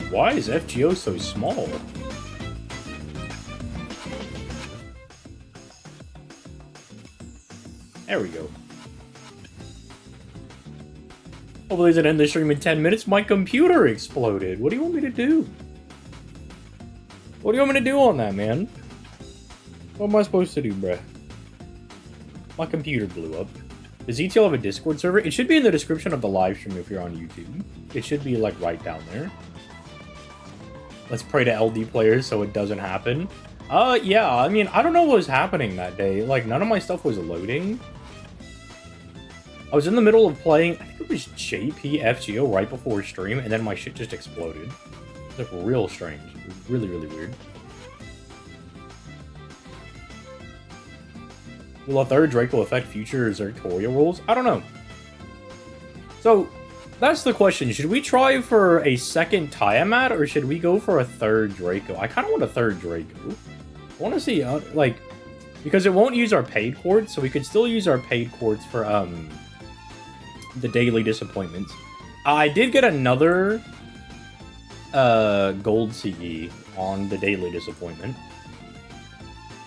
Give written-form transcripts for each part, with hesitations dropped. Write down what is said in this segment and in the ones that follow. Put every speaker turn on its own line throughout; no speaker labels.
Why is FGO so small? There we go. Hopefully doesn't end the stream in 10 minutes. My computer exploded. What do you want me to do? What do you want me to do on that, man? What am I supposed to do, bruh? My computer blew up. Does ETL have a Discord server? It should be in the description of the live stream if you're on YouTube. It should be, like, right down there. Let's pray to LD players so it doesn't happen. Yeah, I mean, I don't know what was happening that day. Like, none of my stuff was loading. I was in the middle of playing, I think it was JP FGO right before stream, and then my shit just exploded. It's like real strange. It was really, really weird. Will a third Draco affect future Zertoria rules? I don't know. So, that's the question. Should we try for a second Tiamat, or should we go for a third Draco? I kind of want a third Draco. I want to see, like, because it won't use our paid quartz, so we could still use our paid quartz for, the daily disappointments. I did get another gold CE on the daily disappointment.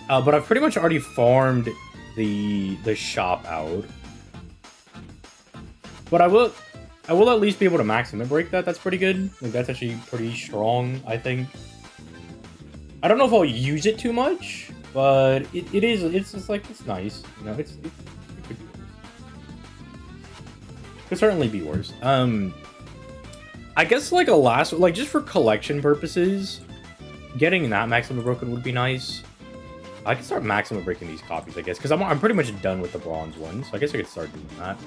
But I've pretty much already farmed the shop out. But I will at least be able to maximum break that. That's pretty good. Like, that's actually pretty strong, I think. I don't know if I'll use it too much, but it's just like, it's nice. You know, it could certainly be worse. I guess like a last, like just for collection purposes, getting that maximum broken would be nice. I can start maximum breaking these copies, I guess, because I'm pretty much done with the bronze ones. So I guess I could start doing that.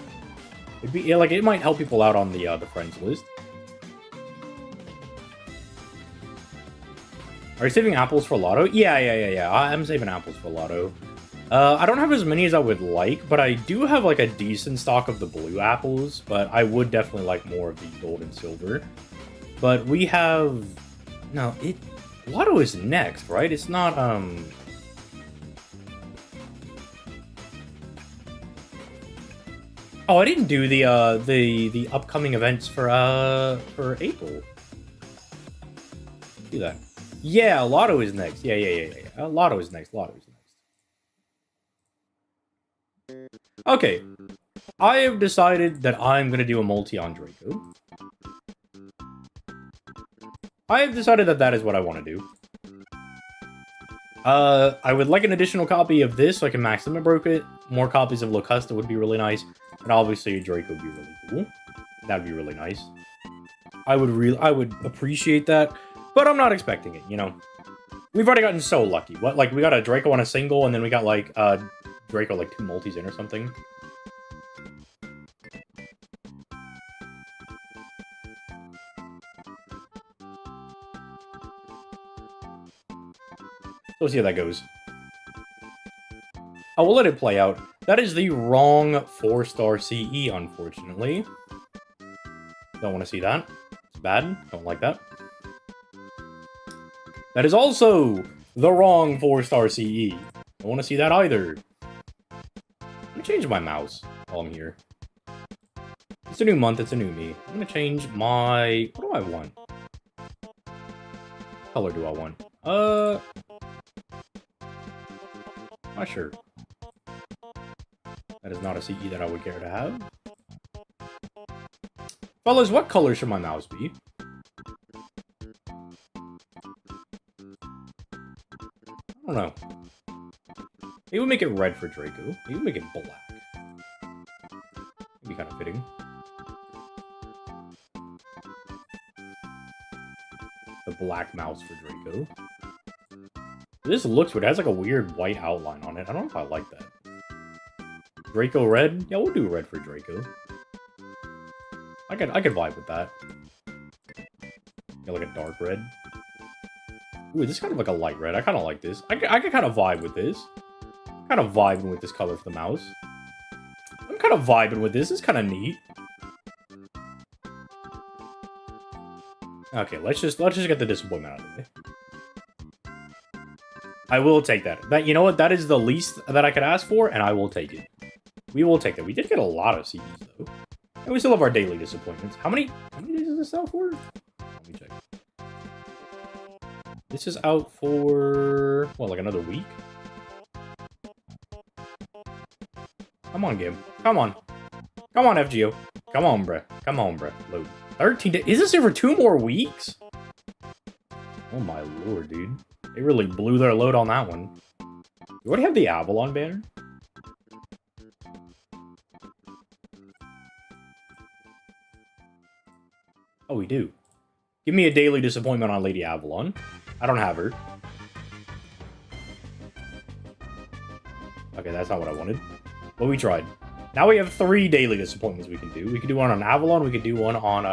It'd be, yeah, like, it might help people out on the friends list. Are you saving apples for Lotto? Yeah. I'm saving apples for Lotto. I don't have as many as I would like, but I do have, like, a decent stock of the blue apples, but I would definitely like more of the gold and silver. But we have... No, Lotto is next, right? It's not, Oh, I didn't do the upcoming events for April. Do that. Yeah, Lotto is next. Yeah. Lotto is next. Okay. I have decided that I'm gonna do a multi on Draco. I have decided that that is what I want to do. I would like an additional copy of this so I can maximum broke it. More copies of Locusta would be really nice. And obviously a Draco would be really cool. That'd be really nice. I would appreciate that, but I'm not expecting it, you know. We've already gotten so lucky. What, like, we got a Draco on a single, and then we got, like, Draco, like, 2 multis in or something. Let's see how that goes. I will let it play out. That is the wrong 4-star CE, unfortunately. Don't want to see that. It's bad. Don't like that. That is also the wrong 4-star CE. Don't want to see that either. Let me change my mouse while I'm here. It's a new month. It's a new me. I'm going to change my... What do I want? What color do I want? Not sure. That is not a CE that I would care to have. Fellas, what color should my mouse be? I don't know. Maybe we'll make it red for Draco. Maybe we'll make it black. That'd be kind of fitting. The black mouse for Draco. This looks weird. It has like a weird white outline on it. I don't know if I like that. Draco red? Yeah, we'll do red for Draco. I could vibe with that. Yeah, like a dark red. Ooh, this is kind of like a light red. I kind of like this. I could kind of vibe with this. Kind of vibing with this color for the mouse. I'm kind of vibing with this. It's kind of neat. Okay, let's just get the disappointment out of the way. I will take that. You know what? That is the least that I could ask for, and I will take it. We will take that. We did get a lot of CDs, though. And we still have our daily disappointments. How many days does this sell for? Let me check. This is out for, what, like another week? Come on, game. Come on. Come on, FGO. Come on, bruh. Come on, bruh. Load. 13 days. Is this here for 2 more weeks? Oh my lord, dude. They really blew their load on that one. You already have the Avalon banner? Oh, we do. Give me a daily disappointment on Lady Avalon. I don't have her. Okay, that's not what I wanted. But we tried. Now we have 3 daily disappointments we can do. We can do one on Avalon, we can do one on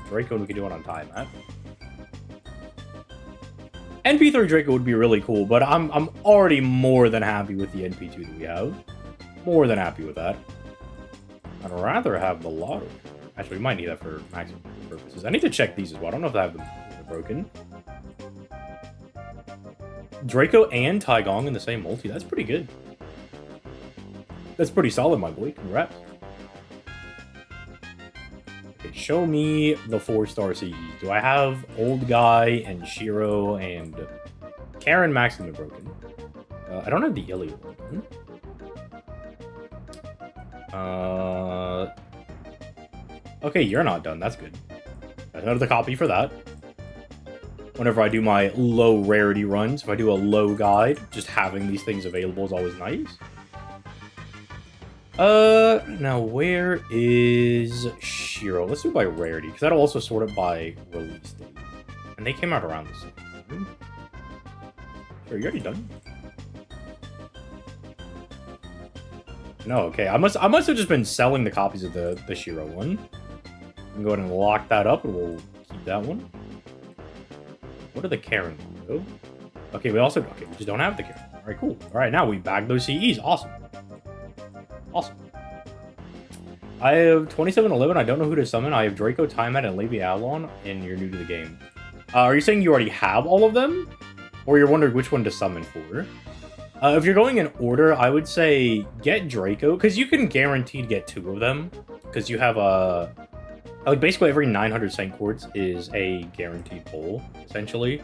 Draco, and we can do one on Tiamat. NP3 Draco would be really cool, but I'm already more than happy with the NP2 that we have. More than happy with that. I'd rather have the lottery. Actually, we might need that for maximum purposes. I need to check these as well. I don't know if I have them broken. Draco and Taigong in the same multi. That's pretty good. That's pretty solid, my boy. Congrats. Okay, show me the 4-star CE. Do I have Old Guy and Shiro and Karen maximum broken? I don't have the Iliad one. Okay, you're not done. That's good. Another copy for that. Whenever I do my low rarity runs, if I do a low guide, just having these things available is always nice. Now where is Shiro? Let's do it by rarity, because that'll also sort it by release date. And they came out around the same time. Sure, you already done? No, okay. I must have just been selling the copies of the Shiro one. We can go ahead and lock that up, and we'll keep that one. What are the Karen ones, though? Okay, we just don't have the Karen. All right, cool. All right, now we bagged those CEs. Awesome. Awesome. I have 2711. I don't know who to summon. I have Draco, Tiamat, and Lady Avalon, and you're new to the game. Are you saying you already have all of them? Or you're wondering which one to summon for? If you're going in order, I would say get Draco, because you can guarantee to get 2 of them. Because you have a... like, basically every 900 Saint Quartz is a guaranteed pull, essentially.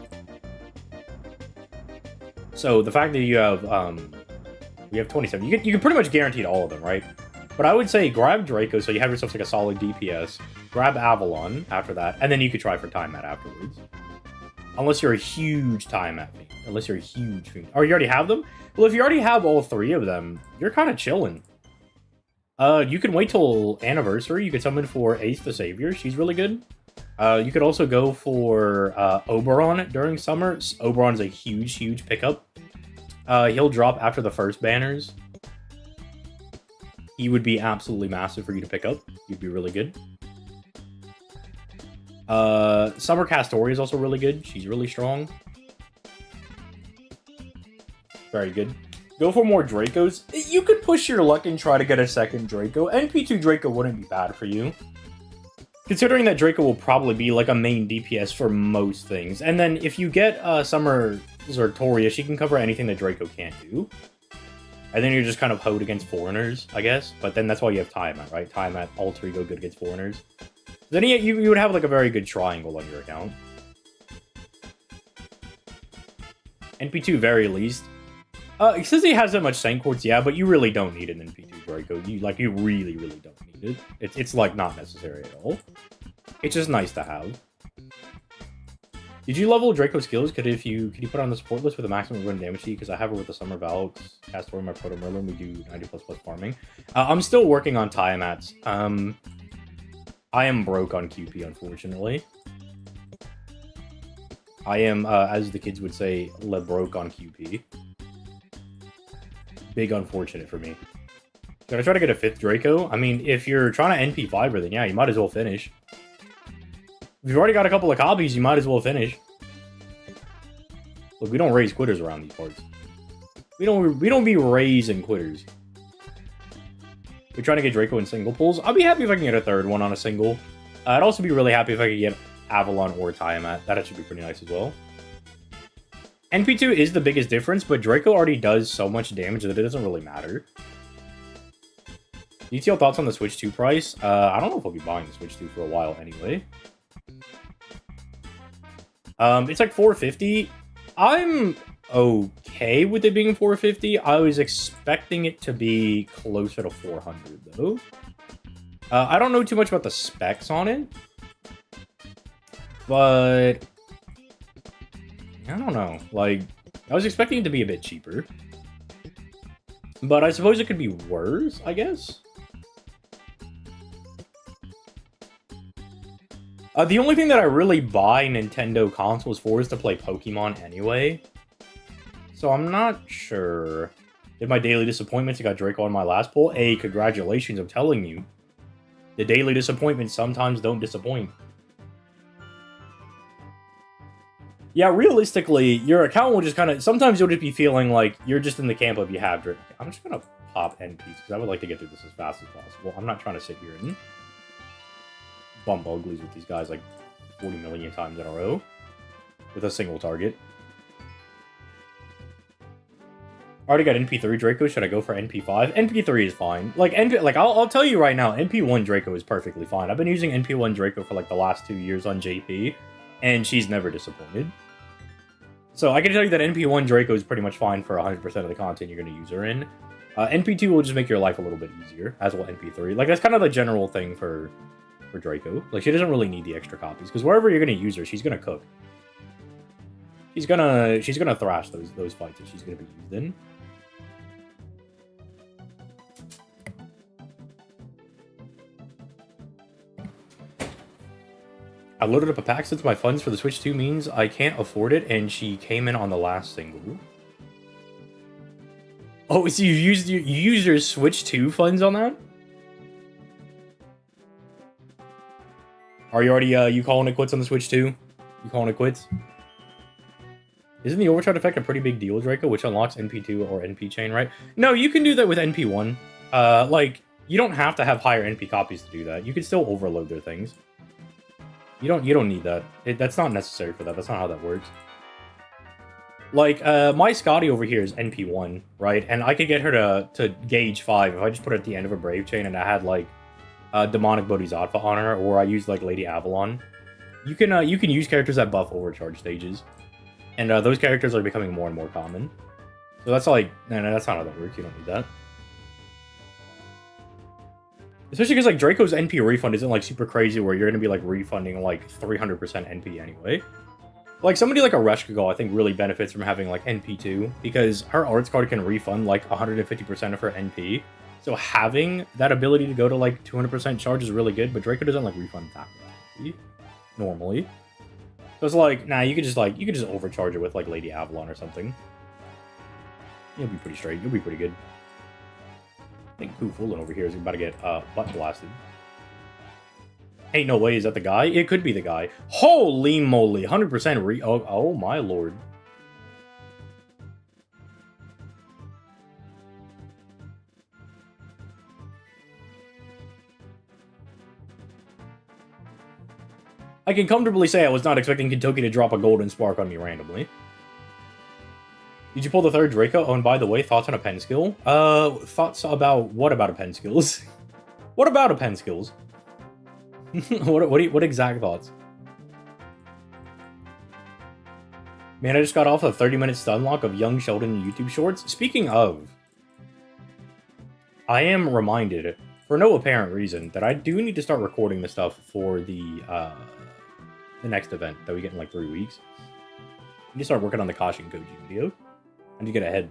So the fact that you have 27, you can pretty much guarantee all of them, right? But I would say grab Draco, so you have yourself like a solid DPS. Grab Avalon after that, and then you could try for Tiamat afterwards. Unless you're a huge Tiamat fiend. Unless you're a huge fiend. Or you already have them? Well, if you already have all 3 of them, you're kind of chilling. You can wait till Anniversary. You could summon for Ace the Savior. She's really good. You could also go for Oberon during summer. Oberon's a huge pickup. He'll drop after the first banners. He would be absolutely massive for you to pick up. He'd be really good. Summer Castoria is also really good. She's really strong. Very good. Go for more Dracos. You could push your luck and try to get a second Draco. NP2 Draco wouldn't be bad for you. Considering that Draco will probably be like a main DPS for most things. And then if you get Summer Zertoria, she can cover anything that Draco can't do. And then you're just kind of hoed against foreigners, I guess. But then that's why you have Tiamat, right? Tiamat, alter ego, good against foreigners. Then you would have like a very good triangle on your account. NP2 very least. Since he has that much Saint Quartz, yeah, but you really don't need an NP2 Draco. You really don't need it. It's like not necessary at all. It's just nice to have. Did you level Draco skills? Could you put on the support list with a maximum run damage to you? Because I have her with the Summer Valk, Castor, my Proto Merlin. We do 90++ farming. I'm still working on Tiamats. I am broke on QP, unfortunately. I am, as the kids would say, le broke on QP. Big unfortunate for me. Should I try to get a 5th Draco? I mean, if you're trying to NP5 her, then yeah, you might as well finish. If you've already got a couple of copies, you might as well finish. Look, we don't raise quitters around these parts. We don't be raising quitters. We're trying to get Draco in single pulls. I'll be happy if I can get a 3rd one on a single. I'd also be really happy if I could get Avalon or Tiamat. That should be pretty nice as well. NP2 is the biggest difference, but Draco already does so much damage that it doesn't really matter. DTL thoughts on the Switch 2 price? I don't know if I'll be buying the Switch 2 for a while anyway. It's like $450. I'm okay with it being 450. I was expecting it to be closer to 400, though. I don't know too much about the specs on it, but I don't know. Like, I was expecting it to be a bit cheaper, but I suppose it could be worse, I guess. The only thing that I really buy Nintendo consoles for is to play Pokemon anyway. So I'm not sure. Did my daily disappointments? I got Draco on my last pull. Hey, congratulations, I'm telling you. The daily disappointments sometimes don't disappoint. Yeah, realistically, your account will just kind of... Sometimes you'll just be feeling like you're just in the camp of you have Draco. I'm just going to pop NPs because I would like to get through this as fast as possible. I'm not trying to sit here and bump uglies with these guys like 40 million times in a row with a single target. I already got NP3 Draco. Should I go for NP5? NP3 is fine. Like, I'll tell you right now, NP1 Draco is perfectly fine. I've been using NP1 Draco for like the last 2 years on JP, and she's never disappointed. So I can tell you that NP1 Draco is pretty much fine for 100% of the content you're going to use her in. NP2 will just make your life a little bit easier, as will NP3. Like, that's kind of the general thing for Draco. Like, she doesn't really need the extra copies, because wherever you're going to use her, she's going to cook. She's gonna thrash those fights that she's going to be used in. I loaded up a pack since my funds for the Switch 2 means I can't afford it, and she came in on the last single. Oh, so you used your Switch 2 funds on that? Are you already you calling it quits on the Switch 2? You calling it quits? Isn't the overcharge effect a pretty big deal, Draco, which unlocks NP2 or NP chain, right? No, you can do that with NP1. Like, you don't have to have higher NP copies to do that. You can still overload their things. You don't need that. That's not necessary for that. That's not how that works. Like, my Scotty over here is NP1, right? And I could get her to gauge 5 if I just put her at the end of a Brave Chain and I had, like, Demonic Bodhisattva on her, or I used, like, Lady Avalon. You can use characters that buff overcharge stages. And those characters are becoming more and more common. So that's like... No, that's not how that works. You don't need that. Especially because, like, Draco's NP refund isn't, like, super crazy where you're going to be, like, refunding, like, 300% NP anyway. Like, somebody like a Reshkagal, I think, really benefits from having, like, NP2, because her arts card can refund, like, 150% of her NP. So having that ability to go to, like, 200% charge is really good, but Draco doesn't, like, refund that much NP, normally. So it's like, nah, you could just overcharge it with, like, Lady Avalon or something. You'll be pretty straight. You'll be pretty good. I think Koofulin over here is about to get butt blasted. Ain't no way, is that the guy? It could be the guy. Holy moly, 100% oh my lord. I can comfortably say I was not expecting Kentucky to drop a golden spark on me randomly. Did you pull the third Draco? Oh, and by the way, thoughts on a pen skill? Thoughts about what about a pen skills? What about a pen skills? what exact thoughts? Man, I just got off a 30-minute stun lock of Young Sheldon YouTube shorts. Speaking of, I am reminded, for no apparent reason, that I do need to start recording the stuff for the next event that we get in like 3 weeks. I need to start working on the Kashin Koji video. I need to get ahead.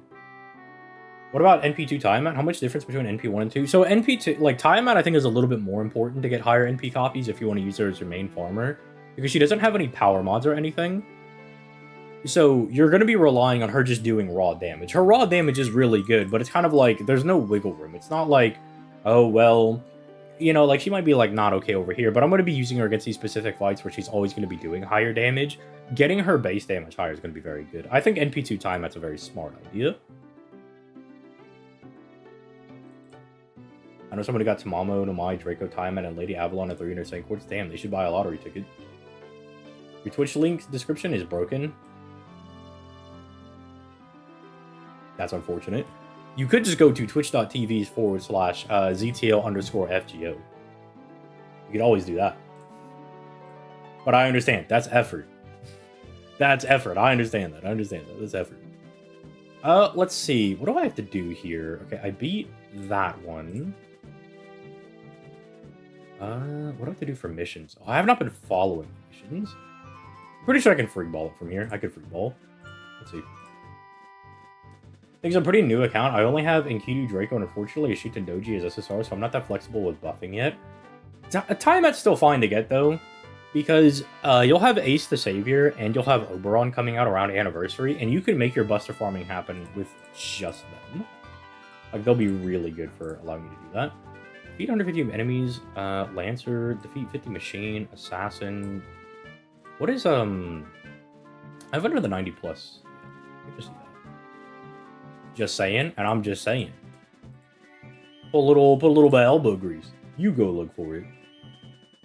What about NP2 Tiamat? How much difference between NP1 and 2? So NP2, like, Tiamat I think is a little bit more important to get higher NP copies if you want to use her as your main farmer. Because she doesn't have any power mods or anything. So you're going to be relying on her just doing raw damage. Her raw damage is really good, but it's kind of like, there's no wiggle room. It's not like, oh, well, you know, like, she might be, like, not okay over here, but I'm going to be using her against these specific fights where she's always going to be doing higher damage. Getting her base damage higher is going to be very good. I think NP2 Tiamat's a very smart idea. I know somebody got Tamamo, Nomai, Draco, Tiamat, and Lady Avalon at 300 Saint Quartz. Damn, they should buy a lottery ticket. Your Twitch link description is broken. That's unfortunate. You could just go to twitch.tv/ZTL_FGO. You could always do that. But I understand. That's effort. That's effort. I understand that. That's effort. Let's see. What do I have to do here? Okay, I beat that one. What do I have to do for missions? Oh, I have not been following missions. Pretty sure I can free ball it from here. I could free ball. Let's see. I think it's a pretty new account. I only have Enkidu, Draco, and unfortunately a Shita Doji as SSR, so I'm not that flexible with buffing yet. Tiamat's still fine to get, though, because you'll have Ace the Savior, and you'll have Oberon coming out around Anniversary, and you can make your Buster farming happen with just them. Like, they'll be really good for allowing you to do that. Defeat 150 enemies, Lancer, defeat 50 Machine, Assassin. What is, I have under the 90+. Just see that. Just saying, and I'm just saying. Put a little bit of elbow grease. You go look for it.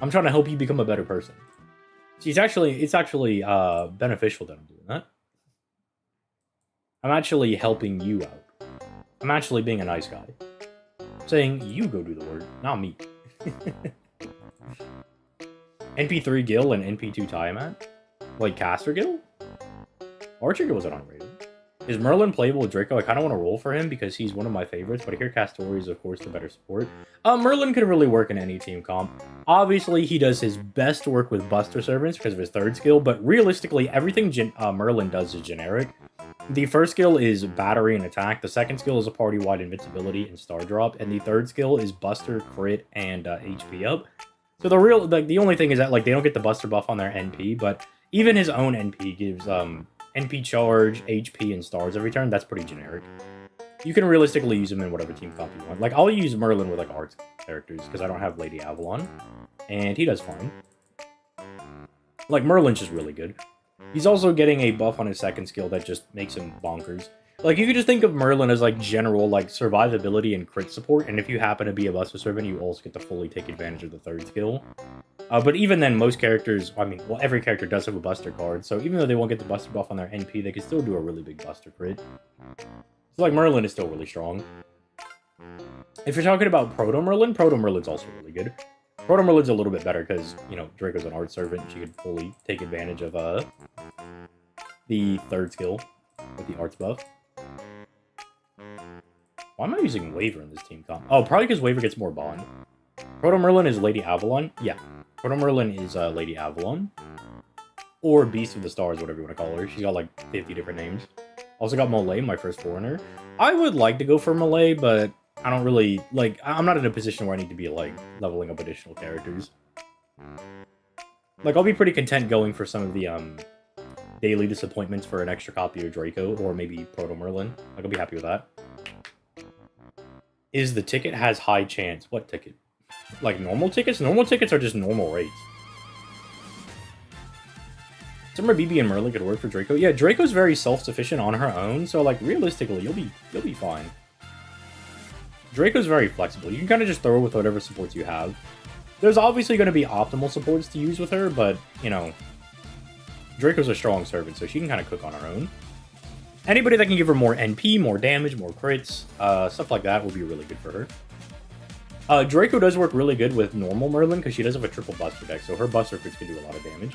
I'm trying to help you become a better person. See, it's actually beneficial that I'm doing that. I'm actually helping you out. I'm actually being a nice guy. Saying, you go do the work, not me. NP3 Gil and NP2 Tiamat? Like Caster Gil? Archer Gil wasn't unrated. Is Merlin playable with Draco? I kind of want to roll for him because he's one of my favorites, but I hear Castori is, of course, the better support. Merlin could really work in any team comp. Obviously, he does his best work with Buster Servants because of his third skill, but realistically, everything Merlin does is generic. The first skill is Battery and Attack, the second skill is a party-wide Invincibility and Star Drop, and the third skill is Buster, Crit, and HP up. So the only thing is that like they don't get the Buster buff on their NP, but even his own NP gives NP charge, HP, and stars every turn. That's pretty generic. You can realistically use him in whatever team comp you want. Like, I'll use Merlin with, like, arts characters, because I don't have Lady Avalon. And he does fine. Like, Merlin's just really good. He's also getting a buff on his second skill that just makes him bonkers. Like, you could just think of Merlin as, like, general, like, survivability and crit support, and if you happen to be a Buster Servant, you also get to fully take advantage of the third skill. But even then, most characters, I mean, well, every character does have a Buster card, so even though they won't get the Buster buff on their NP, they can still do a really big Buster crit. So, like, Merlin is still really strong. If you're talking about Proto-Merlin's also really good. Proto-Merlin's a little bit better because, you know, Draco's an art servant, she could fully take advantage of the third skill with the arts buff. Why am I using Waver in this team comp? Oh, probably because Waver gets more bond. Proto-Merlin is Lady Avalon. Yeah, Proto-Merlin is Lady Avalon. Or Beast of the Stars, whatever you want to call her. She's got like 50 different names. Also got Malay, my first foreigner. I would like to go for Malay, but I don't really, like, I'm not in a position where I need to be, like, leveling up additional characters. Like, I'll be pretty content going for some of the, daily disappointments for an extra copy of Draco, or maybe Proto-Merlin. Like, I'll be happy with that. Is the ticket has high chance? What ticket? Like, normal tickets? Normal tickets are just normal rates. Summer BB and Merlin could work for Draco. Yeah, Draco's very self-sufficient on her own, so, like, realistically, you'll be fine. Draco's very flexible. You can kind of just throw her with whatever supports you have. There's obviously going to be optimal supports to use with her, but, you know, Draco's a strong servant, so she can kind of cook on her own. Anybody that can give her more NP, more damage, more crits, stuff like that will be really good for her. Draco does work really good with normal Merlin, because she does have a triple Buster deck, so her Buster crits can do a lot of damage.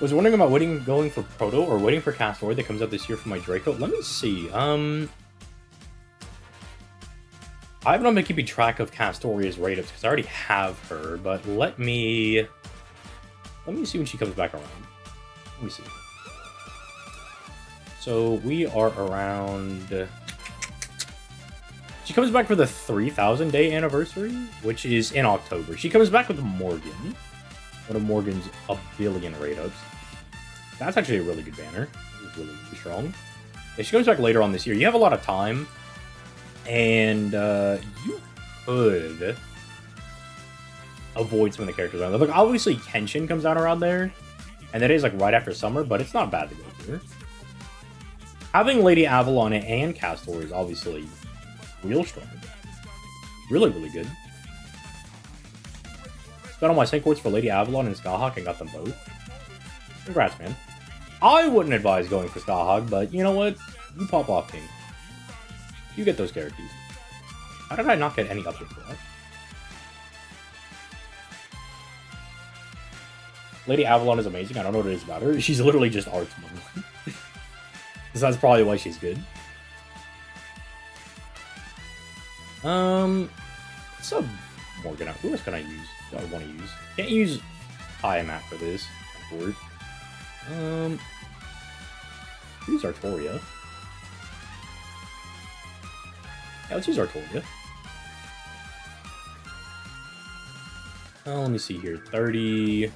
Was wondering about going for Proto or waiting for Castor that comes out this year for my Draco. Let me see. I have not been keeping track of Castoria's rate-ups because I already have her, but let me see when she comes back around. Let me see. So we are around. She comes back for the 3,000 day anniversary, which is in October. She comes back with Morgan. One of Morgan's a billion rate-ups. That's actually a really good banner. It's really, really strong. Yeah, she comes back later on this year. You have a lot of time. And you could avoid some of the characters around there. Look, obviously Kenshin comes out around there. And that is like right after summer, but it's not bad to go through. Having Lady Avalon and Castor is obviously real strong. Really, really good. Spent all my sync courts for Lady Avalon and Skyhawk and got them both. Congrats, man. I wouldn't advise going for Skyhawk, but you know what? You pop off, King. You get those characters. How did I not get any updates for that? Lady Avalon is amazing. I don't know what it is about her. She's literally just arts money. So that's probably why she's good. What's up, Morgan? Who else can I use? Do I want to use? Can't use Tiamat for this. I'm bored. Use Artoria. Yeah, let's use Artoria. Let me see here. 30.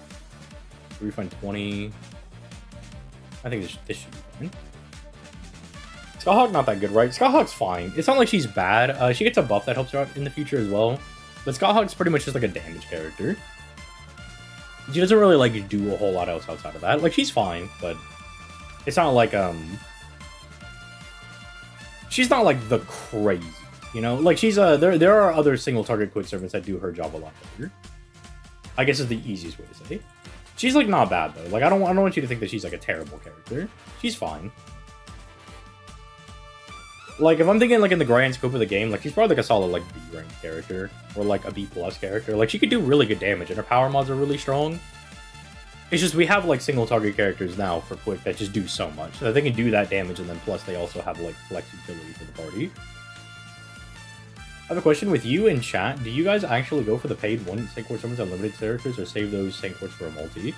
Refund 20. I think this should be fine. Skyhawk not that good, right? Skyhawk's fine. It's not like she's bad. She gets a buff that helps her out in the future as well. But Skyhawk's pretty much just like a damage character. She doesn't really like do a whole lot else outside of that. Like, she's fine, but it's not like she's not like the crazy, you know? Like, she's there are other single target quick servants that do her job a lot better. I guess is the easiest way to say. She's like not bad though. Like, I don't want you to think that she's like a terrible character. She's fine. Like, if I'm thinking, like, in the grand scope of the game, like, she's probably, like, a solid, like, B-rank character. Or, like, a B-plus character. Like, she could do really good damage, and her power mods are really strong. It's just, we have, like, single-target characters now for Quick that just do so much. So they can do that damage, and then plus they also have, like, flex utility for the party. I have a question with you in chat. Do you guys actually go for the paid one Sanctuary Summons Unlimited characters, or save those Sanctuaries for a multi?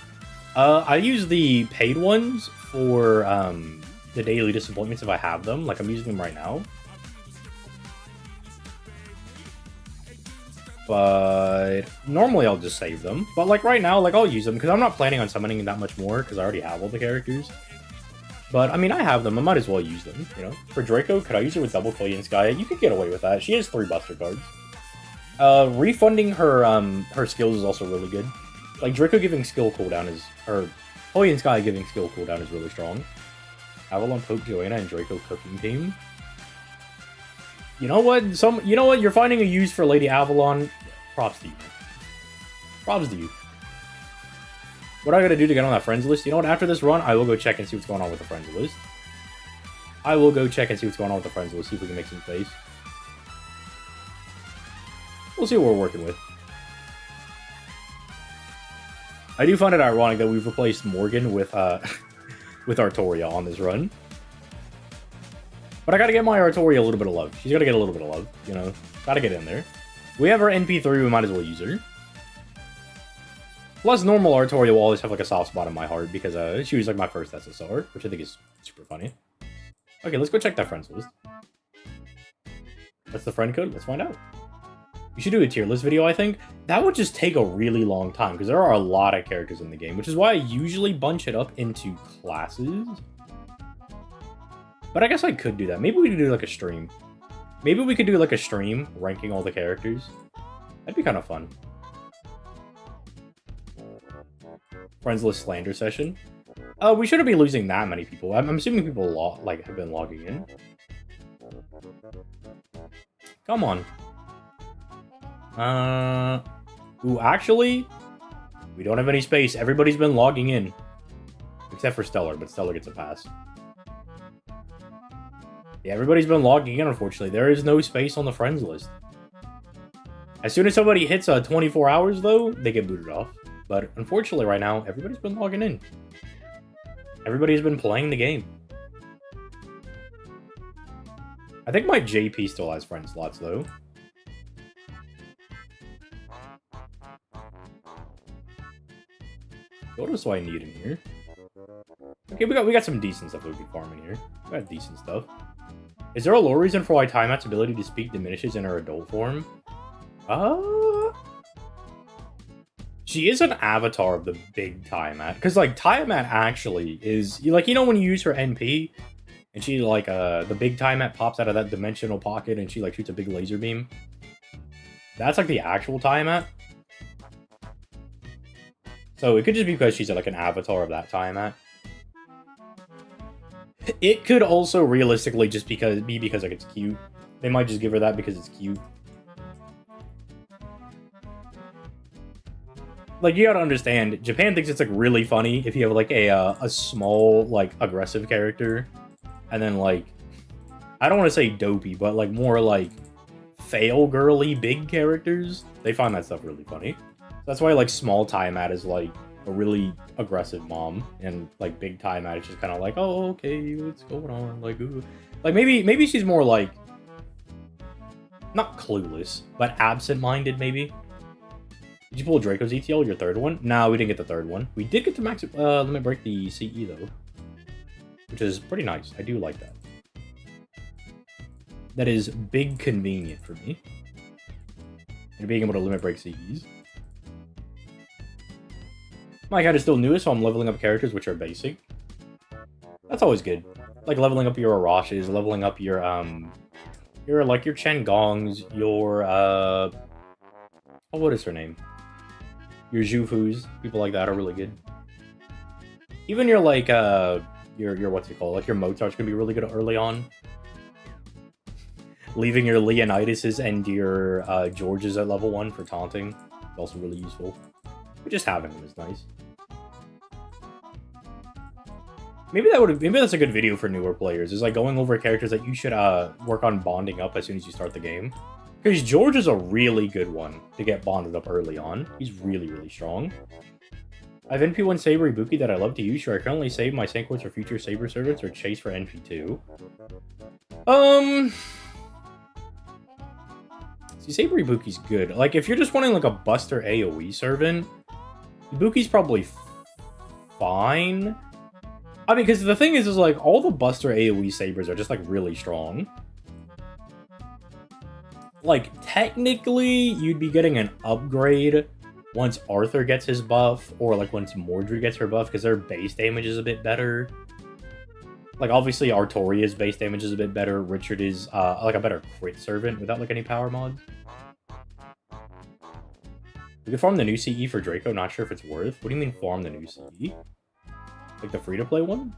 I use the paid ones for, the daily disappointments if I have them. Like, I'm using them right now. But normally I'll just save them. But like right now, like I'll use them because I'm not planning on summoning that much more because I already have all the characters. But I mean, I have them. I might as well use them, you know. For Draco, could I use her with double Clay and Sky? You could get away with that. She has 3 Buster cards. Refunding her her skills is also really good. Like, Draco giving skill cooldown is... Or Clay and Sky giving skill cooldown is really strong. Avalon, Poke, Joanna, and Draco cooking team. You know what? You're finding a use for Lady Avalon. Props to you. Props to you. What I gotta do to get on that friends list? You know what? After this run, I will go check and see what's going on with the friends list. I will go check and see what's going on with the friends list. See if we can make some space. We'll see what we're working with. I do find it ironic that we've replaced Morgan with with Artoria on this run. But I gotta get my Artoria a little bit of love. She's gotta get a little bit of love, you know? Gotta get in there. We have our NP3, we might as well use her. Plus, normal Artoria will always have like a soft spot in my heart because she was like my first SSR, which I think is super funny. Okay, let's go check that friends list. That's the friend code, let's find out. You should do a tier list video, I think. That would just take a really long time because there are a lot of characters in the game, which is why I usually bunch it up into classes. But I guess I could do that. Maybe we could do like a stream. Maybe we could do like a stream ranking all the characters. That'd be kind of fun. Friends list slander session. We shouldn't be losing that many people. I'm assuming people have been logging in. Come on. Ooh, actually, we don't have any space. Everybody's been logging in. Except for Stellar, but Stellar gets a pass. Yeah, everybody's been logging in, unfortunately. There is no space on the friends list. As soon as somebody hits 24 hours, though, they get booted off. But unfortunately, right now, everybody's been logging in. Everybody's been playing the game. I think my JP still has friend slots, though. What else do I need in here? Okay, we got some decent stuff that we can farm in here. We got decent stuff. Is there a lore reason for why Tiamat's ability to speak diminishes in her adult form? She is an avatar of the big Tiamat. Because, like, Tiamat actually is... Like, you know when you use her NP, and she, like, the big Tiamat pops out of that dimensional pocket, and she, like, shoots a big laser beam? That's, like, the actual Tiamat. So it could just be because she's like an avatar of that Tiamat. It could also realistically just be because like it's cute. They might just give her that because it's cute. Like, you gotta understand, Japan thinks it's like really funny if you have like a small like aggressive character, and then like I don't want to say dopey, but like more like fail girly big characters. They find that stuff really funny. That's why like small Tiamat is like a really aggressive mom, and like big Tiamat is just kind of like, oh okay, what's going on? Like, ooh. Like maybe she's more like not clueless, but absent-minded maybe. Did you pull Draco's ETL, your third one? No, we didn't get the third one. We did get to max limit break the CE though, which is pretty nice. I do like that. That is big convenient for me. And being able to limit break CEs. My account is still new, so I'm leveling up characters which are basic. That's always good. Like leveling up your Arashes, leveling up your like your Chen Gongs, your oh, what is her name? Your Zhufus, people like that are really good. Even your like your what's it called? Like your Mozart's gonna be really good early on. Leaving your Leonidases and your Georges at level 1 for taunting is also really useful. But just having them is nice. Maybe that's a good video for newer players. Is like going over characters that you should work on bonding up as soon as you start the game. Because George is a really good one to get bonded up early on. He's really, really strong. I have NP1 Saber Ibuki that I love to use. Should I currently save my Sanquots for future Saber servants or chase for NP2? See, Saber Ibuki's good. Like, if you're just wanting like a Buster AoE servant, Ibuki's probably fine. I mean, because the thing is like, all the Buster AoE Sabers are just like really strong. Like, technically, you'd be getting an upgrade once Arthur gets his buff, or like once Mordred gets her buff, because their base damage is a bit better. Like, obviously, Artoria's base damage is a bit better. Richard is, like, a better crit servant without, like, any power mods. We can farm the new CE for Draco, not sure if it's worth. What do you mean farm the new CE? Like, the free-to-play one?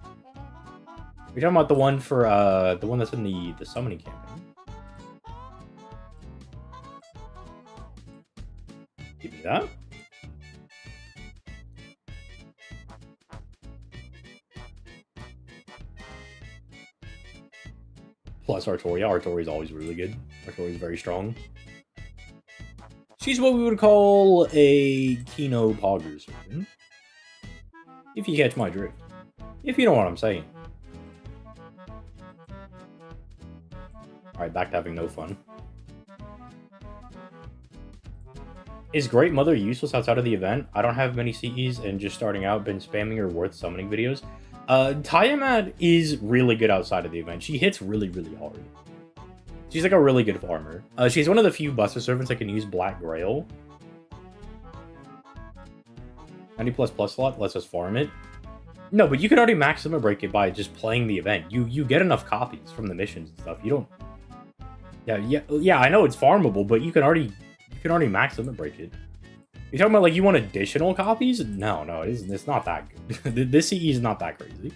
You're talking about the one for, the one that's in the summoning campaign. Give me that. Plus Artoria. Artoria's always really good. Artoria's very strong. She's what we would call a Kino Pogger servant. If you catch my drift. If you know what I'm saying. Alright, back to having no fun. Is Great Mother useless outside of the event? I don't have many CEs and just starting out, been spamming her worth summoning videos. Tiamat is really good outside of the event. She hits really, really hard. She's like a really good farmer. She's one of the few Buster servants that can use Black Grail. 90++ slot lets us farm it. No, but you can already max limit break it by just playing the event. You get enough copies from the missions and stuff. You don't... Yeah, I know it's farmable, but you can already max limit break it. You're talking about like you want additional copies? No, it's not that good. This CE is not that crazy.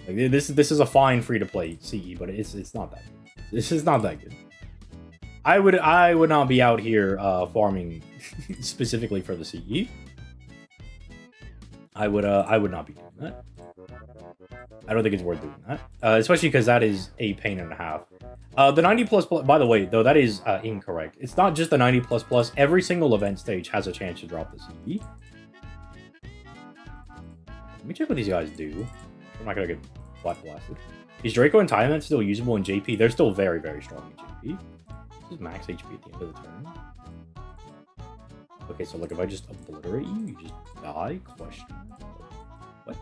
Like this is a fine free to play CE, but it's not that good. This is not that good. I would not be out here farming specifically for the CE. I would not be doing that. I don't think it's worth doing that, especially because that is a pain and a half. The 90++, by the way, though, that is incorrect. It's not just the 90++. Every single event stage has a chance to drop the CE. Let me check what these guys do. I'm not gonna get flat blasted. Is Draco and Tiamat still usable in JP? They're still very, very strong in JP. This is max HP at the end of the turn. Okay, so like if I just obliterate you, you just die? Question. What?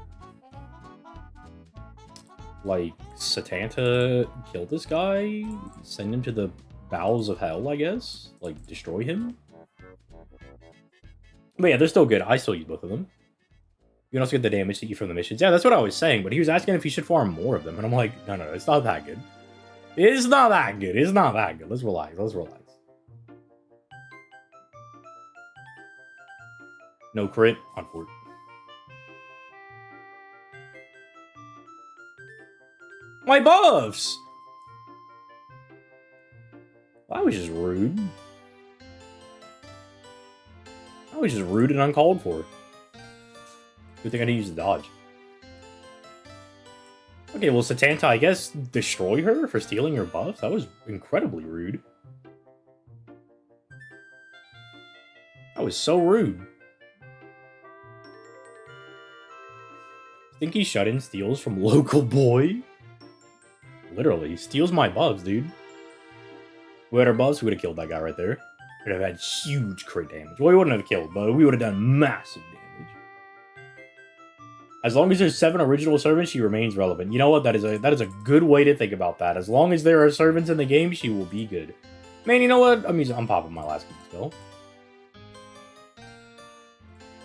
Like, Satanta kill this guy? Send him to the bowels of hell, I guess? Like, destroy him? But yeah, they're still good. I still use both of them. You can also get the damage CE from the missions. Yeah, that's what I was saying, but he was asking if he should farm more of them, and I'm like, no, it's not that good. It's not that good. It's not that good. Let's relax. Let's relax. No crit on Fort. My buffs! Well, that was just rude. That was just rude and uncalled for. Good thing I didn't use the dodge. Okay, well, Satanta, I guess, destroy her for stealing your buffs? That was incredibly rude. That was so rude. Stinky Shut-In steals from local boy? Literally, steals my buffs, dude. We had our buffs, we would have killed that guy right there. We'd have had huge crit damage. Well, we wouldn't have killed, but we would have done massive damage. As long as there's 7 original servants, she remains relevant. You know what? That is a good way to think about that. As long as there are servants in the game, she will be good. Man, you know what? I'm popping my last spell.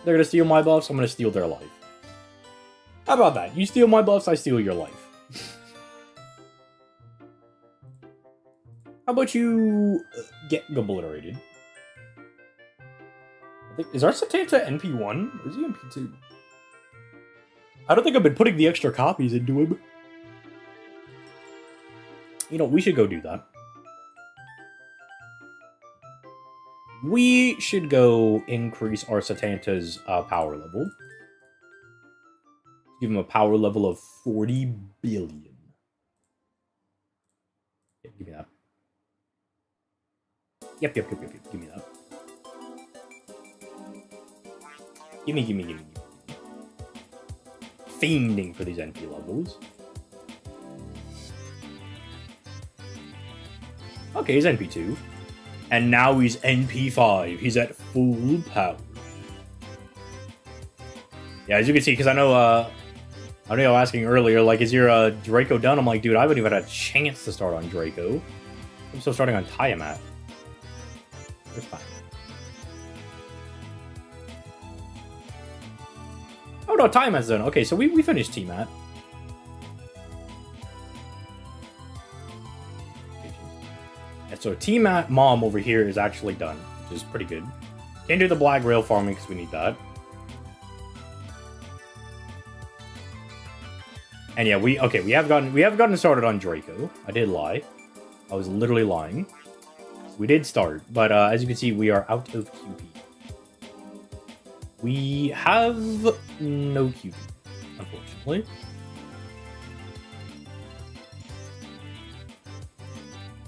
They're gonna steal my buffs, I'm gonna steal their life. How about that? You steal my buffs, I steal your life. How about you get obliterated? Is our Satanta NP1? Or is he NP2? I don't think I've been putting the extra copies into him. You know, we should go do that. We should go increase our Satanta's power level. Give him a power level of 40 billion. Yeah, give me that. Yep. Give me that. Gimme. Fiending for these NP levels. Okay, he's NP2. And now he's NP5. He's at full power. Yeah, as you can see, because I know asking earlier, like, is your Draco done? I'm like, dude, I haven't even had a chance to start on Draco. I'm still starting on Tiamat. It's fine. Oh no, Tiamat's done. Okay, so we finished T-Mat. And so T-Mat Mom over here is actually done, which is pretty good. Can't do the black rail farming because we need that. And yeah, we have gotten started on Draco. I did lie. I was literally lying. We did start, but as you can see, we are out of QP. We have no QP, unfortunately.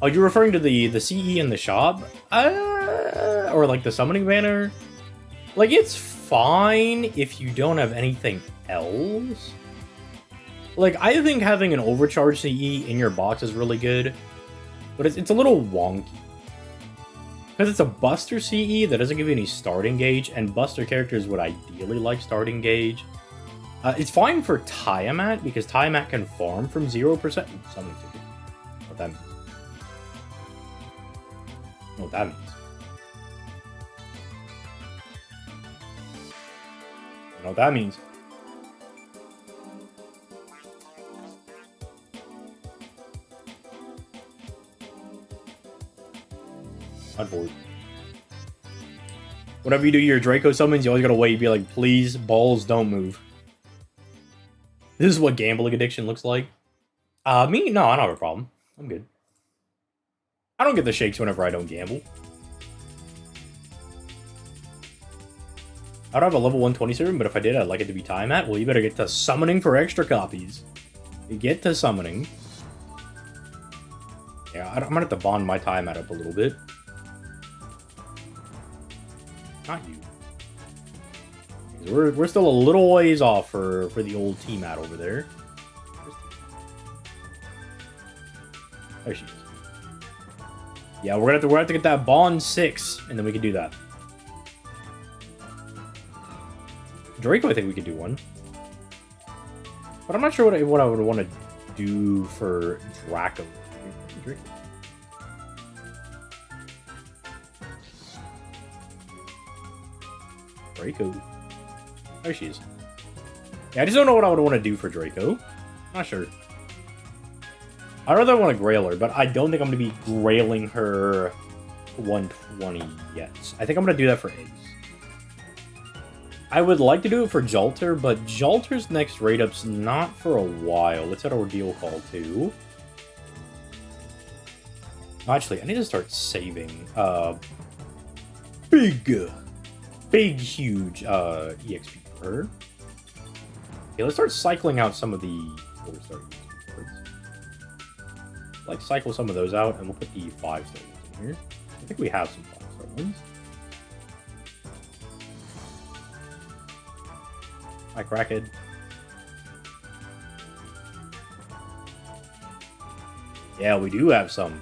Oh, you're referring to the CE in the shop? Or like the summoning banner? Like, it's fine if you don't have anything else. Like, I think having an overcharge CE in your box is really good, but it's a little wonky. Because it's a Buster CE that doesn't give you any starting gauge, and Buster characters would ideally like starting gauge. It's fine for Tiamat, because Tiamat can farm from 0%. Summoning ticket. What that means. What that means. You know what that means. Board. Whenever you do your Draco summons, you always gotta wait and be like, please, balls, don't move. This is what gambling addiction looks like. Me? No, I don't have a problem. I'm good. I don't get the shakes whenever I don't gamble. I don't have a level 120 serum, but if I did, I'd like it to be Tiamat. Well, you better get to summoning for extra copies. You get to summoning. Yeah, I'm gonna have to bond my Tiamat up a little bit. Not you. We're still a little ways off for the old T-Mat over there. There she is. Yeah, we're gonna have to get that bond 6, and then we can do that. Draco, I think we could do one, but I'm not sure what I would want to do for Draco. Draco. There she is. Yeah, I just don't know what I would want to do for Draco. Not sure. I don't know if I want to grail her, but I don't think I'm going to be grailing her 120 yet. I think I'm going to do that for Ace. I would like to do it for Jalter, but Jalter's next raid up's not for a while. It's at Ordeal Call 2. Actually, I need to start saving big, huge EXP for her. Okay, let's start cycling out some of the... cards. Like, cycle some of those out, and we'll put the 5-star ones in here. I think we have some 5-star ones. Hi, Crackhead. Yeah, we do have some.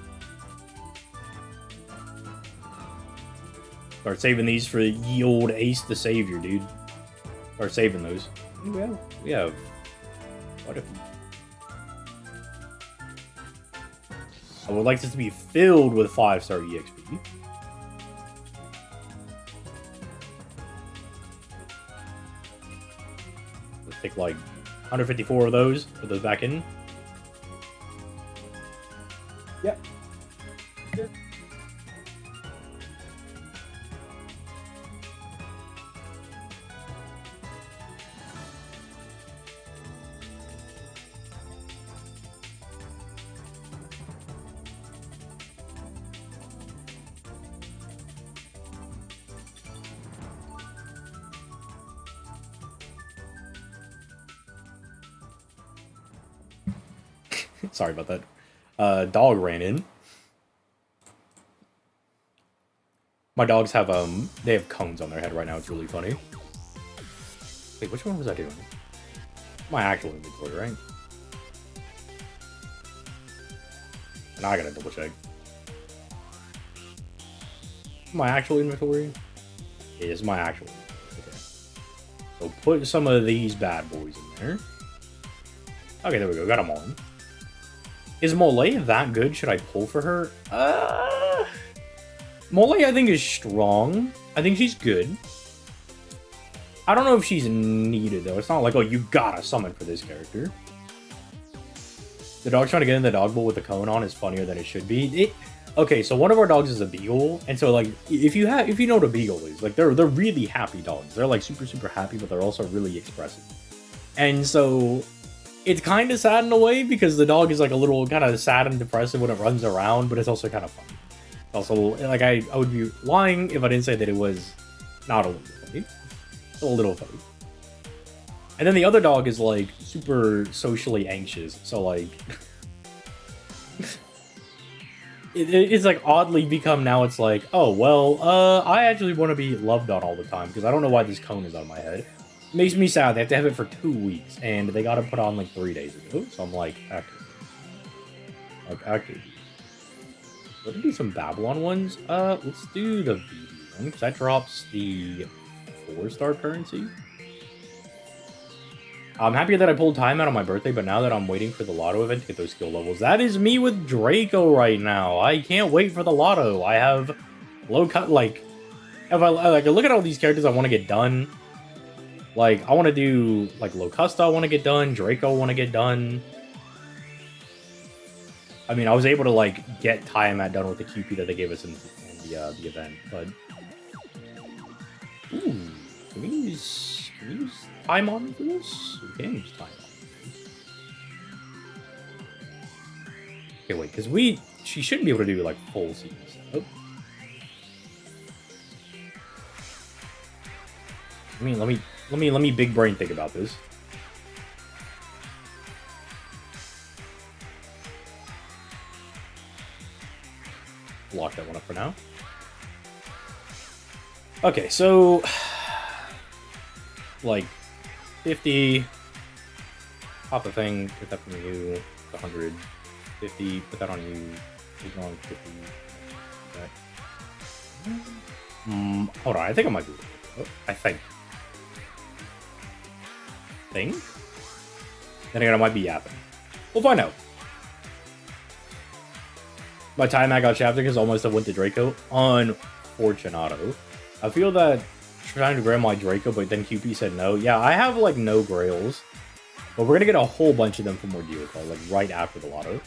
Start saving these for ye old Ace the Savior, dude. Start saving those. We have quite a few. I would like this to be filled with 5-star EXP. Let's take like 154 of those, put those back in. Yep. Sorry about that. Dog ran in. My dogs have they have cones on their head right now. It's really funny. Wait, which one was I doing? My actual inventory, right? And I gotta double check. My actual inventory? Yeah, it's my actual inventory. Okay. So put some of these bad boys in there. Okay, there we go. Got them all in. Is Molay that good? Should I pull for her? Molay, I think, is strong. I think she's good. I don't know if she's needed, though. It's not like, oh, you gotta summon for this character. The dog trying to get in the dog bowl with the cone on is funnier than it should be. Okay, so one of our dogs is a beagle, and so, like, if you know what a beagle is, like, they're really happy dogs. They're, like, super, super happy, but they're also really expressive. And so it's kind of sad in a way, because the dog is, like, a little kind of sad and depressive when it runs around, but it's also kind of fun. Also, like, I would be lying if I didn't say that it was not a little funny. It's a little funny. And then the other dog is, like, super socially anxious, so, like... it's, like, oddly become now it's like, oh, well, I actually want to be loved on all the time, because I don't know why this cone is on my head. It makes me sad. They have to have it for 2 weeks, and they got it put on, like, 3 days ago, so I'm like, active. Like, active. Let me do some Babylon ones. Let's do the VD one, because that drops the 4-star currency. I'm happy that I pulled time out on my birthday, but now that I'm waiting for the lotto event to get those skill levels, that is me with Draco right now. I can't wait for the lotto. I have low cut, like, if I look at all these characters I want to get done. Like, I want to do, like, Locusta I want to get done, Draco I want to get done. I mean, I was able to, like, get Tiamat done with the QP that they gave us in the event, but... Ooh, can we use time on for this? We can use time on. Okay, wait, because she shouldn't be able to do, like, full season stuff. I mean, let me big brain think about this. Lock that one up for now. Okay, so like 50, pop the thing, put that from you, 100, 50, put that on you, keep on 50. That. Hold on, I think I might do it. Oh, I think. Then again, I might be yapping. We'll find out. My time I got shafted because almost I went to Draco. Unfortunato. I feel that trying to grab my Draco, but then QP said no. Yeah, I have like no grails. But we're going to get a whole bunch of them from Ordeal, like right after the lotto.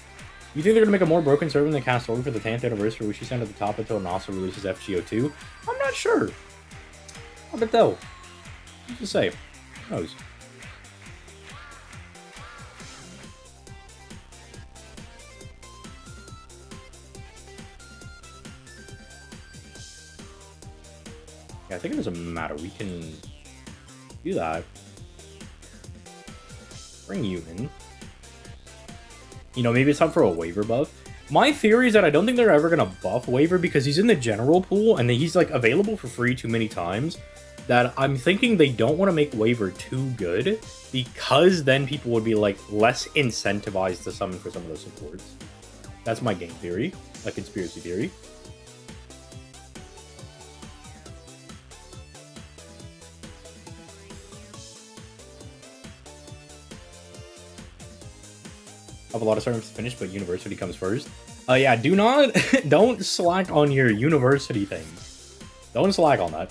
You think they're going to make a more broken server than Cast Organ for the 10th anniversary, which you send at the top until it also releases FGO2? I'm not sure. How about though? What's to say? Who knows? Yeah, I think it doesn't matter. We can do that. Bring you in. You know, maybe it's time for a waiver buff. My theory is that I don't think they're ever going to buff waiver because he's in the general pool and he's like available for free too many times. That I'm thinking they don't want to make waiver too good because then people would be like less incentivized to summon for some of those supports. That's my game theory, a conspiracy theory. I have a lot of servants to finish, but university comes first. Yeah, don't slack on your university thing. Don't slack on that.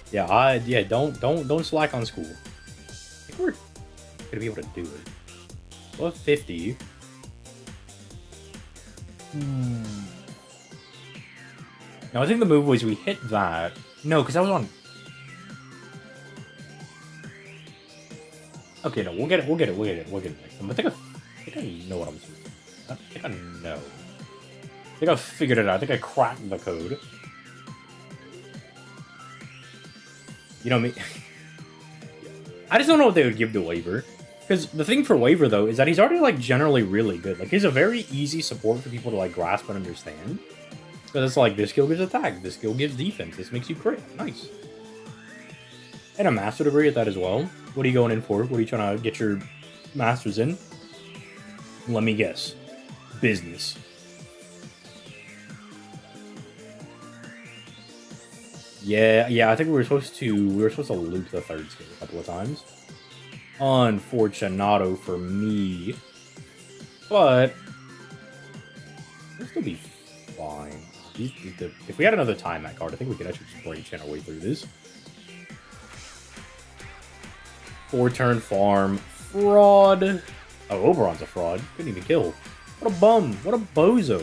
Yeah, don't slack on school. I think we're gonna be able to do it. Well, 50. No, I think the move was we hit that. No, because I was on. Okay, no, we'll get it next time. I think I know what I'm supposed to do. I think I know. I think I figured it out. I think I cracked the code. You know me. I just don't know what they would give to waiver. Because the thing for waiver, though, is that he's already, like, generally really good. Like, he's a very easy support for people to, like, grasp and understand. Because it's like, this skill gives attack, this skill gives defense, this makes you crit. Nice. And a master degree at that as well. What are you going in for? What are you trying to get your masters in? Let me guess. Business. Yeah, I think we were supposed to loop the third skill a couple of times. Unfortunato for me. But it'll still be fine. If we had another time that card, I think we could actually just brain chain our way through this. 4-turn farm. Fraud. Oh, Oberon's a fraud. Couldn't even kill. What a bum. What a bozo.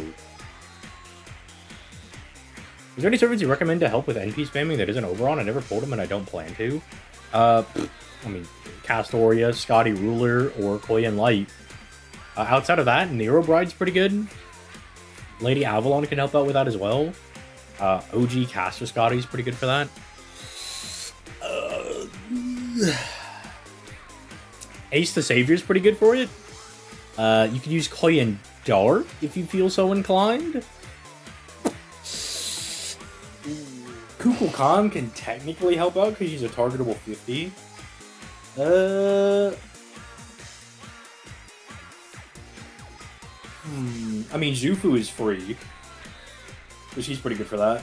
Is there any servants you recommend to help with NP spamming that isn't Oberon? I never pulled him and I don't plan to. I mean, Castoria, Scotty Ruler, or Koyan Light. Outside of that, Nero Bride's pretty good. Lady Avalon can help out with that as well. OG Caster Scotty's pretty good for that. Ace the Savior's pretty good for it. You could use Koyan Dark if you feel so inclined. Kukulkan can technically help out because she's a targetable 50. I mean, Zufu is free, so she's pretty good for that.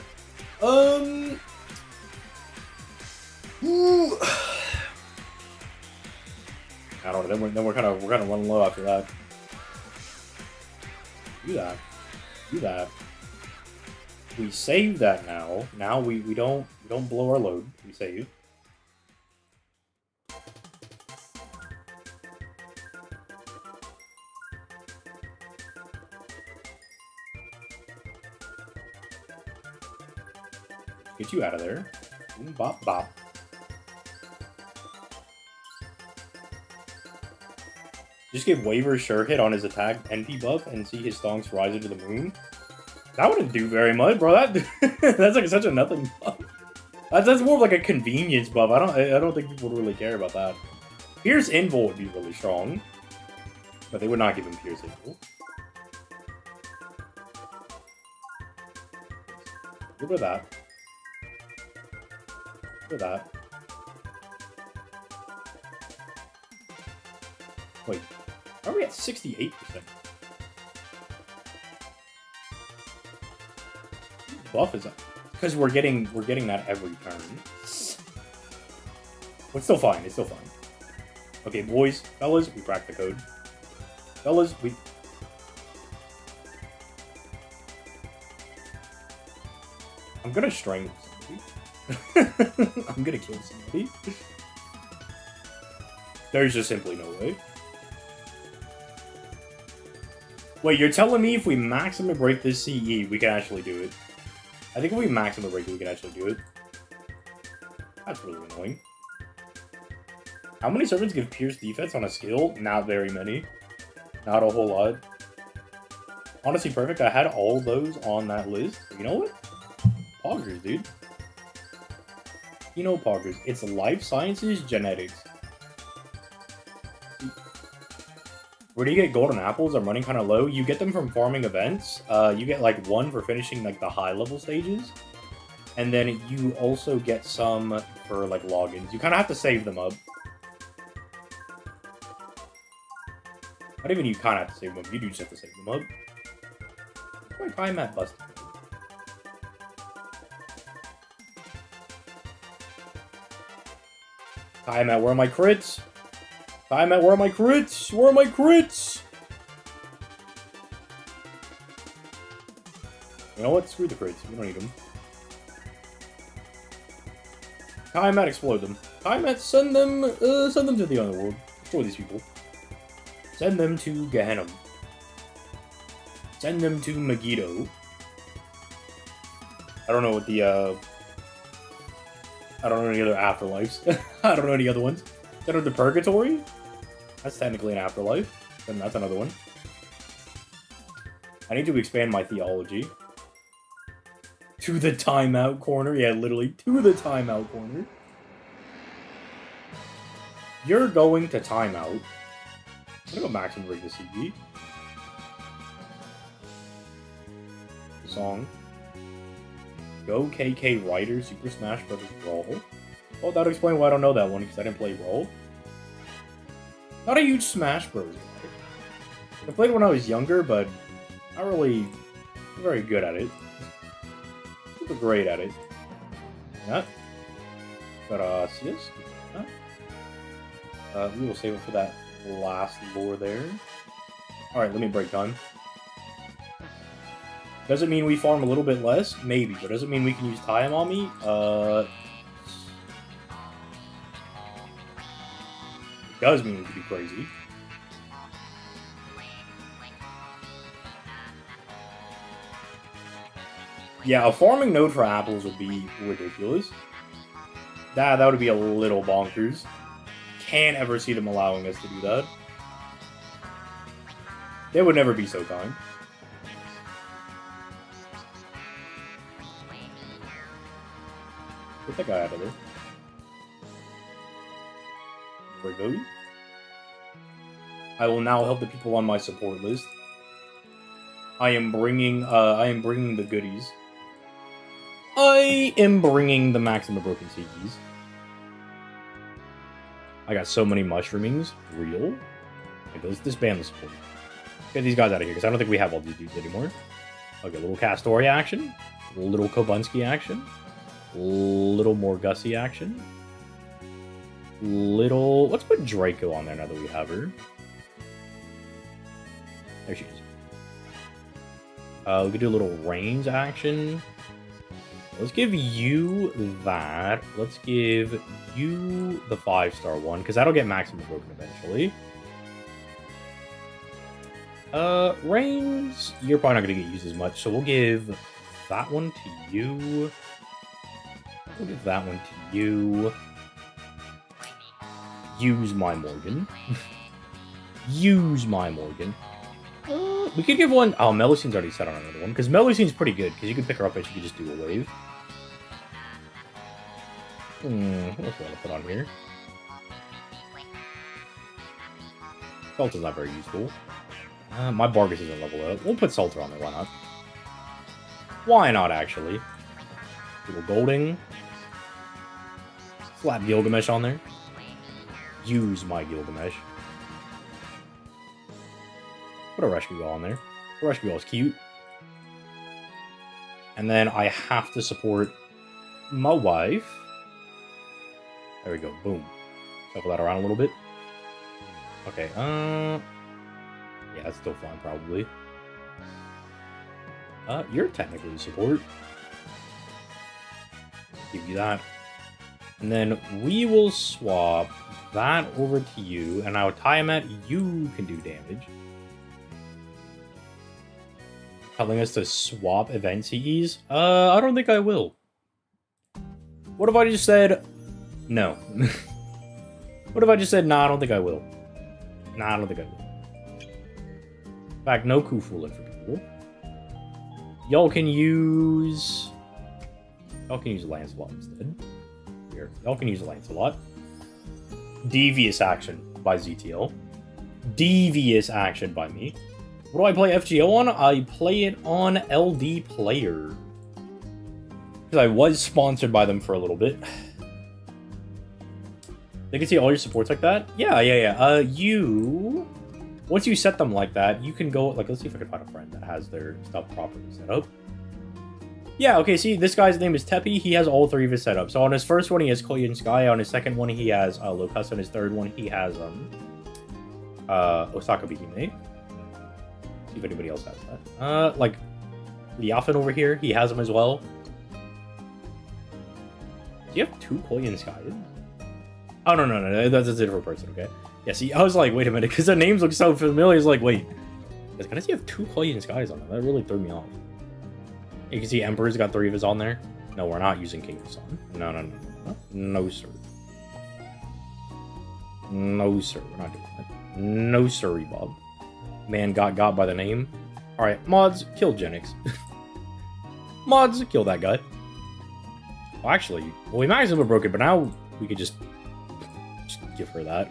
I don't know. Then we're kind of running low after that. Do that. We save that now. Now we don't blow our load. We save. Get you out of there. Boom, bop, bop. Just give Waver sure hit on his attack NP buff and see his stonks rise into the moon. That wouldn't do very much, bro. That's like such a nothing buff. That's more of like a convenience buff. I don't think people would really care about that. Pierce Invul would be really strong, but they would not give him Pierce Invul. Look at that. Look at that. Wait, are we at 68%? Buff is up because we're getting that every turn. But it's still fine. It's still fine. Okay, boys, fellas, we cracked the code. Fellas, I'm gonna strangle somebody. I'm gonna kill somebody. There's just simply no way. Wait, you're telling me if we maximum break this CE, we can actually do it? I think if we maximum break it, we can actually do it. That's really annoying. How many servants give Pierce defense on a skill? Not very many. Not a whole lot. Honestly, perfect. I had all those on that list. You know what? Poggers, dude. You know Poggers. It's life sciences, genetics. Where do you get golden apples? I'm running kind of low. You get them from farming events. You get like 1 for finishing like the high level stages. And then you also get some for like logins. You kind of have to save them up. Not even you kind of have to save them up. You do just have to save them up. Why time at busted? Time at where are my crits? Time at where are my crits? Where are my crits? You know what? Screw the crits. We don't need them. Time at explode them. Time at send them to the underworld. Destroy these people. Send them to Gehenna. Send them to Megiddo. I don't know what the I don't know any other afterlives. I don't know any other ones. Send them to Purgatory. That's technically an afterlife. Then that's another one. I need to expand my theology. To the timeout corner. Yeah, literally, to the timeout corner. You're going to timeout. I'm gonna go maximum rig the CB. Song. Go KK Rider Super Smash Bros. Brawl. Well, that would explain why I don't know that one, because I didn't play Brawl. Not a huge Smash Bros. Guy. I played it when I was younger, but not really very good at it. Super great at it. Yeah. Gracias. We will save it for that last lore there. Alright, let me break time. Does it mean we farm a little bit less? Maybe, but does it mean we can use time on me? It does mean we could be crazy. Yeah, a farming node for apples would be ridiculous. That would be a little bonkers. Can't ever see them allowing us to do that. They would never be so kind. Get that guy out of there. Draco. I will now help the people on my support list. I am bringing the goodies. I am bringing the maximum broken CDs. I got so many mushroomings. Real. Okay, let's disband the support. Get these guys out of here, because I don't think we have all these dudes anymore. Okay, little Castoria action. Little Kobunsky action. Little more Gussie action. Little... Let's put Draco on there now that we have her. There she is. We could do a little range action. Let's give you that. Let's give you the 5-star one, because that'll get maximum broken eventually. Reigns, you're probably not going to get used as much, so we'll give that one to you. We'll give that one to you. Use my Morgan. Use my Morgan. We could give one... Oh, Melusine's already set on another one, because Melusine's pretty good, because you can pick her up and she can just do a wave. What else do I want to put on here? Salter's not very useful. My Bargus isn't leveled up. We'll put Salter on there, why not? Why not, actually? Little Golding. Slap Gilgamesh on there. Use my Gilgamesh. Put a Rescue Ball on there. The Rescue Ball is cute. And then I have to support my wife. There we go. Boom. Shuffle that around a little bit. Okay. Yeah, that's still fine, probably. You're technically support. Give you that. And then we will swap that over to you. And now Tiamat, you can do damage. Telling us to swap event CEs? I don't think I will. What if I just said... No. What if I just said, nah, I don't think I will? Nah, I don't think I will. In fact, no Kufulin for people. Y'all can use... Y'all can use Lancelot instead. Here. Y'all can use Lancelot. Devious action by ZTL. devious action by me. What do I play FGO on? I play it on LD Player. Because I was sponsored by them for a little bit. They can see all your supports like that? Yeah. Once you set them like that, you can go, like, let's see if I can find a friend that has their stuff properly set up. Yeah, okay, see, this guy's name is Teppy. He has all 3 of his setups. So on his first one, he has Korean Sky. On his second one, he has Locust. On his third one, he has Osaka Bikime. See if anybody else has that. Like, Liafen over here, he has them as well. Do you have 2 Korean Skies? Oh, no, that's a different person, okay? Yeah, see, I was like, wait a minute, because the names look so familiar. It's like, wait, guys, can I see you have 2 Korean Skies on them? That really threw me off. You can see Emperor's got 3 of his on there. No, we're not using King of Sun. No, sir. No, sir, we're not doing that. No, sirree, Bob. Man got by the name. Alright, mods, kill Genix. Mods, kill that guy. Well, actually, we might as well broke it, but now we could just give her that.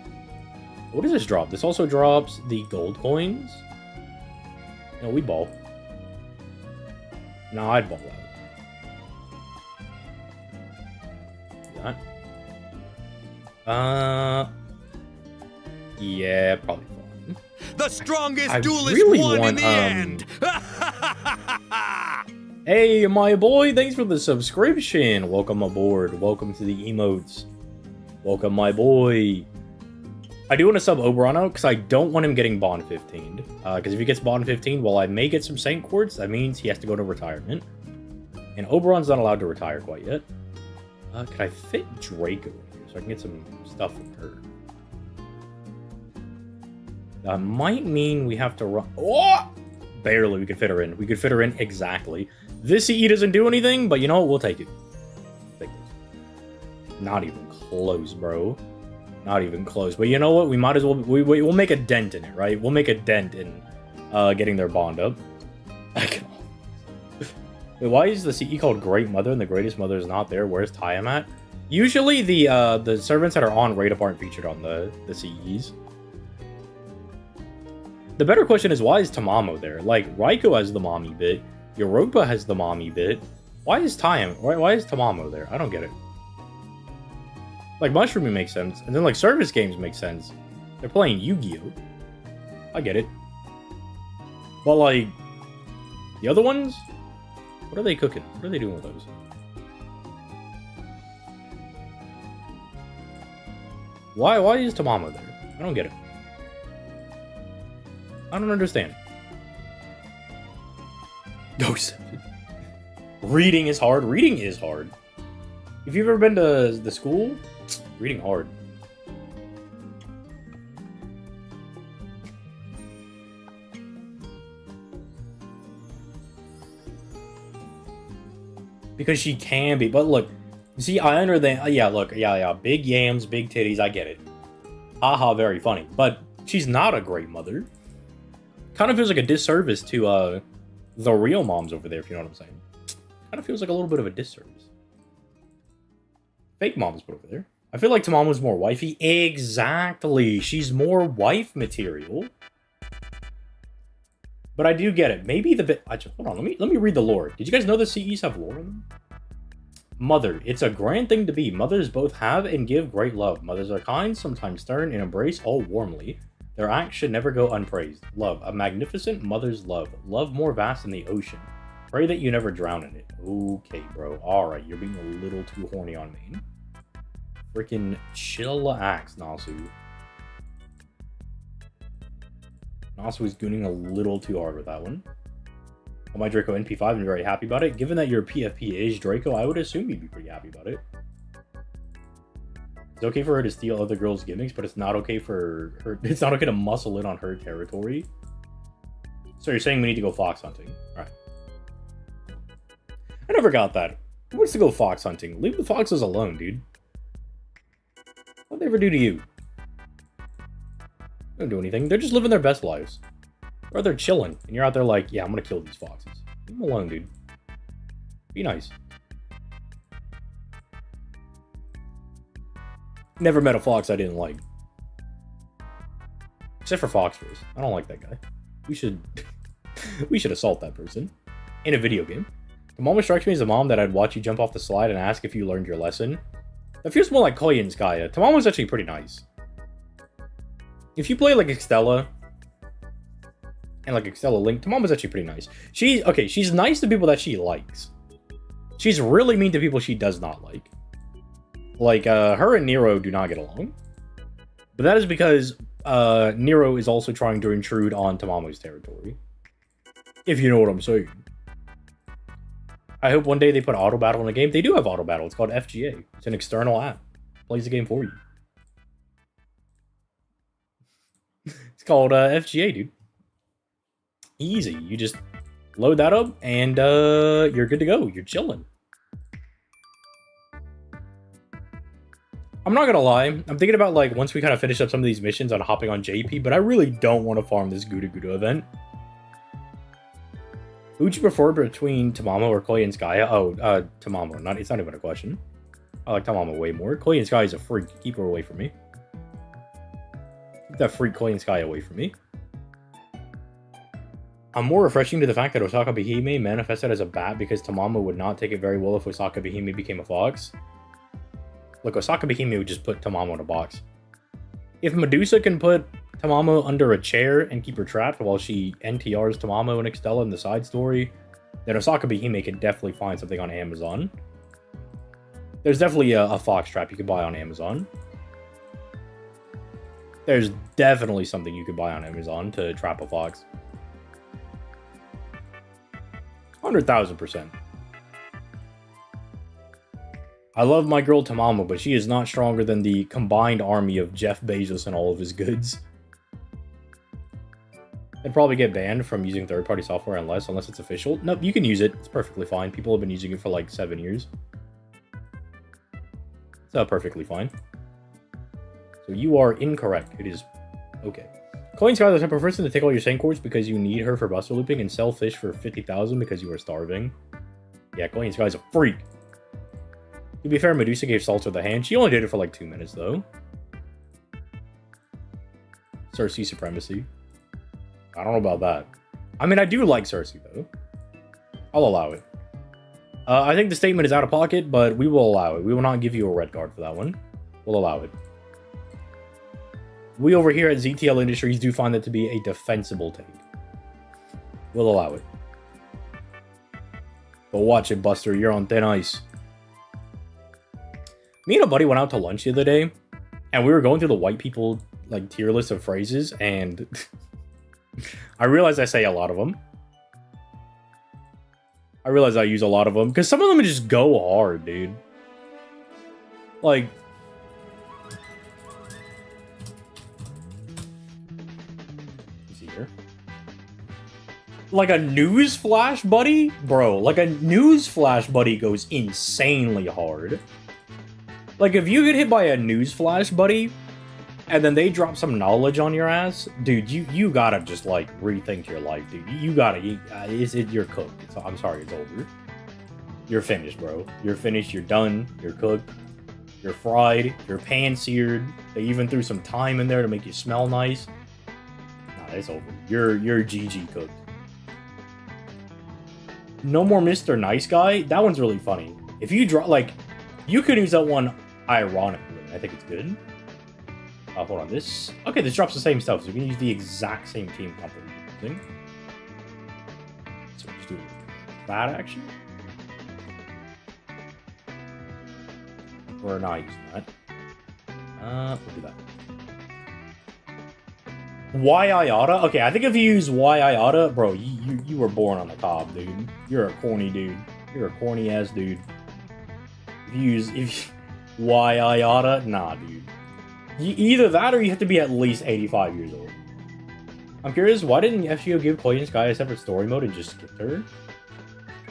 What does this drop? This also drops the gold coins. No, we ball. No, I'd ball out. That. Yeah, probably fine.
The strongest
duelist really won in the end. Hey, my boy, thanks for the subscription. Welcome aboard. Welcome to the emotes. Welcome, my boy. I do want to sub Oberon out because I don't want him getting Bond 15'd. Because if he gets Bond 15, well, I may get some Saint Quartz. That means he has to go to retirement. And Oberon's not allowed to retire quite yet. Can I fit Draco in here so I can get some stuff from her? That might mean we have to run... Oh! Barely we could fit her in. We could fit her in exactly. This CE doesn't do anything, but you know what? We'll take it. Take this. Not even close, bro. Not even close. But you know what? We might as well... We'll make a dent in it, right? We'll make a dent in getting their bond up. Wait, why is the CE called Great Mother and the Greatest Mother is not there? Where's Tyam at? Usually the servants that are on Raid Up aren't featured on the CEs. The better question is, why is Tamamo there? Like, Raiko has the mommy bit. Europa has the mommy bit. Why is Tyam? Why is Tamamo there? I don't get it. Like, Mushrooming makes sense. And then, like, service games make sense. They're playing Yu-Gi-Oh! I get it. But, like, the other ones? What are they cooking? What are they doing with those? Why is Tamamo there? I don't get it. I don't understand. Ghost. Reading is hard. Reading is hard. If you've ever been to the school, reading hard. Because she can be, but look, see, I understand. Yeah, look, yeah, big yams, big titties. I get it. Haha, very funny. But she's not a great mother. Kind of feels like a disservice to the real moms over there, if you know what I'm saying. Kind of feels like a little bit of a disservice. Fake moms put over there. I feel like Tamamo's more wifey. Exactly. She's more wife material. But I do get it. Maybe the bit... Hold on. Let me read the lore. Did you guys know the CEs have lore in them? Mother. It's a grand thing to be. Mothers both have and give great love. Mothers are kind, sometimes stern, and embrace all warmly. Their acts should never go unpraised. Love. A magnificent mother's love. Love more vast than the ocean. Pray that you never drown in it. Okay, bro. Alright, you're being a little too horny on me. Freaking chillax, Nasu. Nasu is gooning a little too hard with that one. On my Draco NP5, I'm very happy about it. Given that your PFP is Draco, I would assume you'd be pretty happy about it. It's okay for her to steal other girls' gimmicks, but it's not okay for her. It's not okay to muscle in on her territory. So you're saying we need to go fox hunting? All right. I never got that. Who wants to go fox hunting? Leave the foxes alone, dude. What'd they ever do to you? They don't do anything. They're just living their best lives. Or they're chilling, and you're out there like, yeah, I'm gonna kill these foxes. Leave them alone, dude. Be nice. Never met a fox I didn't like. Except for Foxface. I don't like that guy. We should we should assault that person. In a video game. Tamamo strikes me as a mom that I'd watch you jump off the slide and ask if you learned your lesson. That feels more like Koya and Skaya. Tamamo's actually pretty nice. If you play like Extella and like Extella Link, Tamamo's actually pretty nice. She's nice to people that she likes. She's really mean to people she does not like. Like, her and Nero do not get along. But that is because Nero is also trying to intrude on Tamamo's territory. If you know what I'm saying. I hope one day they put auto battle in a game. They do have auto battle. It's called FGA. It's an external app. It plays the game for you. It's called FGA, dude. Easy. You just load that up and you're good to go. You're chilling. I'm not gonna lie. I'm thinking about like once we kind of finish up some of these missions on hopping on JP, but I really don't want to farm this Guda Guda event. Who would you prefer between Tamamo or Koya and Skaya? Oh, Tamamo. It's not even a question. I like Tamamo way more. Koya and Skaya is a freak. Keep her away from me. Keep that freak Koya and Skaya away from me. I'm more refreshing to the fact that Osaka Behime manifested as a bat because Tamamo would not take it very well if Osaka Behime became a fox. Look, Osaka Behime would just put Tamamo in a box. If Medusa can put Tamamo under a chair and keep her trapped while she NTRs Tamamo and Extella in the side story, then Osaka Behime can definitely find something on Amazon. There's definitely a fox trap you could buy on Amazon. There's definitely something you could buy on Amazon to trap a fox. 100,000%. I love my girl Tamamo, but she is not stronger than the combined army of Jeff Bezos and all of his goods. They'd probably get banned from using third-party software unless it's official. Nope, you can use it. It's perfectly fine. People have been using it for like 7 years. It's perfectly fine. So you are incorrect. It is okay. Coin Sky, the type of person to take all your Saint Quartz because you need her for buster looping and sell fish for 50,000 because you are starving. Yeah, Coin Sky is a freak. To be fair, Medusa gave Salter the hand. She only did it for like 2 minutes, though. Cersei supremacy. I don't know about that. I mean, I do like Cersei, though. I'll allow it. I think the statement is out of pocket, but we will allow it. We will not give you a red card for that one. We'll allow it. We over here at ZTL Industries do find that to be a defensible take. We'll allow it. But watch it, Buster. You're on thin ice. Me and a buddy went out to lunch the other day, and we were going through the white people like tier list of phrases, and I realized I say a lot of them. I realize I use a lot of them because some of them just go hard, dude. Like, see here. Like a news flash buddy, bro. Like a news flash buddy goes insanely hard. Like, if you get hit by a newsflash, buddy, and then they drop some knowledge on your ass, dude, you gotta just, like, rethink your life, dude. You're cooked. I'm sorry, it's over. You're finished, bro. You're finished, you're done, you're cooked, you're fried, you're pan-seared. They even threw some thyme in there to make you smell nice. Nah, it's over. You're GG cooked. No more Mr. Nice Guy? That one's really funny. If you drop, like, you could use that one ironically. I think it's good. Hold on, this... Okay, this drops the same stuff, so you can use the exact same team composition. So just do that, actually. We're not using that. We'll do that. Why Iota? Okay, I think if you use Why Iota, bro, you were born on the cob, dude. You're a corny dude. You're a corny ass dude. Why Iota? Nah, dude. Either that or you have to be at least 85 years old. I'm curious, why didn't FGO give Koya and Sky a separate story mode and just skip her?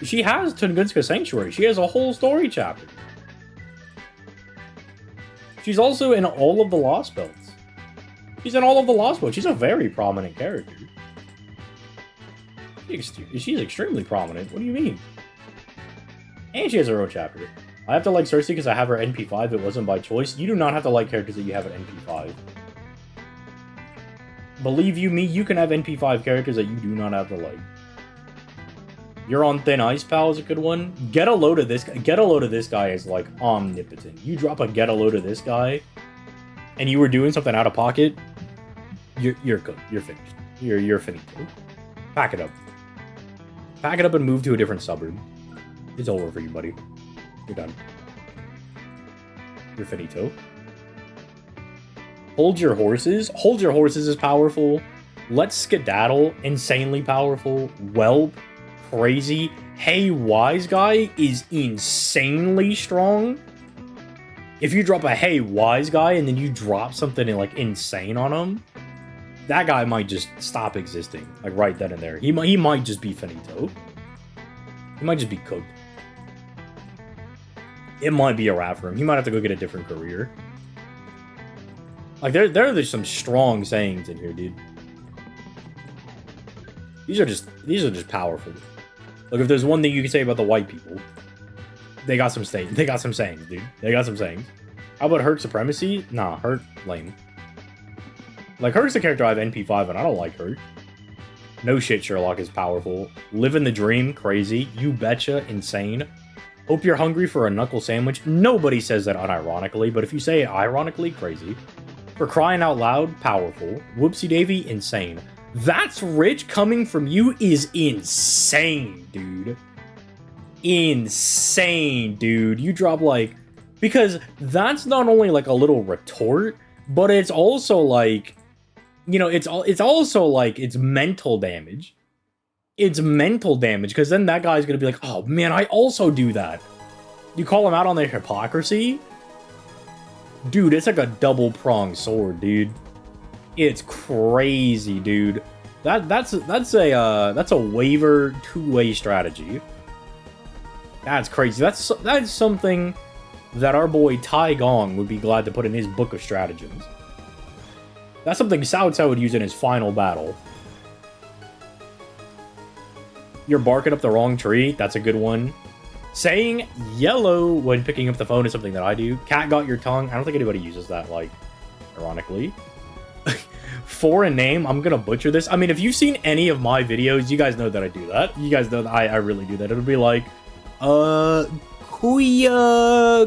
She has Tunguska Sanctuary. She has a whole story chapter. She's also in all of the Lost Belts. She's in all of the Lost Belts. She's a very prominent character. She's extremely prominent. What do you mean? And she has her own chapter. I have to like Cersei because I have her NP5. It wasn't by choice. You do not have to like characters that you have at NP5. Believe you me, you can have NP5 characters that you do not have to like. You're on thin ice, pal, is a good one. Get a load of this. Get a load of this guy is like omnipotent. You drop a get a load of this guy, and you were doing something out of pocket. You're good. You're finished. You're finito. Pack it up. Pack it up and move to a different suburb. It's over for you, buddy. You're done. You're finito. Hold your horses. Hold your horses is powerful. Let's skedaddle. Insanely powerful. Whelp. Crazy. Hey, wise guy is insanely strong. If you drop a hey, wise guy, and then you drop something like insane on him, that guy might just stop existing. Like right then and there. He might just be finito. He might just be cooked. It might be a wrap for him. He might have to go get a different career. Like there's some strong sayings in here, dude. These are just powerful. Look, if there's one thing you can say about the white people, they got some sayings. They got some sayings, dude. They got some sayings. How about Herc Supremacy? Nah, Herc lame. Like Herc's a character I have NP5 and I don't like Herc. No shit, Sherlock is powerful. Living the dream, crazy. You betcha, insane. Hope you're hungry for a knuckle sandwich. Nobody says that unironically, but if you say it ironically, crazy. For crying out loud, powerful. Whoopsie Davy, insane. That's rich coming from you is insane, dude. Insane, dude. You drop like... Because that's not only like a little retort, but it's also like... You know, it's also like, it's mental damage. It's mental damage, because then that guy's gonna be like, oh man, I also do that. You call him out on their hypocrisy? Dude, it's like a double-pronged sword, dude. It's crazy, dude. That's a waiver two-way strategy. That's crazy. That's something that our boy Tai Gong would be glad to put in his book of stratagems. That's something Cao Cao would use in his final battle. You're barking up the wrong tree. That's a good one. Saying yellow when picking up the phone is something that I do. Cat got your tongue. I don't think anybody uses that, like, ironically. Foreign name. I'm gonna butcher this. I mean, if you've seen any of my videos, you guys know that I do that. You guys know that I really do that. It'll be like, Kuya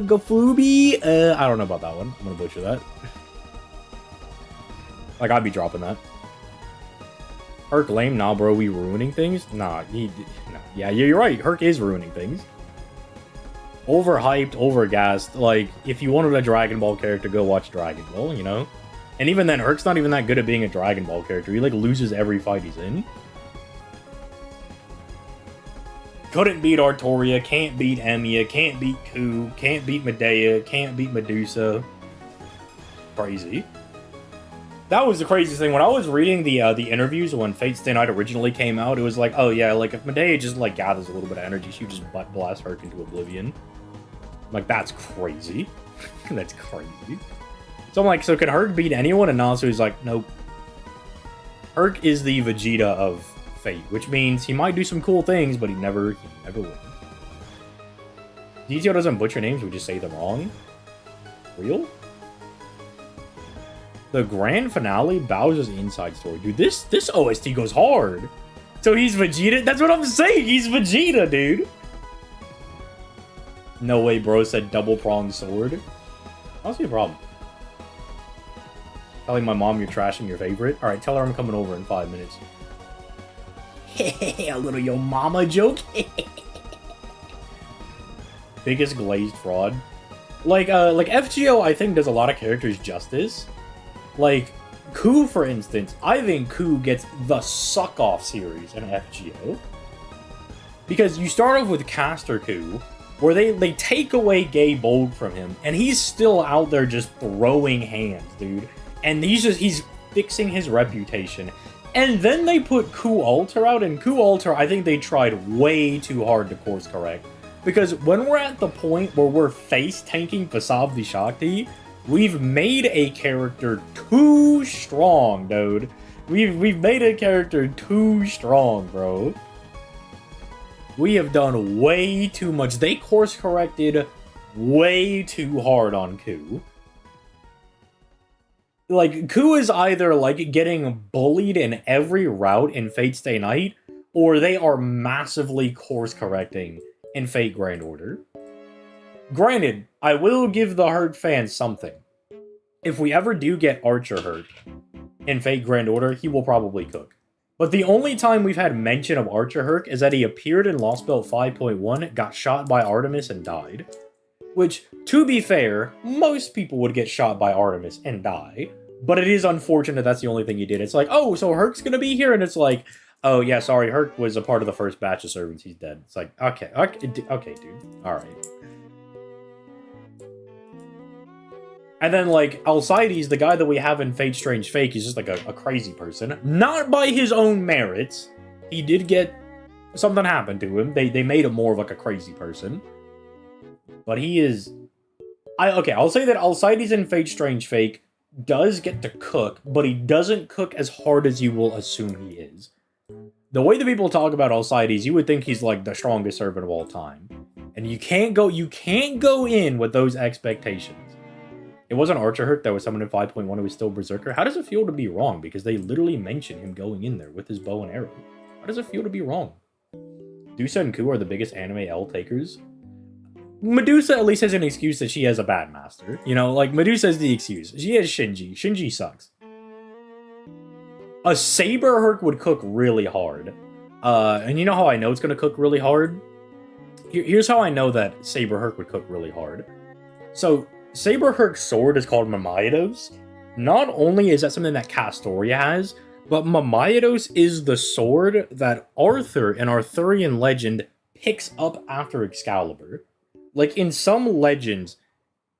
Gafubi? I don't know about that one. I'm gonna butcher that. Like, I'd be dropping that. Herc lame? Nah, bro, we ruining things? Nah, nah. Yeah, you're right. Herc is ruining things. Overhyped, overgassed. Like, if you wanted a Dragon Ball character, go watch Dragon Ball, you know? And even then, Herc's not even that good at being a Dragon Ball character. He, like, loses every fight he's in. Couldn't beat Artoria, can't beat Emiya, can't beat Ku, can't beat Medea, can't beat Medusa. Crazy. That was the craziest thing. When I was reading the interviews when Fate Stay Night originally came out, it was like, oh yeah, like if Medea just like gathers a little bit of energy, she would just butt blast Herc into oblivion. Like, that's crazy. That's crazy. So I'm like, so can Herc beat anyone? And Nasu is like, nope. Herc is the Vegeta of Fate, which means he might do some cool things, but he never wins. Yugioh doesn't butcher names, we just say them wrong. Real? The grand finale, Bowser's inside story. Dude, this OST goes hard. So he's Vegeta? That's what I'm saying. He's Vegeta, dude. No way, bro said double-pronged sword. I don't see a problem. Telling my mom you're trashing your favorite. Alright, tell her I'm coming over in 5 minutes. A little yo mama joke. Biggest glazed fraud. Like FGO, I think, does a lot of characters justice. Like, Ku, for instance, I think Ku gets the suck-off series in FGO. Because you start off with Caster Ku, where they take away Gay Bold from him, and he's still out there just throwing hands, dude. And he's fixing his reputation. And then they put Ku Alter out, and Ku Alter, I think they tried way too hard to course correct. Because when we're at the point where we're face-tanking Vasav Vishakti, we've made a character too strong, dude. We've made a character too strong, bro. We have done way too much. They course-corrected way too hard on Ku. Like, Ku is either, like, getting bullied in every route in Fate Stay Night, or they are massively course-correcting in Fate Grand Order. Granted, I will give the Hurt fans something. If we ever do get Archer Hurt in Fate Grand Order, he will probably cook. But the only time we've had mention of Archer Hurt is that he appeared in Lost Belt 5.1, got shot by Artemis, and died. Which, to be fair, most people would get shot by Artemis and die. But it is unfortunate that's the only thing he did. It's like, oh, so Herc's gonna be here? And it's like, oh, yeah, sorry, Herc was a part of the first batch of servants. He's dead. It's like, okay, dude. Alright. And then, like, Alcides, the guy that we have in Fate Strange Fake, is just, like, a crazy person. Not by his own merits. He did get... something happened to him. They made him more of, like, a crazy person. But he is... Okay, I'll say that Alcides in Fate Strange Fake does get to cook, but he doesn't cook as hard as you will assume he is. The way that people talk about Alcides, you would think he's, like, the strongest servant of all time. And you can't go in with those expectations. It wasn't Archer Hurt that was summoned in 5.1, it was still Berserker. How does it feel to be wrong? Because they literally mention him going in there with his bow and arrow. How does it feel to be wrong? Medusa and Ku are the biggest anime L takers. Medusa at least has an excuse that she has a bad master. You know, like, Medusa is the excuse. She has Shinji. Shinji sucks. A Saber Herc would cook really hard. And you know how I know it's going to cook really hard? Here's how I know that Saber Herc would cook really hard. So... Saber Herc's sword is called Mamayados. Not only is that something that Castoria has, but Mamayados is the sword that Arthur in Arthurian legend picks up after Excalibur. Like, in some legends,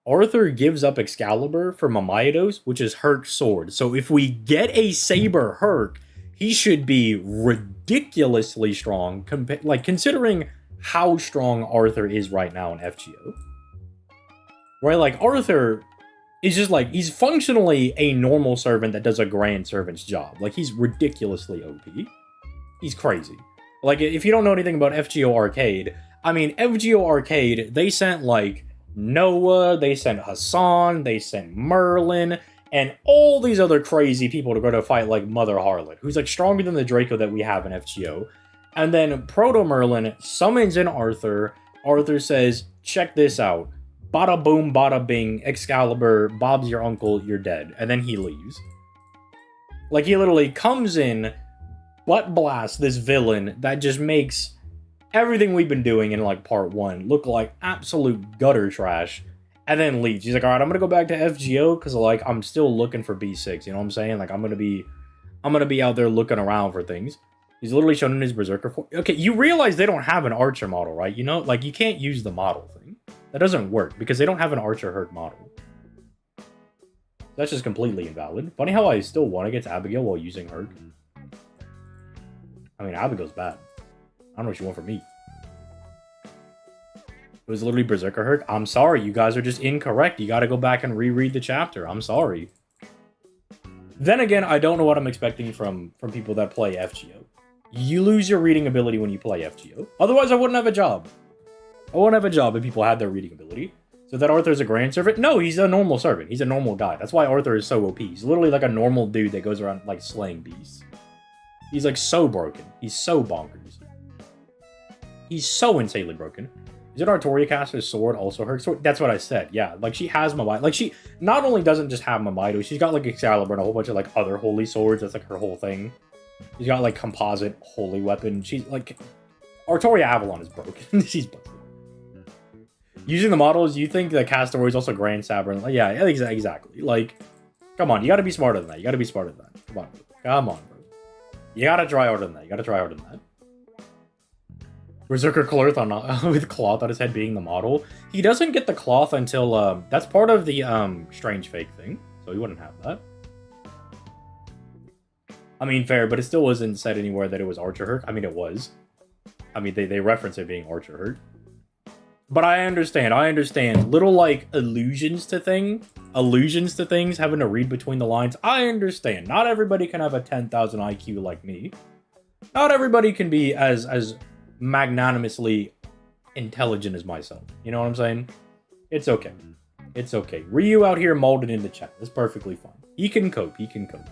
Arthur gives up Excalibur for Mamayados, which is Herc's sword. So if we get a Saber Herc, he should be ridiculously strong, considering how strong Arthur is right now in FGO. Right, like, Arthur is just, like, he's functionally a normal servant that does a grand servant's job. Like, he's ridiculously OP. He's crazy. Like, if you don't know anything about FGO Arcade, I mean, FGO Arcade, they sent, like, Noah, they sent Hassan, they sent Merlin, and all these other crazy people to go to fight, like, Mother Harlot, who's, like, stronger than the Draco that we have in FGO. And then Proto Merlin summons in Arthur. Arthur says, check this out. Bada boom, bada bing, Excalibur, Bob's your uncle, you're dead. And then he leaves. Like, he literally comes in, butt blasts this villain that just makes everything we've been doing in, like, part 1 look like absolute gutter trash, and then leaves. He's like, alright, I'm gonna go back to FGO, because, like, I'm still looking for B6, you know what I'm saying? Like, I'm gonna be out there looking around for things. He's literally shown in his Berserker form. Okay, you realize they don't have an Archer model, right? You know, like, you can't use the model thing. That doesn't work, because they don't have an Archer Herc model. That's just completely invalid. Funny how I still won against Abigail while using Herc. I mean, Abigail's bad. I don't know what you want from me. It was literally Berserker Herc. I'm sorry, you guys are just incorrect. You gotta go back and reread the chapter. I'm sorry. Then again, I don't know what I'm expecting from people that play FGO. You lose your reading ability when you play FGO. Otherwise, I wouldn't have a job. I wouldn't have a job if people had their reading ability. So that Arthur's a grand servant? No, he's a normal servant. He's a normal guy. That's why Arthur is so OP. He's literally like a normal dude that goes around, like, slaying beasts. He's, like, so broken. He's so bonkers. He's so insanely broken. Isn't Artoria Caster's sword also her sword? That's what I said. Yeah, like, she has Mamaito. Like, she not only doesn't just have Mamaito, she's got, like, Excalibur and a whole bunch of, like, other holy swords. That's, like, her whole thing. She's got, like, composite holy weapon. She's, like... Artoria Avalon is broken. She's broken. Using the models, you think that Castor is also Grand Saber. Like, yeah, exactly. Like, come on, you gotta be smarter than that. You gotta be smarter than that. Come on, bro. Come on, bro. You gotta try harder than that. You gotta try harder than that. Berserker Cloth with cloth on his head being the model. He doesn't get the cloth until, that's part of the, Strange Fake thing. So he wouldn't have that. I mean, fair, but it still wasn't said anywhere that it was Archer Herc. I mean, it was. I mean, they reference it being Archer Herc. But I understand. Little, like, allusions to things, having to read between the lines. I understand. Not everybody can have a 10,000 IQ like me. Not everybody can be as magnanimously intelligent as myself. You know what I'm saying? It's okay. It's okay. Ryu out here molded into chat. That's perfectly fine. He can cope. He can cope.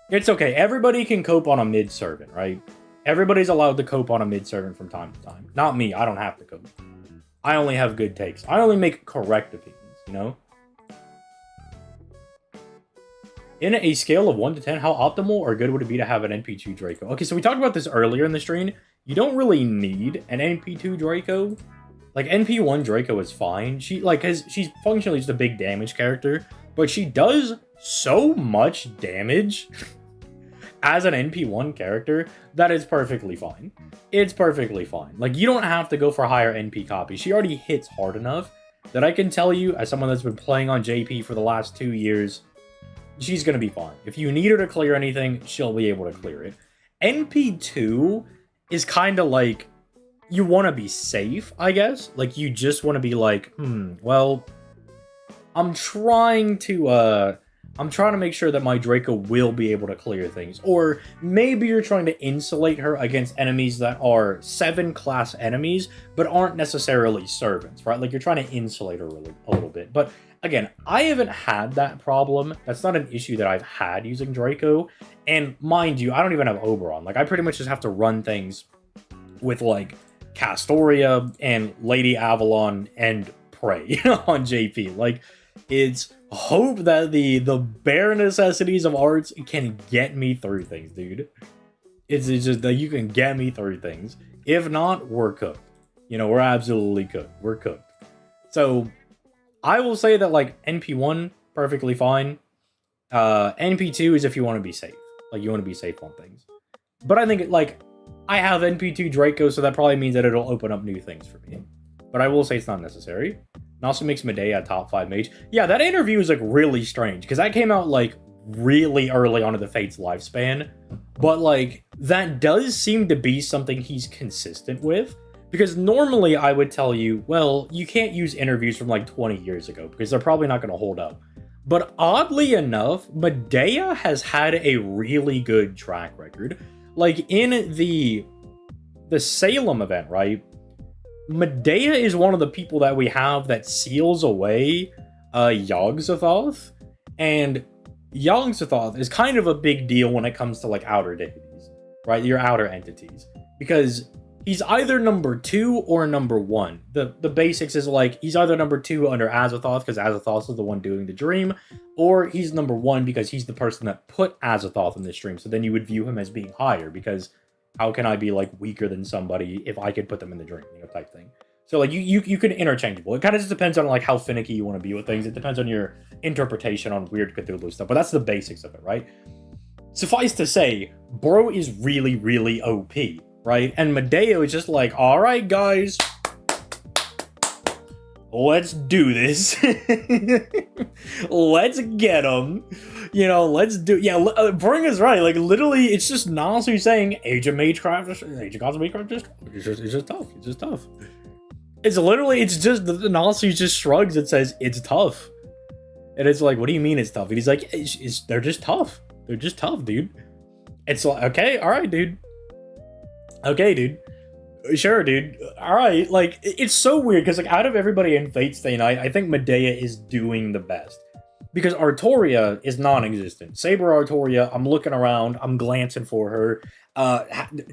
It's okay. Everybody can cope on a mid servant, right? Everybody's allowed to cope on a mid servant from time to time. Not me. I don't have to cope. I only have good takes. I only make correct opinions, you know? In a scale of 1 to 10, how optimal or good would it be to have an NP2 Draco? Okay, so we talked about this earlier in the stream. You don't really need an NP2 Draco. Like, NP1 Draco is fine. She's functionally just a big damage character, but she does so much damage as an NP1 character that it's perfectly fine. It's perfectly fine. Like, you don't have to go for higher NP copies. She already hits hard enough that I can tell you, as someone that's been playing on JP for the last 2 years, she's going to be fine. If you need her to clear anything, she'll be able to clear it. NP2 is kind of like, you want to be safe, I guess. Like, you just want to be like, well, I'm trying to make sure that my Draco will be able to clear things. Or maybe you're trying to insulate her against enemies that are 7-class enemies, but aren't necessarily servants, right? Like, you're trying to insulate her a little bit. But again, I haven't had that problem. That's not an issue that I've had using Draco. And mind you, I don't even have Oberon. Like, I pretty much just have to run things with, like, Castoria and Lady Avalon and Prey on JP. Like, it's hope that the bare necessities of arts can get me through things, dude. It's just that you can get me through things. If not, we're cooked. You know, we're absolutely cooked. We're cooked. So I will say that, like, NP1, perfectly fine. NP2 is if you want to be safe. Like, you want to be safe on things. But I think, like, I have NP2 Draco, so that probably means that it'll open up new things for me. But I will say it's not necessary. It also makes Medea a top 5 mage. Yeah, that interview is, like, really strange, because that came out, like, really early on in the Fate's lifespan. But, like, that does seem to be something he's consistent with. Because normally I would tell you, well, you can't use interviews from, like, 20 years ago, because they're probably not going to hold up. But oddly enough, Medea has had a really good track record. Like, in the Salem event, right? Medea is one of the people that we have that seals away Yogg-Sothoth. And Yogg-Sothoth is kind of a big deal when it comes to, like, outer deities, right? Your outer entities. Because he's either number 2 or number 1. The basics is, like, he's either number 2 under Azathoth, because Azathoth is the one doing the dream, or he's number 1 because he's the person that put Azathoth in the stream. So then you would view him as being higher, because how can I be, like, weaker than somebody if I could put them in the dream, you know, type thing. So, like, you can interchangeable. It kind of just depends on, like, how finicky you want to be with things. It depends on your interpretation on weird Cthulhu stuff, but that's the basics of it, right? Suffice to say, bro is really, really OP. Right? And Medea is just like, alright, guys. Let's do this. Let's get them. You know, let's do... Yeah, Bring is right. Like, literally, it's just Nasu saying, Age of Magecraft, Age of Gods of Magecraft, it's just tough. It's just tough. It's literally, it's just, Nasu just shrugs and says, it's tough. And it's like, what do you mean it's tough? And he's like, they're just tough. They're just tough, dude. It's like, okay, alright, dude. Okay, dude. Sure, dude. Alright, like, it's so weird, because, like, out of everybody in Fate Stay Night, I think Medea is doing the best. Because Artoria is non-existent. Saber Artoria, I'm looking around, I'm glancing for her.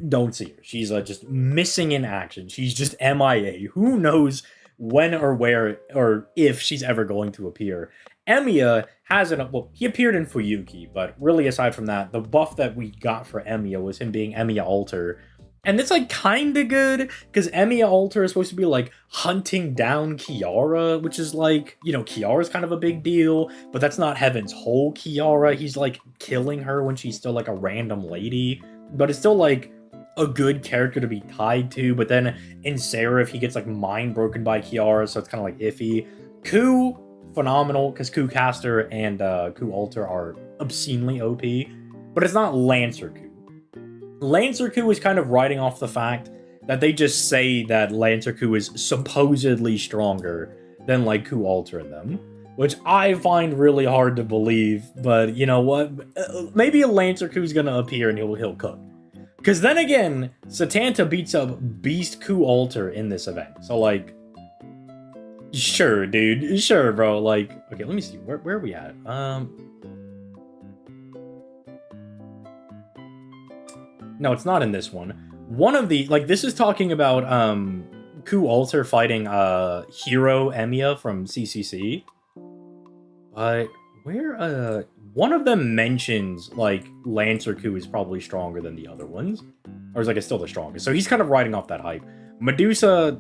Don't see her. She's just missing in action. She's just MIA. Who knows when or where or if she's ever going to appear. Emiya hasn't... Well, he appeared in Fuyuki, but really aside from that, the buff that we got for Emiya was him being Emiya Alter. And it's, like, kinda good, because Emiya Alter is supposed to be, like, hunting down Kiara, which is, like, you know, Kiara's kind of a big deal, but that's not Heaven's whole Kiara. He's, like, killing her when she's still, like, a random lady, but it's still, like, a good character to be tied to. But then in Seraph, he gets, like, mind broken by Kiara, so it's kind of, like, iffy. Ku, phenomenal, because Ku Caster and Ku Alter are obscenely OP, but it's not Lancer Ku. Lancer Ku is kind of writing off the fact that they just say that Lancer Ku is supposedly stronger than, like, Ku Alter in them, which I find really hard to believe. But you know what? Maybe a Lancer Ku's gonna appear and he'll cook. Because then again, Satanta beats up Beast Ku Alter in this event. So, like, Sure, dude. Sure, bro. Like, okay, let me see. Where are we at? No, it's not in this one. One of the, like, this is talking about, Ku Alter fighting, Hero Emiya from CCC. But, where, one of them mentions, like, Lancer Ku is probably stronger than the other ones. Or is, like, it's still the strongest. So he's kind of riding off that hype. Medusa's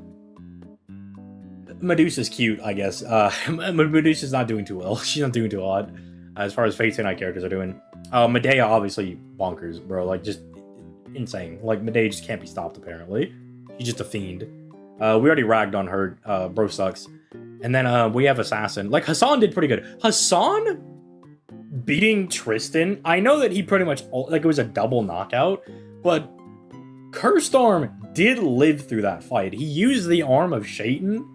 cute, I guess. Medusa's not doing too well. She's not doing too hot as far as Fate Stay Night characters are doing. Medea, obviously, bonkers, bro. Like, just insane. Like, Medea just can't be stopped, apparently. She's just a fiend. We already ragged on her. Bro sucks. And then we have Assassin. Like, Hassan did pretty good. Hassan beating Tristan. I know that he pretty much, like, it was a double knockout, but Cursed Arm did live through that fight. He used the arm of Shaitan,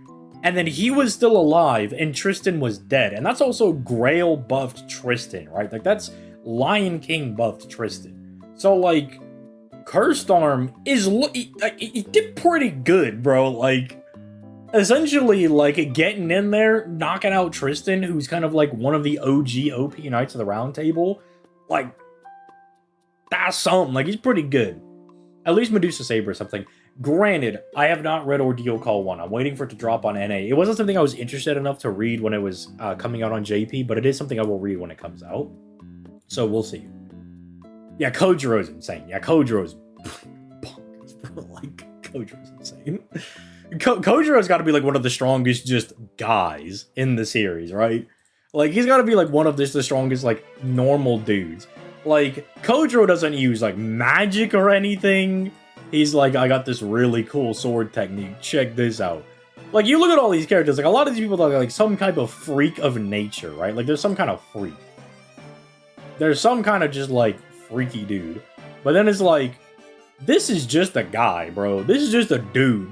and then he was still alive, and Tristan was dead. And that's also Grail buffed Tristan, right? Like, that's Lion King buffed Tristan. So, like, Cursed Arm is, he did pretty good, bro. Like, essentially, like, getting in there, knocking out Tristan, who's kind of like one of the OG OP Knights of the Round Table. Like, that's something. Like, he's pretty good. At least Medusa Saber or something. Granted, I have not read Ordeal Call 1. I'm waiting for it to drop on NA. It wasn't something I was interested enough to read when it was coming out on JP, but it is something I will read when it comes out. So we'll see. Yeah, Kojiro's insane. Yeah, Kojiro's bonkers, bro. Like, Kojiro's insane. Kojiro's got to be, like, one of the strongest just guys in the series, right? Like, he's got to be, like, one of the strongest, like, normal dudes. Like, Kojiro doesn't use, like, magic or anything. He's like, I got this really cool sword technique. Check this out. Like, you look at all these characters, like, a lot of these people are, like, some type of freak of nature, right? Like, there's some kind of freak. There's some kind of just, like, freaky dude. But then it's like, this is just a guy, bro. This is just a dude.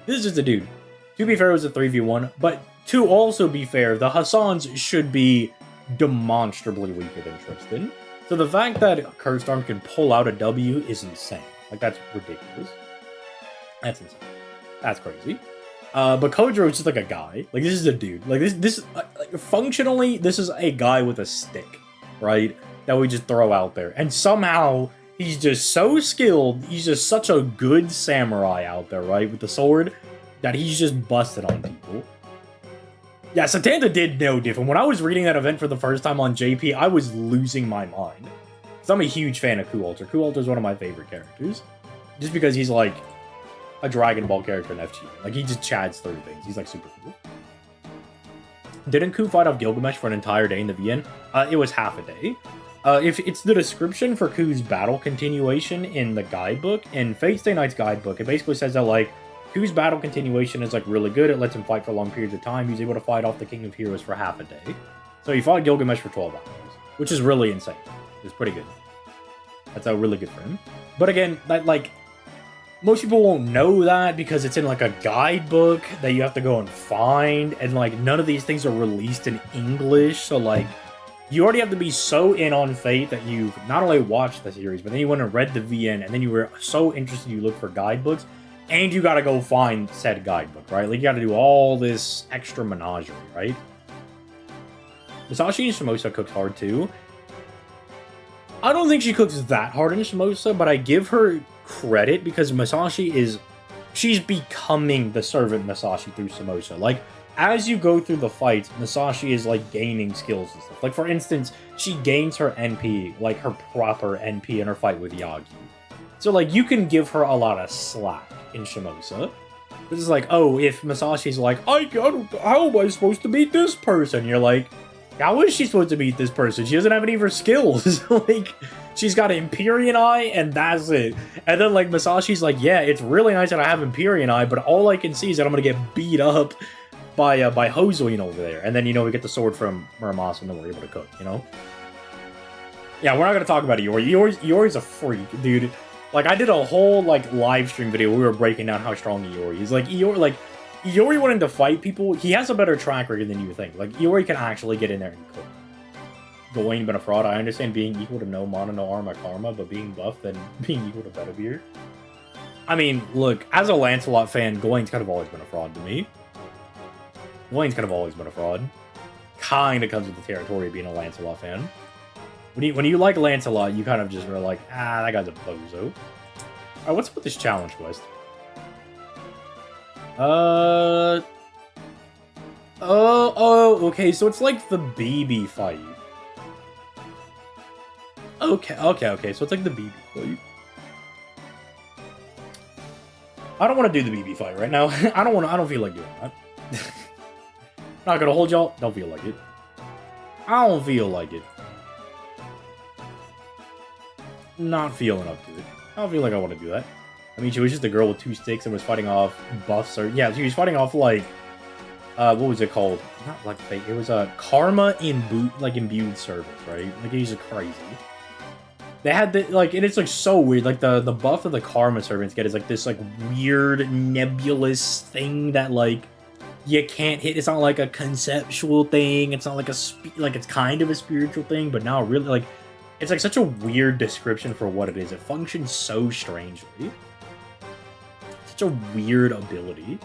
This is just a dude. To be fair, it was a 3v1. But to also be fair, the Hassans should be demonstrably weaker than Tristan. So the fact that Cursed Arm can pull out a W is insane. Like, that's ridiculous. That's insane. That's crazy. But Kojiro is just like a guy. Like, this is a dude. Like, this like, functionally, this is a guy with a stick, right? That we just throw out there. And somehow, he's just so skilled. He's just such a good samurai out there, right? With the sword, that he's just busted on people. Yeah, Satanta did no different. When I was reading that event for the first time on JP, I was losing my mind. Because I'm a huge fan of Ku Alter. Ku Alter is one of my favorite characters. Just because he's like a Dragon Ball character in FG. Like, he just chads through things. He's like super cool. Didn't Ku fight off Gilgamesh for an entire day in the VN? It was half a day. If it's the description for Ku's battle continuation in the guidebook, in Fate Stay Night's guidebook, it basically says that, like, Ku's battle continuation is, like, really good. It lets him fight for long periods of time. He's able to fight off the King of Heroes for half a day. So he fought Gilgamesh for 12 hours, which is really insane. It's pretty good. That's really good for him. But again, that, like, most people won't know that because it's in, like, a guidebook that you have to go and find. And, like, none of these things are released in English. So, like, you already have to be so in on Fate that you've not only watched the series, but then you went and read the VN, and then you were so interested you look for guidebooks. And you gotta go find said guidebook, right? Like, you gotta do all this extra menagerie, right? Masashi and Shimosa cooks hard, too. I don't think she cooks that hard in Shimosa, but I give her credit because Masashi is... she's becoming the servant Masashi through Shimosa. Like, as you go through the fights, Masashi is, like, gaining skills and stuff. Like, for instance, she gains her NP, like, her proper NP in her fight with Yugioh. So, like, you can give her a lot of slack in Shimosa. This is like, oh, if Masashi's like, how am I supposed to beat this person? You're like, how is she supposed to beat this person? She doesn't have any of her skills. Like, she's got Empyrean Eye, and that's it. And then, like, Masashi's like, yeah, it's really nice that I have Empyrean Eye, but all I can see is that I'm gonna get beat up by Hozoin over there. And then, you know, we get the sword from Muramasa, and then we're able to cook, you know? Yeah, we're not gonna talk about Iori. Iori's a freak, dude. Like, I did a whole, like, live stream video where we were breaking down how strong Iori is. Like, Iori wanting to fight people, he has a better track record than you think. Like, Iori can actually get in there and cook. Gawain been a fraud. I understand being equal to no mana, no armor, karma, but being buffed and being equal to Bedivere. I mean, look, as a Lancelot fan, Gawain's kind of always been a fraud to me. Blaine's kind of always been a fraud. Kind of comes with the territory of being a Lancelot fan. When you like Lancelot, you kind of just are like, ah, that guy's a bozo. Alright, what's up with this challenge quest? Okay, so it's like the BB fight. Okay, so it's like the BB fight. I don't want to do the BB fight right now. I don't feel like doing that. Not gonna hold y'all. Don't feel like it. I don't feel like it. Not feeling up to it. I don't feel like I want to do that. I mean, she was just a girl with 2 sticks and was fighting off buffs. Or yeah, she was fighting off like, what was it called? Not like fate. It was a karma imbued servant, right? Like he's crazy. They had the like, and it's like so weird. Like the buff that the karma servants get is like this like weird nebulous thing that like you can't hit. It's not like a conceptual thing. It's not like it's kind of a spiritual thing, but now really like it's like such a weird description for what it is. It functions so strangely. Such a weird ability.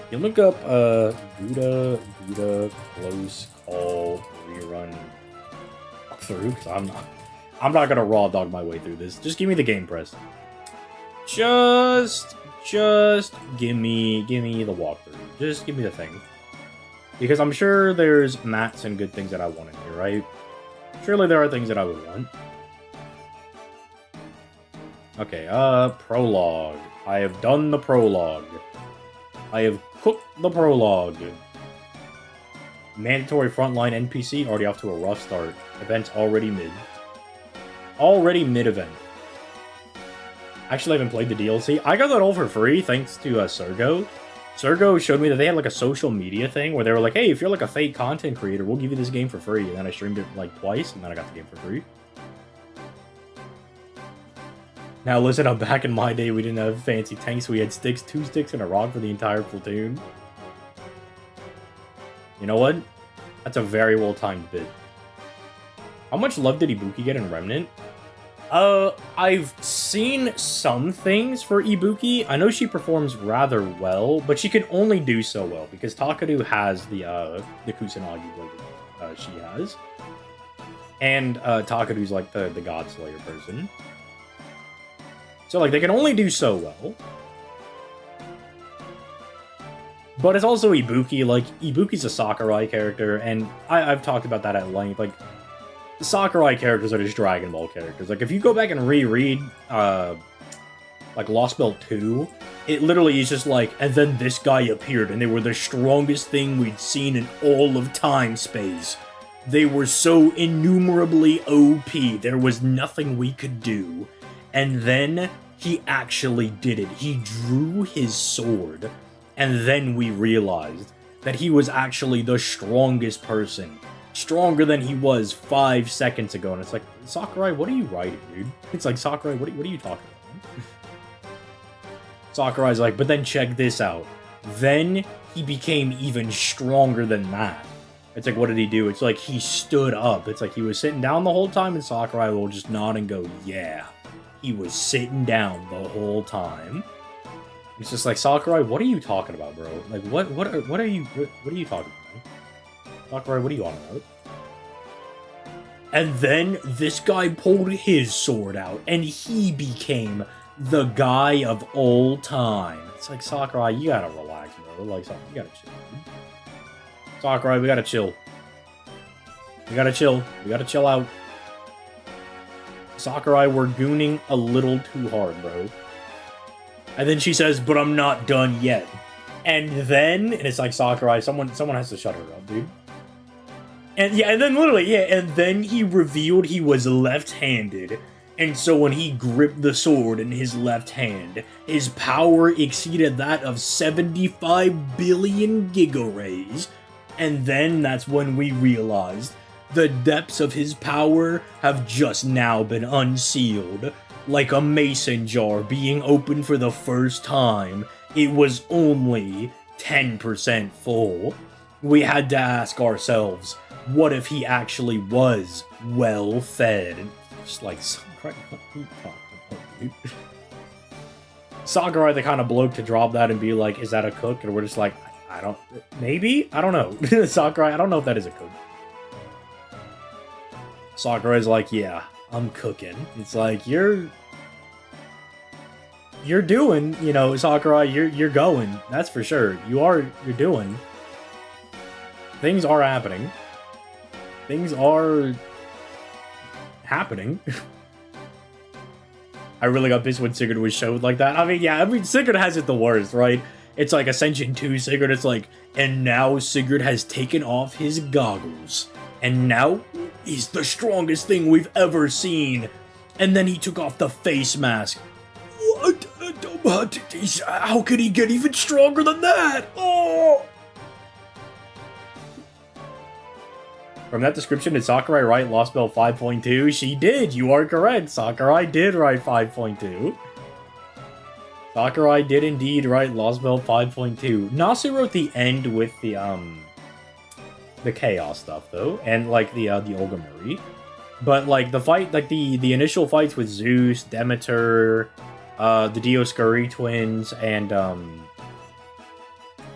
You look up Buddha close call rerun through because I'm not gonna raw dog my way through this. Just give me the game press. Just give me the walkthrough. Just give me the thing. Because I'm sure there's mats and good things that I want in here, right? Surely there are things that I would want. Okay, prologue. I have done the prologue. I have cooked the prologue. Mandatory frontline NPC, already off to a rough start. Event's already mid. Already mid-event. Actually, I haven't played the DLC. I got that all for free, thanks to Sergo. Sergo showed me that they had like a social media thing where they were like, hey, if you're like a fake content creator, we'll give you this game for free. And then I streamed it like twice, and then I got the game for free. Now listen, I'm back in my day, we didn't have fancy tanks, we had sticks, 2 sticks and a rock for the entire platoon. You know what? That's a very well-timed bit. How much love did Ibuki get in Remnant? I've seen some things for Ibuki. I know she performs rather well, but she can only do so well because Takadu has the Kusanagi blade she has. And Takadu's like the God Slayer person. So like they can only do so well. But it's also Ibuki, like Ibuki's a Sakurai character, and I've talked about that at length, like the Sakurai characters are just Dragon Ball characters. Like, if you go back and reread, like, Lost Belt 2, it literally is just like, and then this guy appeared, and they were the strongest thing we'd seen in all of time space. They were so innumerably OP, there was nothing we could do. And then, he actually did it. He drew his sword, and then we realized that he was actually the strongest person. Stronger than he was 5 seconds ago. And it's like, Sakurai, what are you writing, dude? It's like, Sakurai, what are you talking about? Sakurai's like, but then check this out. Then he became even stronger than that. It's like, what did he do? It's like, he stood up. It's like, he was sitting down the whole time, and Sakurai will just nod and go, yeah. He was sitting down the whole time. It's just like, Sakurai, what are you talking about, bro? Like, what are you talking about? Sakurai, what are you on about? And then this guy pulled his sword out, and he became the guy of all time. It's like, Sakurai, you gotta relax, bro. Like, you gotta chill, dude. Sakurai, we gotta chill. We gotta chill. We gotta chill out. Sakurai, we're gooning a little too hard, bro. And then she says, but I'm not done yet. And then, and it's like, Sakurai, someone has to shut her up, dude. And yeah, and then literally, yeah, and then he revealed he was left-handed. And so when he gripped the sword in his left hand, his power exceeded that of 75 billion gigarays. And then that's when we realized the depths of his power have just now been unsealed. Like a mason jar being opened for the first time, it was only 10% full. We had to ask ourselves, what if he actually was well fed? Just like, Sakurai, what are you talking about, dude? Sakurai, the kind of bloke to drop that and be like, is that a cook? And we're just like, I don't... Maybe? I don't know. Sakurai, I don't know if that is a cook. Sakurai's like, yeah, I'm cooking. It's like, you're doing, you know, Sakurai, you're going. That's for sure. You're doing. Things are happening. Things are happening. I really got pissed when Sigurd was showed like that. I mean, yeah, Sigurd has it the worst, right? It's like Ascension 2 Sigurd, it's like, and now Sigurd has taken off his goggles. And now he's the strongest thing we've ever seen. And then he took off the face mask. What? How could he get even stronger than that? Oh! From that description, did Sakurai write Lost Bell 5.2? She did, you are correct. Sakurai did write 5.2. Sakurai did indeed write Lost Bell 5.2. Nasu wrote the end with the chaos stuff though, and like the Olga Marie. But like the fight, like the initial fights with Zeus, Demeter, the Dioscuri twins, and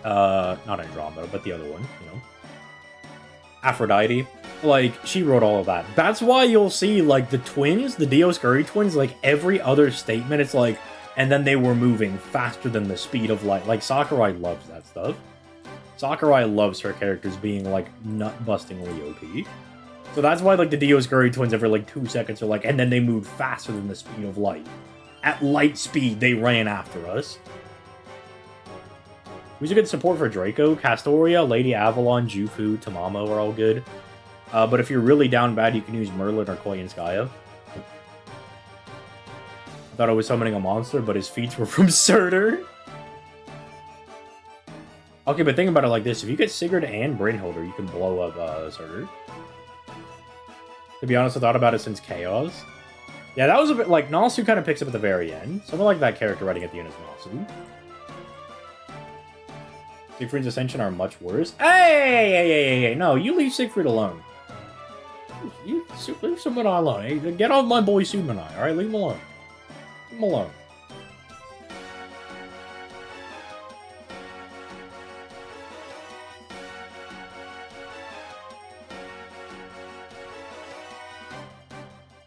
not Andromeda, but the other one, you know. Aphrodite, like, she wrote all of that. That's why you'll see, like, the twins, the Dioscuri twins, like, every other statement, it's like, and then they were moving faster than the speed of light. Like, Sakurai loves that stuff. Sakurai loves her characters being, like, nut-bustingly OP. So that's why, like, the Dioscuri twins every, like, 2 seconds are like, and then they moved faster than the speed of light. At light speed, they ran after us. Who's a good support for Draco? Castoria, Lady Avalon, Jufu, Tamamo are all good. But if you're really down bad, you can use Merlin or Koyanskaya. I thought I was summoning a monster, but his feats were from Surtur. Okay, but think about it like this. If you get Sigurd and Brynhilder, you can blow up Surtur. To be honest, I thought about it since Chaos. Yeah, that was a bit like... Nasu kind of picks up at the very end. Something like that character writing at the end is Nasu. Siegfried's Ascension are much worse. Hey! No, you leave Siegfried alone. You leave Sumanai alone. Hey, get off my boy Sumanai, alright? Leave him alone. Leave him alone.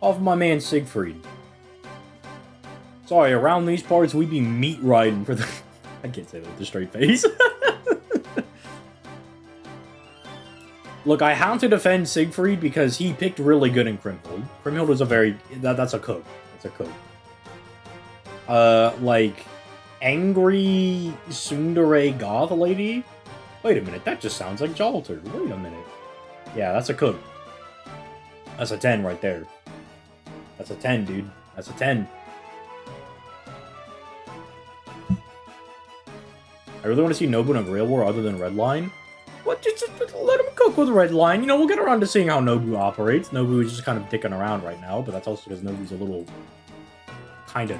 Off my man Siegfried. Sorry, around these parts we be meat riding for the... I can't say that with a straight face. Look, I have to defend Siegfried because he picked really good in Kriemhild. Kriemhild was a very... That's a cook. That's a cook. Like, angry tsundere goth lady? Wait a minute, that just sounds like Jalter. Wait a minute. Yeah, that's a cook. That's a 10 right there. That's a 10, dude. That's a 10. I really want to see Nobu in a Grail War other than Redline. What? Just let him cook with Redline. You know, we'll get around to seeing how Nobu operates. Nobu is just kind of dicking around right now, but that's also because Nobu's a little kind of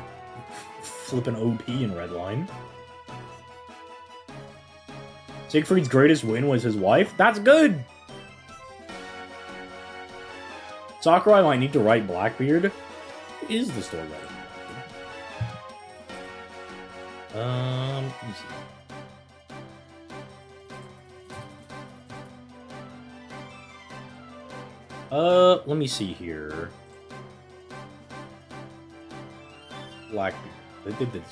flipping OP in Redline. Siegfried's greatest win was his wife? That's good! Sakurai might need to write Blackbeard. Who is the story writer? Let me see. Let me see here. Blackbeard. They did this.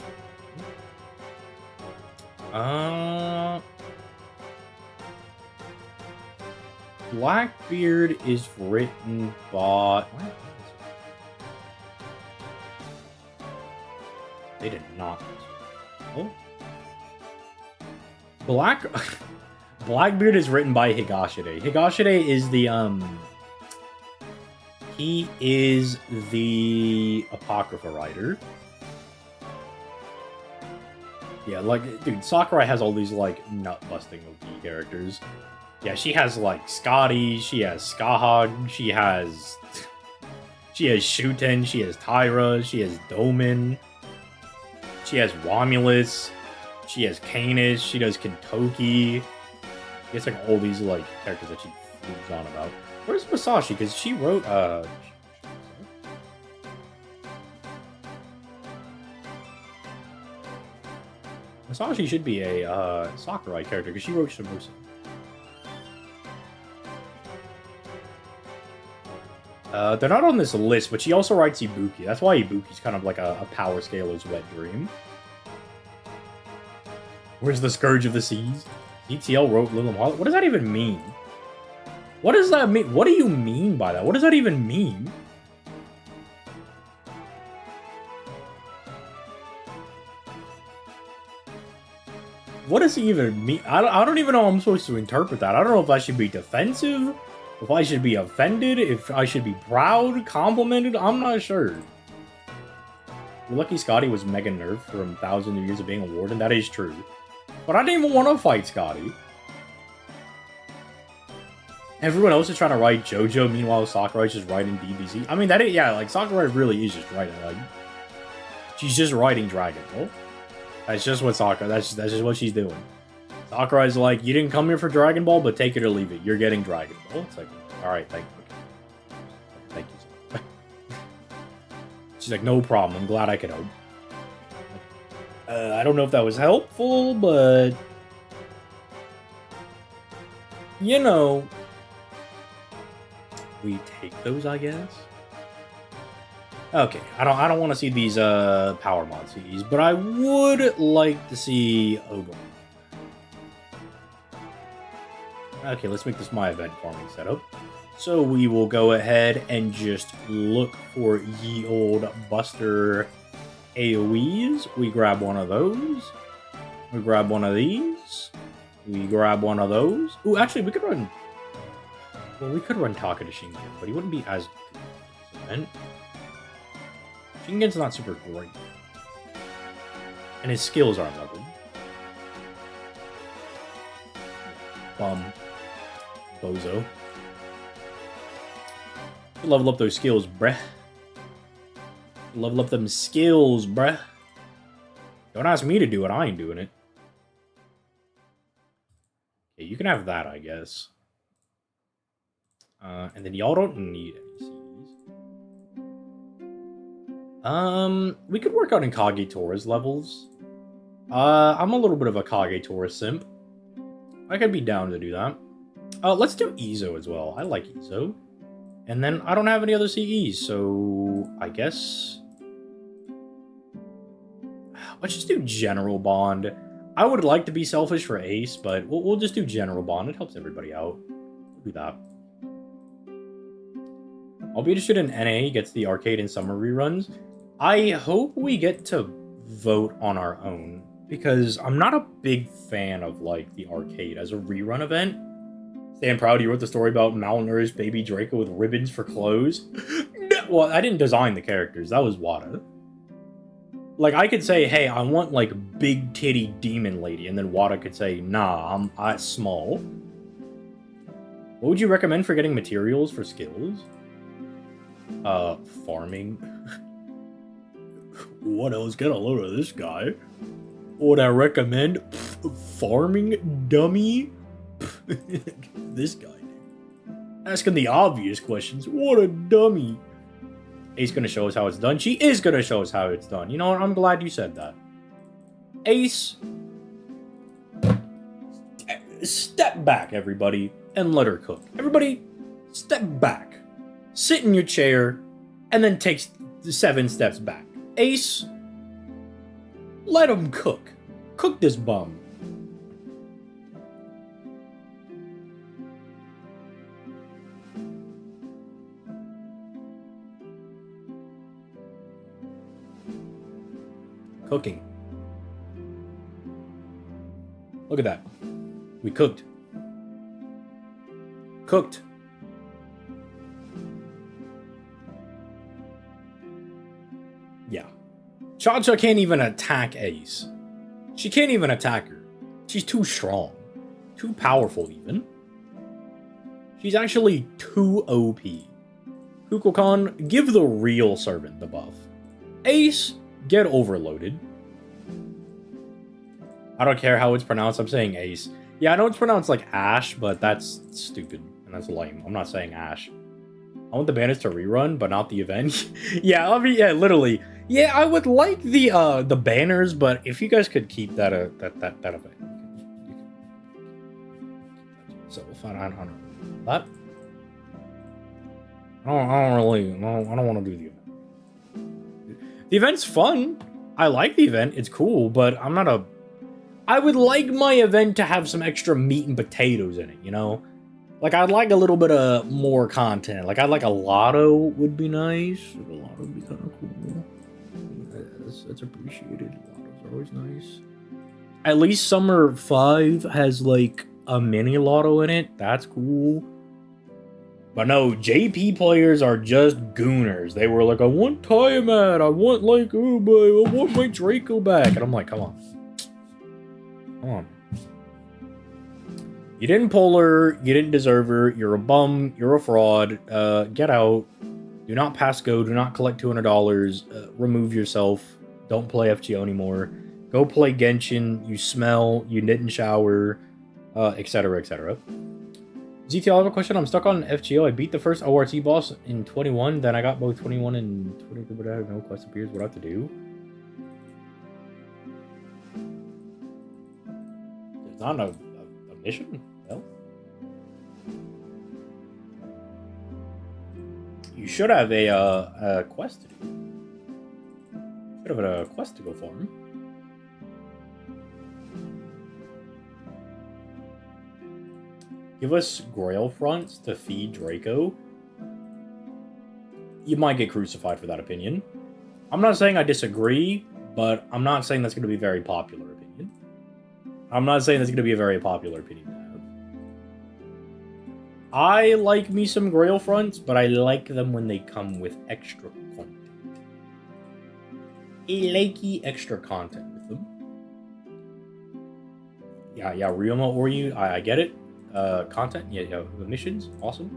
Blackbeard is written by... They did not. Oh. Blackbeard is written by Higashide. Higashide is the, he is the Apocrypha writer. Yeah, like, dude, Sakurai has all these, like, nut-busting OP characters. Yeah, she has, like, Scotty, she has Skahag, she has Shuten, she has Tyra, she has Domin, she has Romulus, she has Canis, she does Kentoki. She has, like, all these, like, characters that she moves on about. Where's Masashi? Because she wrote, Masashi should be a Sakurai character because she wrote Shimusa. They're not on this list, but she also writes Ibuki. That's why Ibuki's kind of like a power scaler's wet dream. Where's the Scourge of the Seas? ETL wrote Lilim Harlot. What does that even mean? What does that mean? What do you mean by that? What does that even mean? What does he even mean? I don't even know how I'm supposed to interpret that. I don't know if I should be defensive, if I should be offended, if I should be proud, complimented. I'm not sure. You're lucky Scotty was mega nerfed from 1,000 years of being a warden. That is true. But I didn't even want to fight Scotty. Everyone else is trying to write JoJo, meanwhile Sakurai's just writing DBZ. I mean, that is, yeah, like, Sakurai really is just writing, like, she's just writing Dragon Ball. That's just what Sakurai, that's just what she's doing. Sakurai's like, you didn't come here for Dragon Ball, but take it or leave it. You're getting Dragon Ball. It's like, alright, thank you. Thank you. She's like, no problem. I'm glad I could help. I don't know if that was helpful, but... You know... We take those, I guess? Okay, I don't want to see these power mod CDs, but I would like to see Ogon. Okay, let's make this my event farming setup. So we will go ahead and just look for ye old Buster AoEs. We grab one of those. We grab one of these. We grab one of those. Ooh, actually, we could run... Well, we could run Taka to Shingen, but he wouldn't be as good. Shingen's not super great. And his skills aren't leveled. Bozo. Level up those skills, bruh. Level up them skills, bruh. Don't ask me to do it, I ain't doing it. Okay, you can have that, I guess. And then y'all don't need any Cs. We could work on Kagetora's levels. I'm a little bit of a Kagetora simp. I could be down to do that. Let's do Izo as well. I like Izo. And then I don't have any other CEs, so I guess... Let's just do General Bond. I would like to be selfish for Ace, but we'll just do General Bond. It helps everybody out. We'll do that. I'll be interested in NA gets the arcade and summer reruns. I hope we get to vote on our own, because I'm not a big fan of, like, the arcade as a rerun event. Stand proud you wrote the story about malnourished baby Draco with ribbons for clothes. Well, I didn't design the characters. That was Wada. Like, I could say, hey, I want, like, big titty demon lady, and then Wada could say, nah, I'm small. What would you recommend for getting materials for skills? Farming. What else? Get a load of this guy. What would I recommend? Farming, dummy? This guy. Asking the obvious questions. What a dummy. Ace gonna show us how it's done. She is gonna show us how it's done. You know what? I'm glad you said that. Ace. Step back, everybody, and let her cook. Everybody, step back. Sit in your chair, and then take 7 steps back. Ace, let him cook. Cook this bum. Cooking. Look at that. We cooked. Cooked. Yeah. Cha-Cha can't even attack Ace. She can't even attack her. She's too strong. Too powerful, even. She's actually too OP. Kukulkan, give the real servant the buff. Ace, get overloaded. I don't care how it's pronounced, I'm saying Ace. Yeah, I know it's pronounced like Ash, but that's stupid, and that's lame. I'm not saying Ash. I want the bandits to rerun, but not the event. Yeah, I mean, yeah, literally. Yeah, I would like the banners, but if you guys could keep that that event, you could so if I don't know that. I don't want to do the event. The event's fun. I like the event. It's cool, but I'm not a. I would like my event to have some extra meat and potatoes in it, you know? Like, I'd like a little bit of more content. Like, I'd like a lotto would be nice. A lotto would be kind of cool. That's appreciated. Lottos are always nice. At least Summer 5 has, like, a mini lotto in it. That's cool. But no, JP players are just gooners. They were like, I want Tiamat. I want, like, oh boy, I want my Draco back. And I'm like, come on. Come on. You didn't pull her. You didn't deserve her. You're a bum. You're a fraud. Get out. Do not pass go. Do not collect $200. Remove yourself. Don't play FGO anymore. Go play Genshin. You smell. You didn't shower. Etc. etc. ZTL, I have a question. I'm stuck on FGO. I beat the first ORT boss in 21. Then I got both 21 and 22, but I have no quest appears. What do I have to do? There's not a mission? Well, you should have a quest to do. Should have a quest to go farm. Give us Grail fronts to feed Draco. You might get crucified for that opinion. I'm not saying I disagree, but I'm not saying that's going to be a very popular opinion. I'm not saying that's going to be a very popular opinion to have. I like me some Grail fronts, but I like them when they come with extra content. I likey extra content with them. Yeah, Ryoma or you, I get it. Content, yeah, the missions, awesome.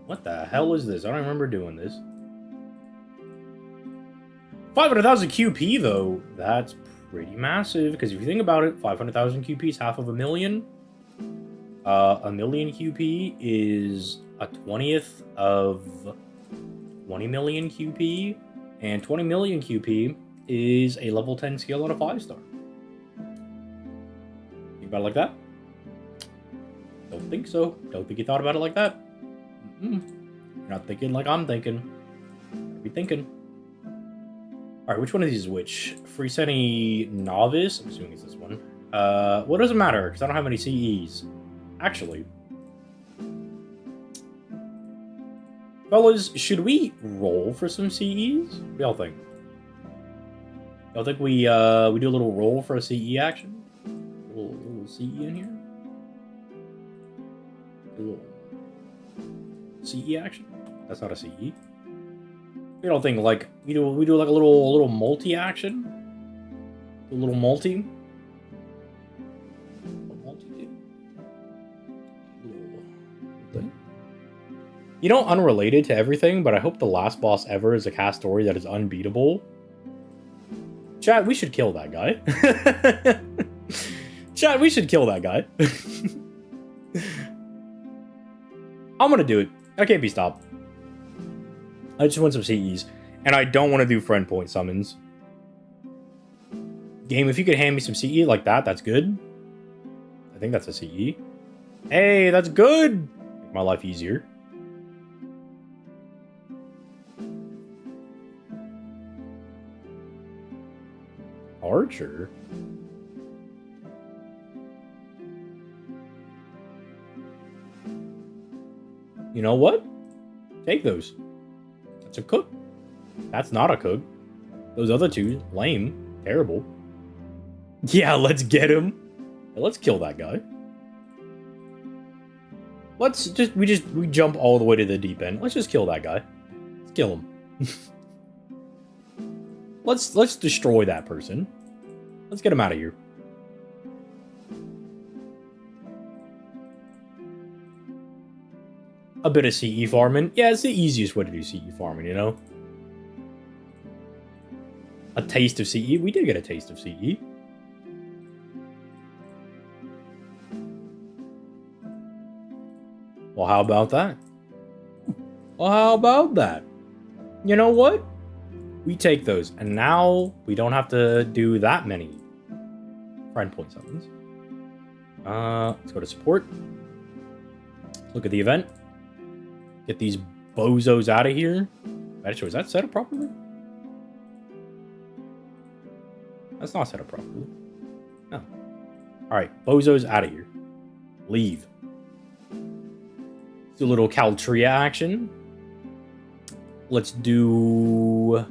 What the hell is this? I don't remember doing this. 500,000 QP though, that's pretty massive, because if you think about it, 500,000 QP is half of a million. A million QP is a 20th of 20 million QP, and 20 million QP is a level 10 skill on a 5-star. Think about it like that? Don't think so. Don't think you thought about it like that. You're not thinking like I'm thinking. Be thinking. Alright, which one of these is which? Freeseni Novice? I'm assuming it's this one. What does it matter? Because I don't have any CEs. Actually. Fellas, should we roll for some CEs? What do y'all think? Y'all think we do a little roll for a CE action? A little CE in here? A little CE action? That's not a CE. We don't think like we do like a little multi action? A little multi? You know, unrelated to everything, but I hope the last boss ever is a cast story that is unbeatable. Chat, we should kill that guy. Chat, we should kill that guy. I'm gonna do it. I can't be stopped. I just want some CEs. And I don't want to do friend point summons. Game, if you could hand me some CE like that, that's good. I think that's a CE. Hey, that's good! Make my life easier. Archer? You know what? Take those. That's a cook. That's not a cook. Those other two, lame. Terrible. Yeah, let's get him. Let's kill that guy. We jump all the way to the deep end. Let's just kill that guy. Let's kill him. Let's destroy that person. Let's get him out of here. A bit of CE farming. Yeah, it's the easiest way to do CE farming, you know? A taste of CE. We did get a taste of CE. Well, how about that? Well, how about that? You know what? We take those, and now we don't have to do that many friend point summons. Let's go to support. Look at the event. Get these bozos out of here. Actually, is that set up properly? That's not set up properly. No. Alright, bozos out of here. Leave. Do a little Caltria action. Let's do...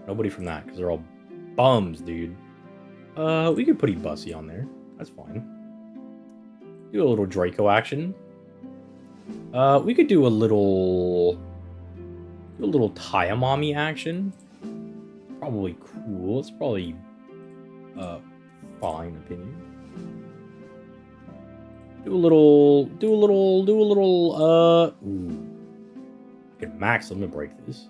Nobody from that, because they're all bums, dude. We could put Bussy on there. That's fine. Do a little Draco action. We could do a little... Tayamami action. Probably cool. It's probably... fine opinion. Do a little... Ooh. I could max limit break this.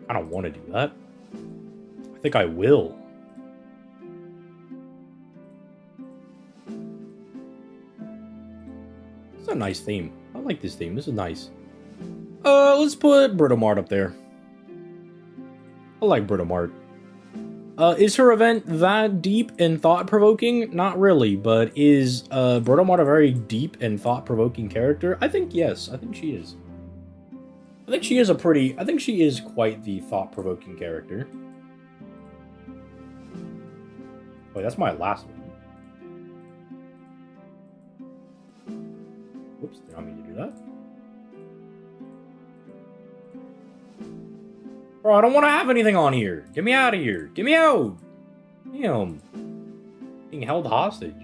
I don't want to do that. I think I will. It's a nice theme. I like this theme. This is nice. Let's put Britomart up there. I like Britomart. Is her event that deep and thought-provoking? Not really, but is Britomart a very deep and thought-provoking character? I think yes. I think she is. I think she is quite the thought-provoking character. Wait, that's my last one. Whoops, did not mean to do that. Bro, I don't want to have anything on here. Get me out of here. Get me out. Damn. Being held hostage.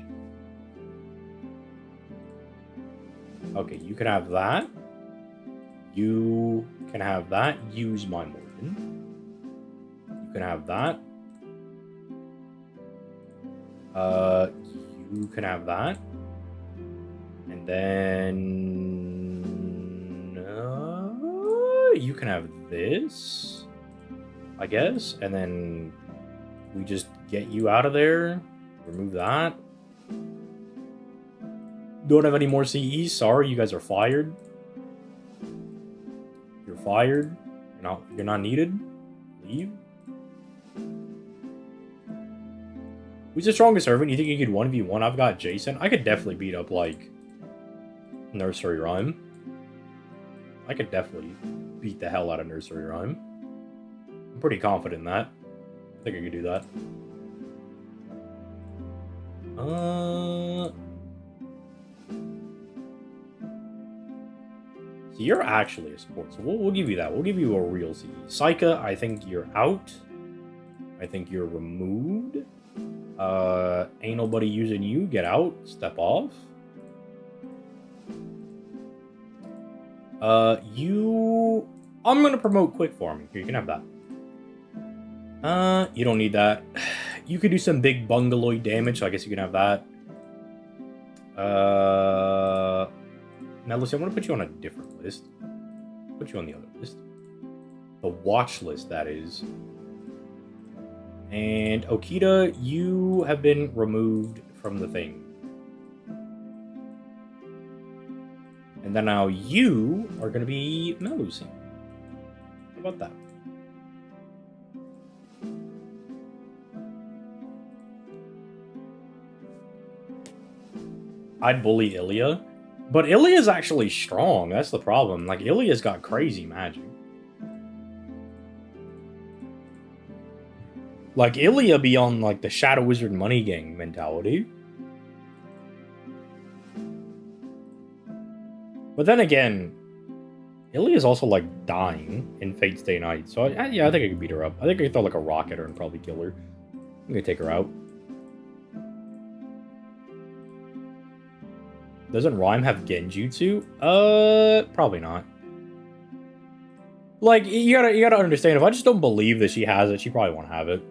Okay, you can have that. You can have that. Use my Morgan. You can have that. You can have that. And then... you can have this, I guess. And then we just get you out of there. Remove that. Don't have any more CEs. Sorry, you guys are fired. You're fired. You're not needed. Leave. Who's the strongest servant? You think you could 1v1? I've got Jason. I could definitely beat up, like, Nursery Rhyme. I could definitely beat the hell out of Nursery Rhyme. I'm pretty confident in that. I think I could do that. So you're actually a support, so we'll give you that. We'll give you a real CE. Saika, I think you're out. I think you're removed. Ain't nobody using you. Get out. Step off. I'm gonna promote quick farming. Here, you can have that. You don't need that. You could do some big bungaloid damage, so I guess you can have that. Now, listen, I'm gonna put you on a different list. Put you on the other list. The watch list, that is. And Okita, you have been removed from the thing. And then now you are going to be Melusine. How about that? I'd bully Ilya. But Ilya's actually strong. That's the problem. Like, Ilya's got crazy magic. Like, Ilya be on, like, the Shadow Wizard Money Gang mentality. But then again, Ilya's also, like, dying in Fate's Day Night. So, yeah, I think I could beat her up. I think I could throw, like, a rock at her and probably kill her. I'm gonna take her out. Doesn't Rhyme have Genjutsu? Probably not. Like, you gotta understand, if I just don't believe that she has it, she probably won't have it.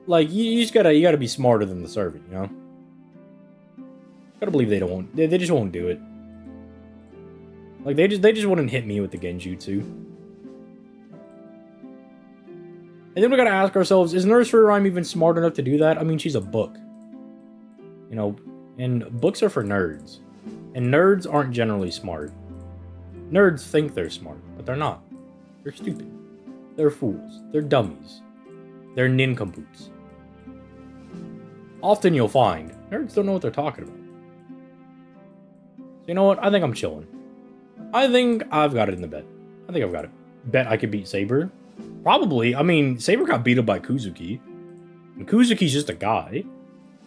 Like, you gotta be smarter than the servant, you know? Gotta believe they just won't do it. Like, they just wouldn't hit me with the Genjutsu. And then we gotta ask ourselves, is Nursery Rhyme even smart enough to do that? I mean, she's a book. You know, and books are for nerds. And nerds aren't generally smart. Nerds think they're smart, but but they're not. They're stupid. They're fools. They're dummies. They're nincompoops. Often you'll find nerds don't know what they're talking about. So you know what? I think I'm chilling. I think I've got it in the bet. I think I've got it. Bet I could beat Saber? Probably. I mean, Saber got beat up by Kuzuki. And Kuzuki's just a guy.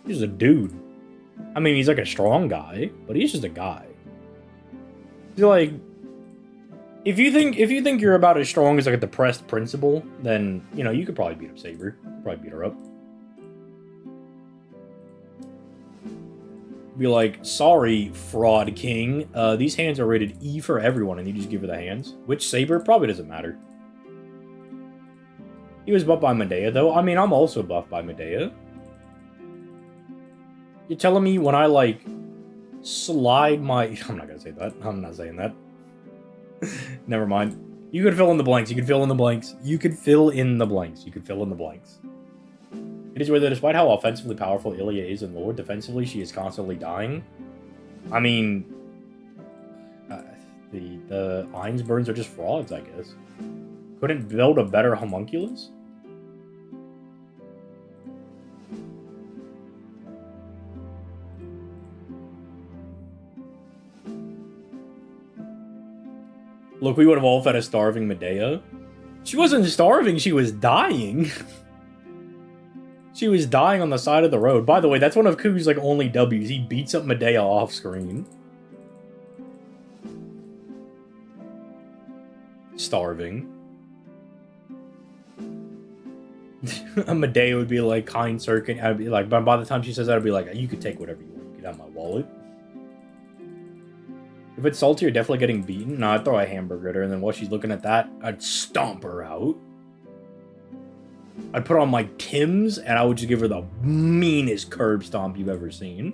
He's just a dude. I mean, he's like a strong guy, but he's just a guy. He's like, if you think you're about as strong as like a depressed principal, then you know you could probably beat up Saber. Probably beat her up. Be like, sorry, fraud king. These hands are rated E for everyone, and you just give her the hands. Which Saber? Probably doesn't matter. He was buffed by Medea, though. I mean, I'm also buffed by Medea. You're telling me when I, like, slide my... I'm not gonna say that. I'm not saying that. Never mind. You could fill in the blanks. You could fill in the blanks. You could fill in the blanks. You could fill in the blanks. It is weird that despite how offensively powerful Ilia is in lore, defensively she is constantly dying. I mean... the Einsburns are just frauds, I guess. Couldn't build a better homunculus? Look, we would have all fed a starving Medea. She wasn't starving, she was dying. She was dying on the side of the road. By the way, that's one of Ku's like only W's. He beats up Medea off screen. Starving. Medea would be like, kind sir, can I'd be like, by the time she says that, I'd be like, you could take whatever you want. You could have my wallet. If it's salty, you're definitely getting beaten. No, I'd throw a hamburger at her, and then while she's looking at that, I'd stomp her out. I'd put on my Timbs, and I would just give her the meanest curb stomp you've ever seen.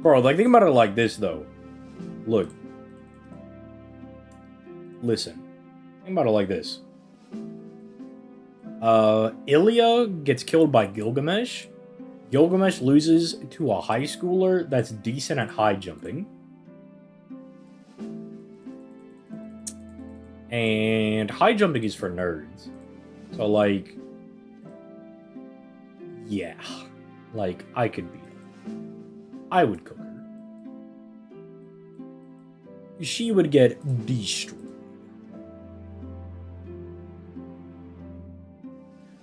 Bro, like, think about it like this, though. Look. Listen. Think about it like this. Ilia gets killed by Gilgamesh. Gilgamesh loses to a high schooler that's decent at high jumping. And high jumping is for nerds. So, like... yeah. Like, I could beat her. I would cook her. She would get destroyed.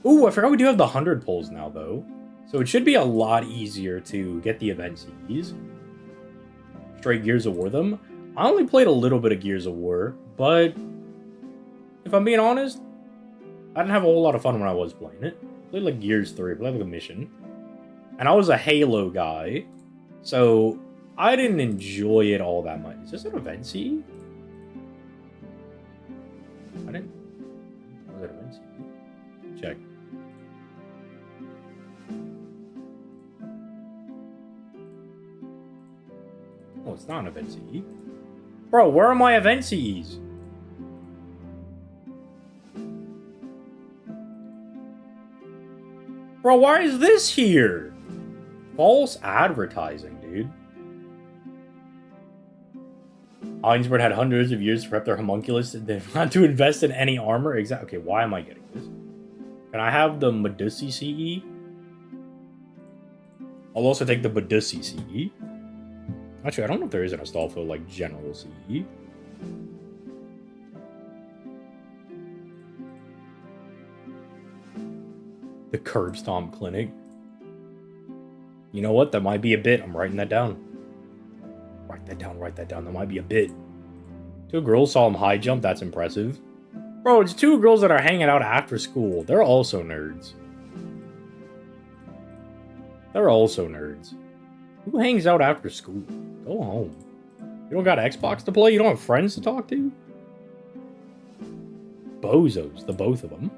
Ooh, I forgot we do have the 100 pulls now, though. So it should be a lot easier to get the event Cs. Straight Gears of War them. I only played a little bit of Gears of War, but if I'm being honest, I didn't have a whole lot of fun when I was playing it. I played like Gears 3, I played like a mission. And I was a Halo guy, so I didn't enjoy it all that much. Is this an event C? I didn't... was it an event C? Check. Oh, it's not an event CE. Bro, where are my event CEs? Bro, why is this here? False advertising, dude. Einsburn had hundreds of years to prep their homunculus. They not to invest in any armor. Exactly. Okay, why am I getting this? Can I have the Medusi CE? I'll also take the Medusi CE. Actually, I don't know if there is an Astolfo, like, general CE. The Curb Stomp Clinic. You know what? That might be a bit. I'm writing that down. Write that down, write that down. That might be a bit. 2 girls saw him high jump. That's impressive. Bro, it's 2 girls that are hanging out after school. They're also nerds. They're also nerds. Who hangs out after school? Go home. You don't got Xbox to play? You don't have friends to talk to? Bozos, the both of them.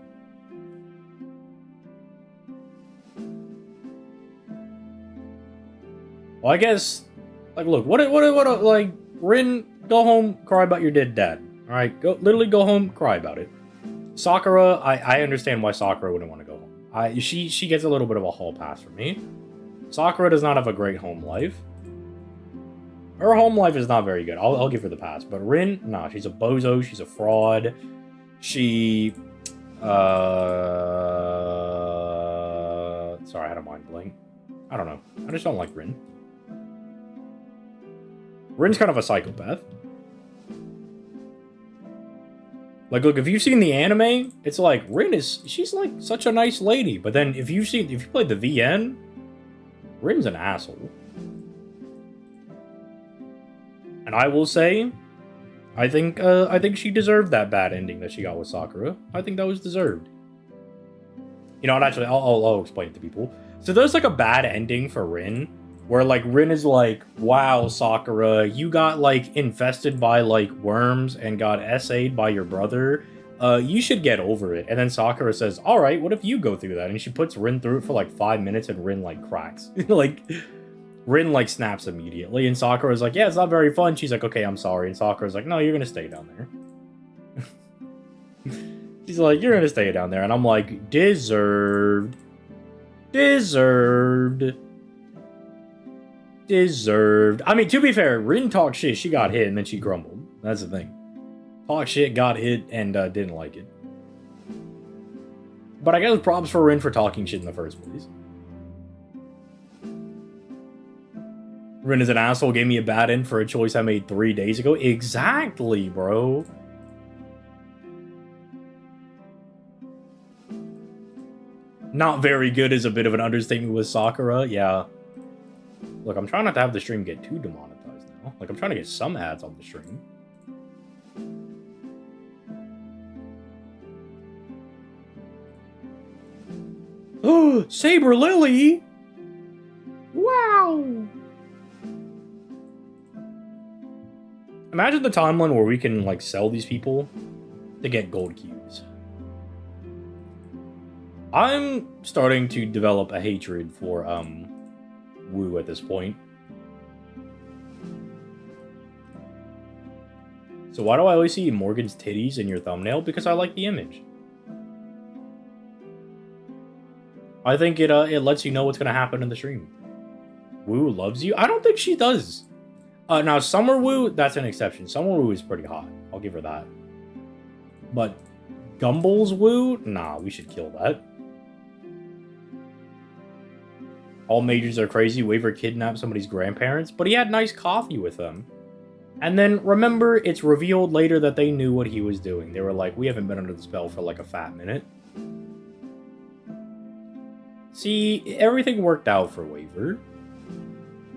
Well, I guess, like, look, what, like, Rin, go home, cry about your dead dad. Alright, literally go home, cry about it. Sakura, I understand why Sakura wouldn't want to go home. She gets a little bit of a hall pass from me. Sakura does not have a great home life. Her home life is not very good. I'll give her the pass. But Rin, nah, she's a bozo. She's a fraud. She, sorry, I had a mind blank. I don't know. I just don't like Rin. Rin's kind of a psychopath. Like, look, if you've seen the anime, it's like, she's like such a nice lady. But then if you played the VN, Rin's an asshole. And I will say, I think she deserved that bad ending that she got with Sakura. I think that was deserved. You know, and actually, I'll explain it to people. So there's like a bad ending for Rin, where like Rin is like, wow, Sakura, you got like infested by like worms and got SA'd by your brother. You should get over it. And then Sakura says, all right, what if you go through that? And she puts Rin through it for like 5 minutes and Rin like cracks. Like, Rin like snaps immediately. And Sakura's like, yeah, it's not very fun. She's like, okay, I'm sorry. And Sakura's like, no, you're gonna stay down there. She's like, you're gonna stay down there. And I'm like, deserved. Deserved. Deserved. I mean, to be fair, Rin talked shit. She got hit and then she grumbled. That's the thing. Talked shit, got hit, and didn't like it. But I guess props for Rin for talking shit in the first place. Rin is an asshole, gave me a bad end for a choice I made 3 days ago. Exactly, bro. Not very good is a bit of an understatement with Sakura. Yeah. Look, I'm trying not to have the stream get too demonetized now. Like, I'm trying to get some ads on the stream. Oh, Saber Lily! Wow! Imagine the timeline where we can, like, sell these people to get gold cubes. I'm starting to develop a hatred for, Wu at this point. So why do I always see Morgan's titties in your thumbnail? Because I like the image. I think it lets you know what's gonna happen in the stream. Wu loves you? I don't think she does. Now, Summer Wu, that's an exception. Summer Wu is pretty hot. I'll give her that. But Gumball's Wu? Nah, we should kill that. All majors are crazy. Waver kidnapped somebody's grandparents, but he had nice coffee with them. And then, remember, it's revealed later that they knew what he was doing. They were like, we haven't been under the spell for like a fat minute. See, everything worked out for Waver.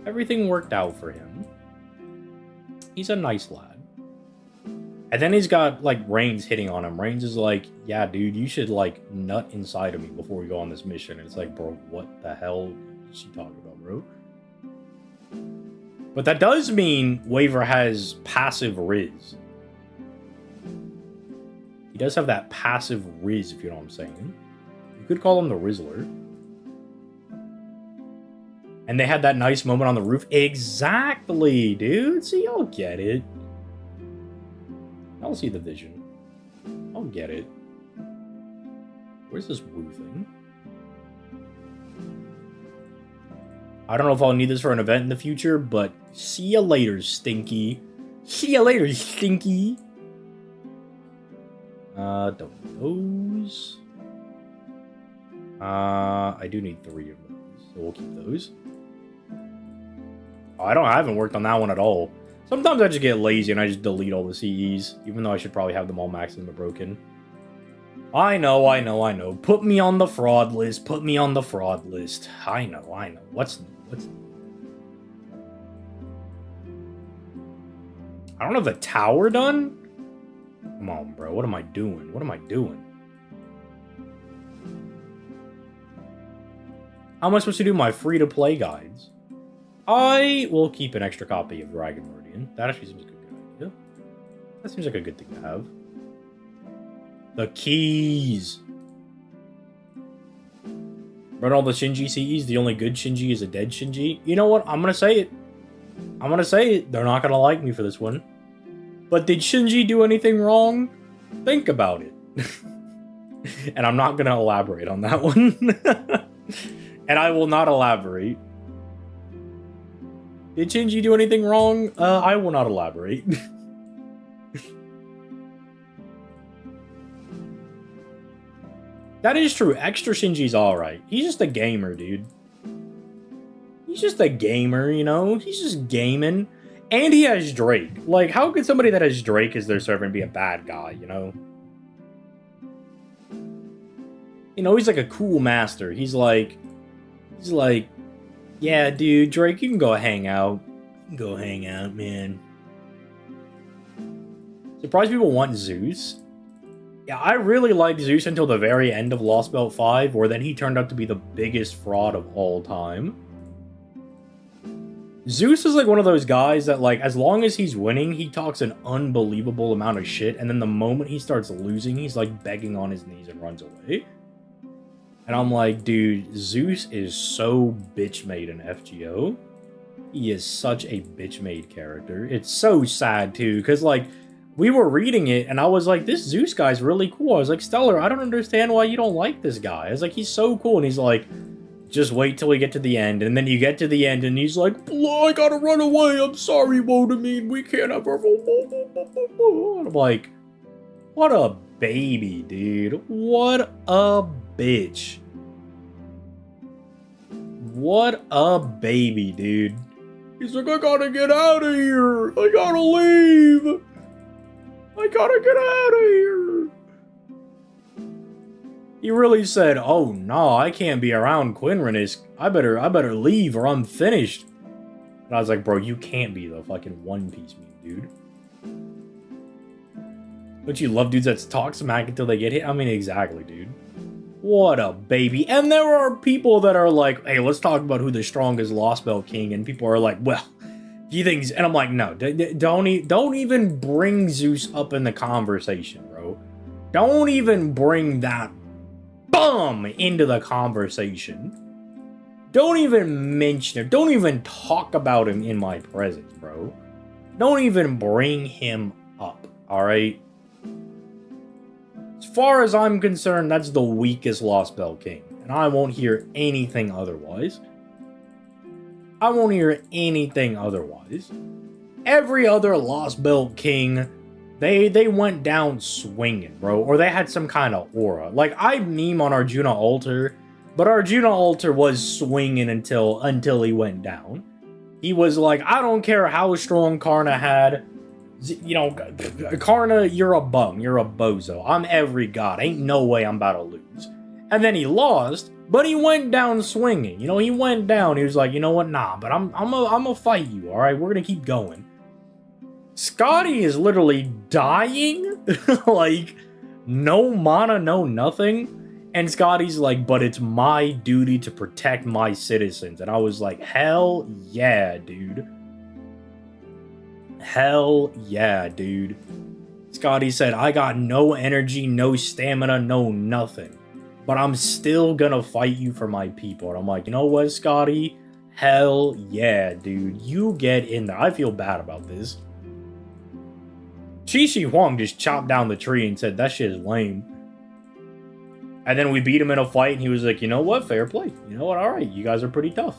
Everything worked out for him. He's a nice lad. And then he's got, like, Reigns hitting on him. Reigns is like, yeah, dude, you should, like, nut inside of me before we go on this mission. And it's like, bro, what the hell is she talking about, bro? But that does mean Waver has passive Riz. He does have that passive Riz, if you know what I'm saying. You could call him the Rizzler. And they had that nice moment on the roof. Exactly, dude. See, I'll get it. I'll see the vision. I'll get it. Where's this Wu thing? I don't know if I'll need this for an event in the future, but see ya later, Stinky. See ya later, Stinky. Don't need those. I do need 3 of those, so we'll keep those. Oh, I haven't worked on that one at all. Sometimes I just get lazy and I just delete all the CEs, even though I should probably have them all maxed and broken. I know. Put me on the fraud list. Put me on the fraud list. I know. What's... I don't have the tower done? Come on, bro. What am I doing? How am I supposed to do my free-to-play guides? I will keep an extra copy of Dragon Meridian. That actually seems like a good idea. That seems like a good thing to have. The keys! Run all the Shinji CEs. The only good Shinji is a dead Shinji. You know what? I'm gonna say it. They're not gonna like me for this one. But did Shinji do anything wrong? Think about it. And I'm not gonna elaborate on that one. And I will not elaborate. Did Shinji do anything wrong? I will not elaborate. That is true. Extra Shinji's alright. He's just a gamer, dude. He's just a gamer, you know? He's just gaming. And he has Drake. Like, how could somebody that has Drake as their servant be a bad guy, you know? You know, he's like a cool master. He's like, yeah, dude, Drake, you can go hang out. You can go hang out, man. Surprised people want Zeus. Yeah, I really liked Zeus until the very end of Lost Belt 5, where then he turned out to be the biggest fraud of all time. Zeus is like one of those guys that, like, as long as he's winning, he talks an unbelievable amount of shit, and then the moment he starts losing, he's like begging on his knees and runs away. And I'm like, dude, Zeus is so bitch-made in FGO. He is such a bitch-made character. It's so sad, too, because, like, we were reading it, and I was like, this Zeus guy's really cool. I was like, Stellar, I don't understand why you don't like this guy. I was like, he's so cool. And he's like, just wait till we get to the end. And then you get to the end, and he's like, I gotta run away. I'm sorry, Wodamin. We can't have our... And I'm like, what a baby, dude. What a bitch. What a baby, dude. He's like, I gotta get out of here. I gotta leave. I gotta get out of here. He really said, oh no, I can't be around Quinrenus. I better leave or I'm finished. And I was like, bro, you can't be the fucking One Piece meme, dude. Don't you love dudes that talk smack until they get hit? I mean, exactly, dude. What a baby. And there are people that are like, hey, let's talk about who the strongest Lost Belt King. And people are like, well, do you think... And I'm like, no, don't even bring Zeus up in the conversation, bro. Don't even bring that bum into the conversation. Don't even mention him. Don't even talk about him in my presence, bro. Don't even bring him up, alright? As far as I'm concerned, that's the weakest Lost Belt King. And I won't hear anything otherwise. I won't hear anything otherwise. Every other Lost Belt King, they went down swinging, bro. Or they had some kind of aura. Like, I meme on Arjuna Alter, but Arjuna Alter was swinging until he went down. He was like, I don't care how strong Karna had. You know, Karna, you're a bum. You're a bozo. I'm every god. Ain't no way I'm about to lose. And then he lost, but he went down swinging. You know, he went down. He was like, you know what? Nah, but I'm gonna fight you. All right, we're gonna keep going. Scotty is literally dying. Like, no mana, no nothing. And Scotty's like, but it's my duty to protect my citizens. And I was like, hell yeah, dude. Hell yeah, dude. Scotty said, I got no energy, no stamina, no nothing. But I'm still gonna fight you for my people. And I'm like, you know what, Scotty? Hell yeah, dude. You get in there. I feel bad about this. Chi Huang just chopped down the tree and said, that shit is lame. And then we beat him in a fight, and he was like, you know what? Fair play. You know what? All right, you guys are pretty tough.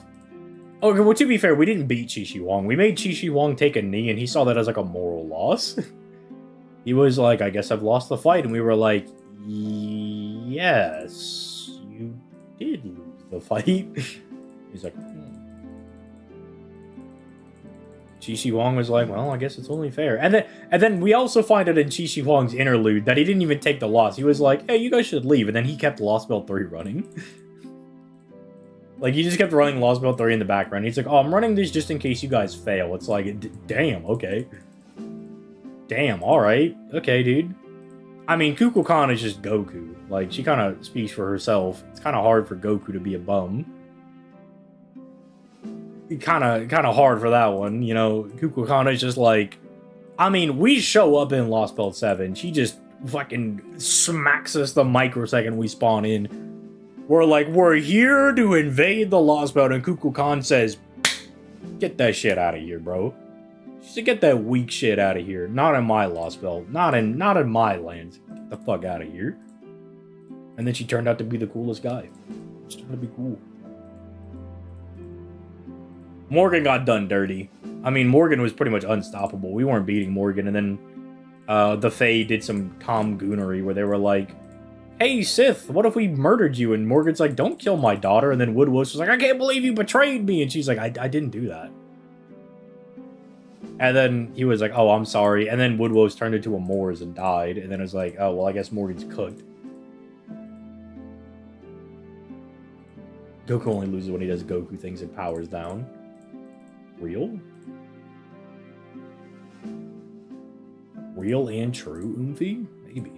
Okay, well, to be fair, we didn't beat Chi Huang. We made Chi Huang take a knee, and he saw that as, like, a moral loss. He was like, I guess I've lost the fight. And we were like, yes, you did lose the fight. He's like, Chi Huang was like, well, I guess it's only fair. And then we also find out in Chi Huang's interlude that he didn't even take the loss. He was like, hey, you guys should leave. And then he kept Lost Belt 3 running. Like, he just kept running Lost Belt 3 in the background. He's like, oh, I'm running this just in case you guys fail. It's like, damn, okay. Damn, alright. Okay, dude. I mean, Kukulkan is just Goku. Like, she kind of speaks for herself. It's kind of hard for Goku to be a bum. Kind of hard for that one, you know. Kukulkan is just like... I mean, we show up in Lost Belt 7. She just fucking smacks us the microsecond we spawn in. We're like, we're here to invade the Lost Belt, and Kukulkan says, get that shit out of here, bro. She said, get that weak shit out of here. Not in my Lost Belt. Not in my lands. Get the fuck out of here. And then she turned out to be the coolest guy. She turned out to be cool. Morgan got done dirty. I mean, Morgan was pretty much unstoppable. We weren't beating Morgan, and then the Fae did some tomgoonery where they were like, hey, Sith, what if we murdered you? And Morgan's like, don't kill my daughter. And then Woodwose was like, I can't believe you betrayed me. And she's like, I didn't do that. And then he was like, oh, I'm sorry. And then Woodwose turned into a Moors and died. And then it was like, oh, well, I guess Morgan's cooked. Goku only loses when he does Goku things and powers down. Real? Real and true, Oomphy? Maybe.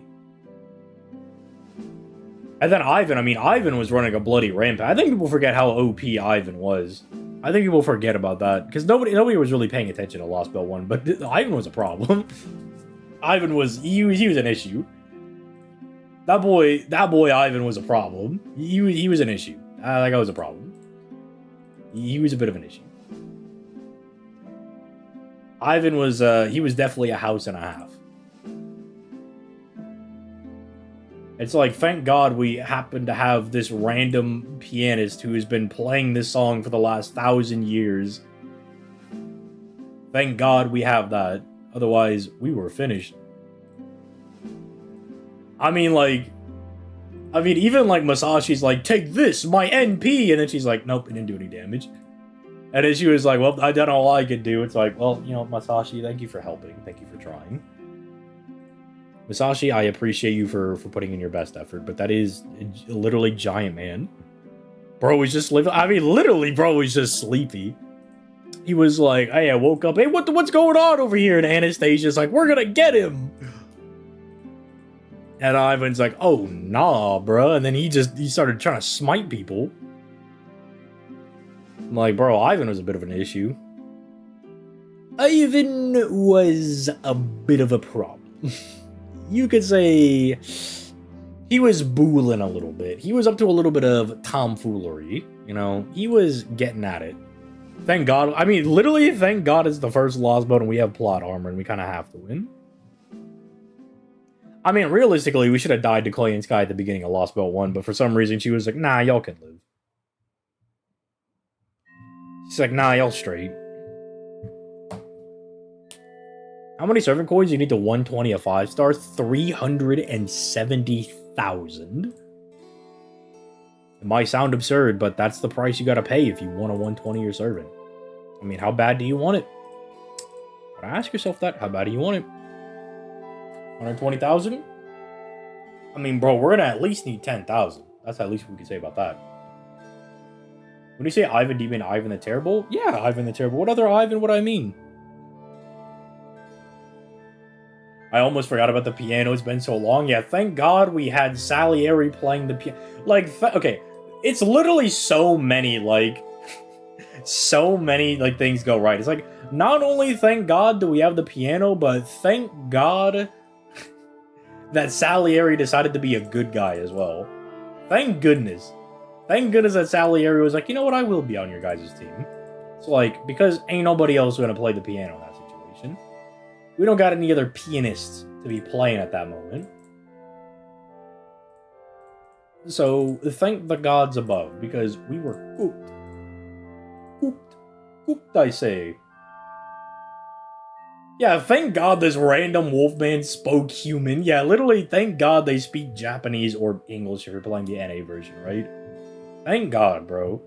And then Ivan, I mean, Ivan was running a bloody rampage. I think people forget how OP Ivan was. I think people forget about that. Because nobody was really paying attention to Lost Belt 1, but Ivan was a problem. Ivan was, he was an issue. That boy Ivan was a problem. He was an issue. That guy was a problem. He was a bit of an issue. Ivan was, he was definitely a house and a half. It's like, thank God we happen to have this random pianist who has been playing this song for the last 1,000 years. Thank God we have that. Otherwise, we were finished. I mean, even like Masashi's like, take this, my NP, and then she's like, nope, it didn't do any damage. And then she was like, well, I done all I could do. It's like, well, you know, Masashi, thank you for helping. Thank you for trying. Masashi, I appreciate you for putting in your best effort, but that is literally Giant Man. Bro was just living. I mean, literally, bro was just sleepy. He was like, hey, I woke up. Hey, what's going on over here? And Anastasia's like, we're gonna get him. And Ivan's like, oh, nah, bro. And then he started trying to smite people. I'm like, bro, Ivan was a bit of an issue. Ivan was a bit of a problem. You could say he was booling a little bit. He was up to a little bit of tomfoolery. You know, he was getting at it. Thank God. I mean, literally, thank God it's the first Lost Belt and we have plot armor and we kind of have to win. I mean, realistically, we should have died to Clay and Sky at the beginning of Lost Belt 1, but for some reason she was like, nah, y'all can live. She's like, nah, y'all straight. How many servant coins do you need to 120 a 5-star? 370,000. It might sound absurd, but that's the price you gotta pay if you want a 120 your servant. I mean, how bad do you want it? Gotta ask yourself that. How bad do you want it? 120,000? I mean, bro, we're gonna at least need 10,000. That's at least what we can say about that. When you say Ivan, do you mean Ivan the Terrible? Yeah, Ivan the Terrible. What other Ivan would I mean? I almost forgot about the piano. It's been so long. Yeah, thank God we had Salieri playing the piano. Like, okay, it's literally so many, like, things go right. It's like, not only thank God do we have the piano, but thank God that Salieri decided to be a good guy as well. Thank goodness. Thank goodness that Salieri was like, you know what, I will be on your guys' team. It's like, because ain't nobody else gonna play the piano in that situation. We don't got any other pianists to be playing at that moment. So, thank the gods above, because we were cooked. Cooked, I say. Yeah, thank God this random wolfman spoke human. Yeah, literally, thank God they speak Japanese or English if you're playing the NA version, right? Thank God, bro.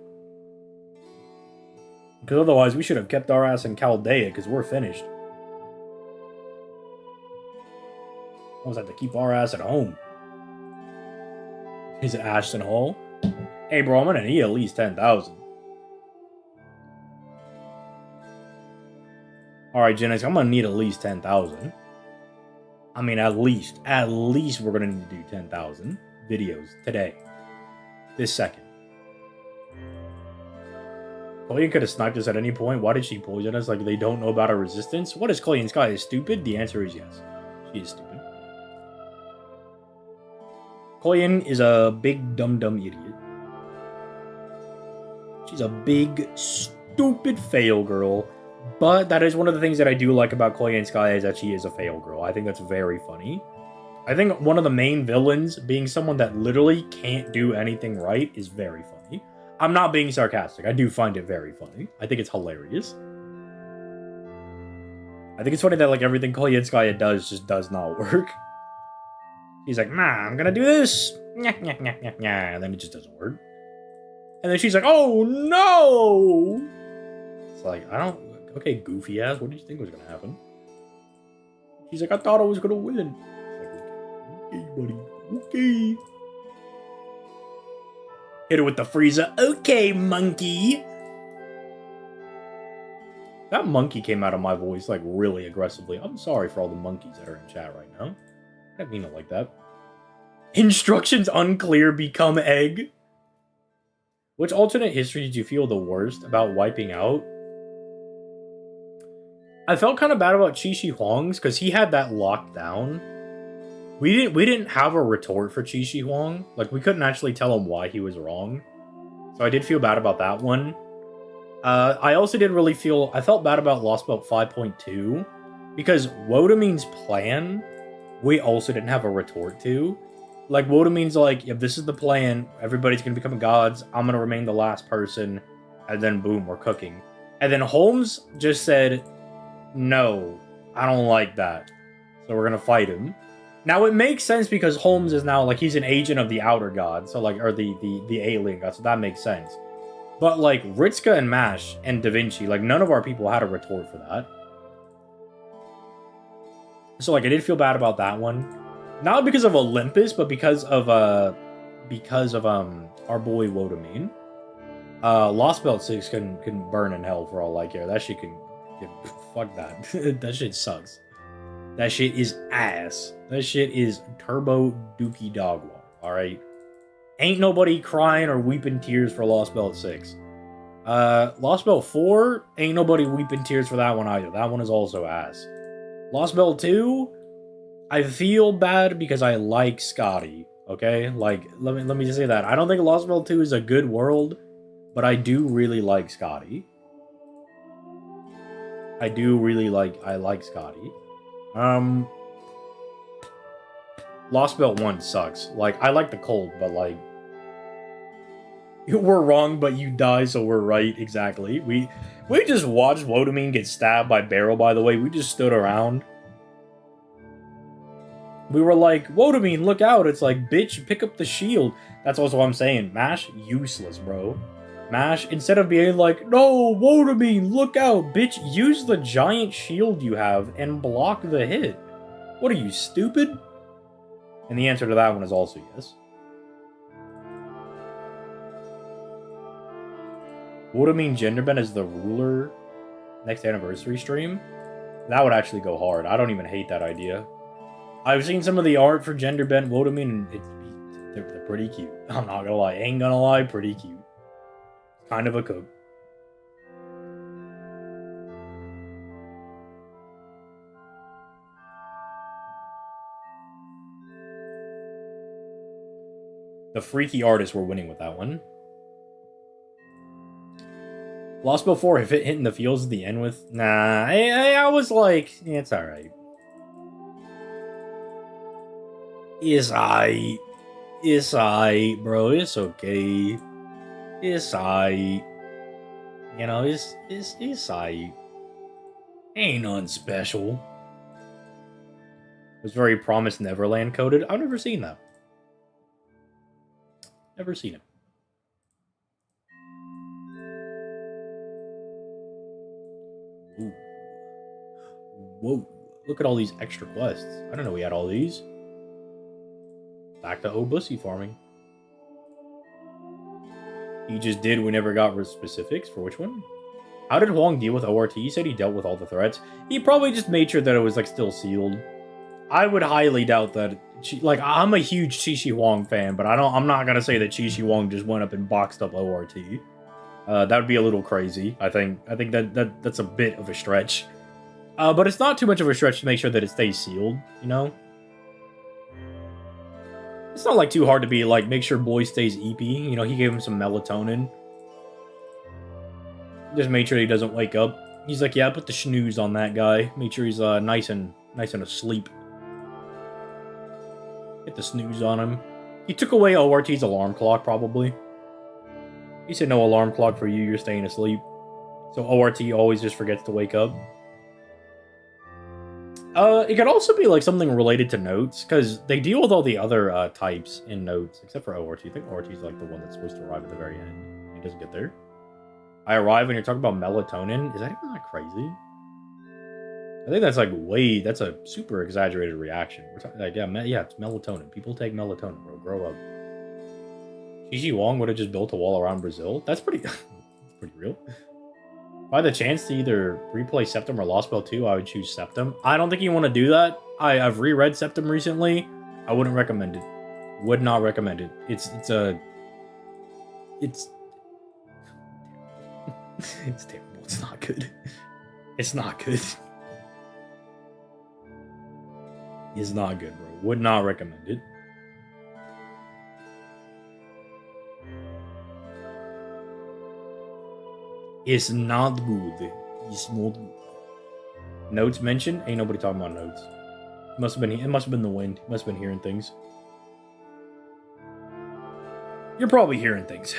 Because otherwise, we should have kept our ass in Chaldea, because we're finished. Almost had to keep our ass at home. Is it Ashton Hall? Hey, bro, I'm gonna need at least 10,000. Alright, Genex, I'm gonna need at least 10,000. I mean, at least we're gonna need to do 10,000 videos today. This second. Clay could have sniped us at any point. Why did she poison us? Like, they don't know about our resistance? What is Clay and Sky? Is stupid? The answer is yes. She is stupid. Koyin is a big dumb idiot. She's a big stupid fail girl. But that is one of the things that I do like about Koyin Sky is that she is a fail girl. I think that's very funny. I think one of the main villains being someone that literally can't do anything right is very funny. I'm not being sarcastic. I do find it very funny. I think it's hilarious. I think it's funny that, like, everything Koyetskaya does just does not work. He's like, nah, I'm gonna do this. And then it just doesn't work. And then she's like, oh, no! It's like, I don't... Okay, goofy ass, what did you think was gonna happen? She's like, I thought I was gonna win. It's like, okay, buddy. Okay. Hit her with the freezer. Okay, monkey. That monkey came out of my voice, like, really aggressively. I'm sorry for all the monkeys that are in chat right now. I didn't mean it like that. Instructions unclear, become egg. Which alternate history did you feel the worst about wiping out? I felt kind of bad about Qi Shi Huang's, because he had that locked down. We didn't have a retort for Qi Shi Huang. Like, we couldn't actually tell him why he was wrong. So I did feel bad about that one. I also did really feel... I felt bad about Lost Belt 5.2. Because Wodamin's plan, we also didn't have a retort to. Like, Wodamin's like, if this is the plan, everybody's going to become gods, I'm going to remain the last person, and then boom, we're cooking. And then Holmes just said, no, I don't like that. So we're going to fight him. Now, it makes sense because Holmes is now, like, he's an agent of the Outer God, so, like, or the alien god, so that makes sense. But, like, Ritsuka and Mash and Da Vinci, like, none of our people had a retort for that. So, like, I did feel bad about that one. Not because of Olympus, but because of our boy Wodamin. Lost Belt 6 can burn in hell for all I care. That shit can fuck that. That shit sucks. That shit is ass. That shit is turbo dookie dog water, alright? Ain't nobody crying or weeping tears for Lost Belt 6. Lost Belt 4, ain't nobody weeping tears for that one either. That one is also ass. Lost Belt 2, I feel bad because I like Scotty, okay? Like, let me just say that. I don't think Lost Belt 2 is a good world, but I do really like Scotty. I like Scotty. Lost Belt 1 sucks. Like, I like the cold, but, like, we're wrong, but you die, so we're right. Exactly. We just watched Wodamin get stabbed by Barrel, by the way. We just stood around. We were like, Wodamin, look out. It's like, bitch, pick up the shield. That's also what I'm saying. Mash, useless, bro. Mash, instead of being like, no, Wodamin, look out, bitch, use the giant shield you have and block the hit. What are you, stupid? And the answer to that one is also yes. Wodamin Genderbend as the ruler next anniversary stream? That would actually go hard. I don't even hate that idea. I've seen some of the art for Genderbend Wodamin, and they're pretty cute. I'm not gonna lie. Ain't gonna lie, pretty cute. Kind of a cook. The freaky artists were winning with that one. Lost before, if it hit in the fields at the end with... Nah, I was like, yeah, it's alright. It's aight. It's aight, bro. It's okay. It's aight. You know, it's aight. Ain't nothing special. It was very Promised Neverland coded. I've never seen that. Never seen it. Ooh. Whoa. Look at all these extra quests. I don't know we had all these. Back to Obussy farming. He just did. We never got specifics for which one. How did Huang deal with ORT? He said he dealt with all the threats. He probably just made sure that it was like still sealed. I would highly doubt that. Like, I'm a huge Qi Shi Huang fan, but I'm not gonna say that Qi Shi Huang just went up and boxed up ORT. That would be a little crazy. I think that's a bit of a stretch. But it's not too much of a stretch to make sure that it stays sealed. You know. It's not like too hard to be like, make sure boy stays EP. You know, he gave him some melatonin. Just make sure he doesn't wake up. He's like, yeah, put the snooze on that guy. Make sure he's nice and asleep. Get the snooze on him. He took away ORT's alarm clock, probably. He said no alarm clock for you, you're staying asleep. So ORT always just forgets to wake up. It could also be like something related to notes, because they deal with all the other types in notes, except for ORT. I think ORT is like the one that's supposed to arrive at the very end. He doesn't get there. I arrive and you're talking about melatonin. Is that even that crazy? I think that's like that's a super exaggerated reaction. We're talking like, yeah, it's melatonin. People take melatonin, bro. Grow up. Gigi Wong would have just built a wall around Brazil. That's pretty, pretty real. If I had the chance to either replay Septum or Lost Bell 2, I would choose Septum. I don't think you want to do that. I've reread Septum recently. I wouldn't recommend it. Would not recommend it. It's terrible. It's not good. It's not good. It's not good, bro. Would not recommend it. It's not good. It's not good. Notes mentioned? Ain't nobody talking about notes. It must have been the wind. Must have been hearing things. You're probably hearing things.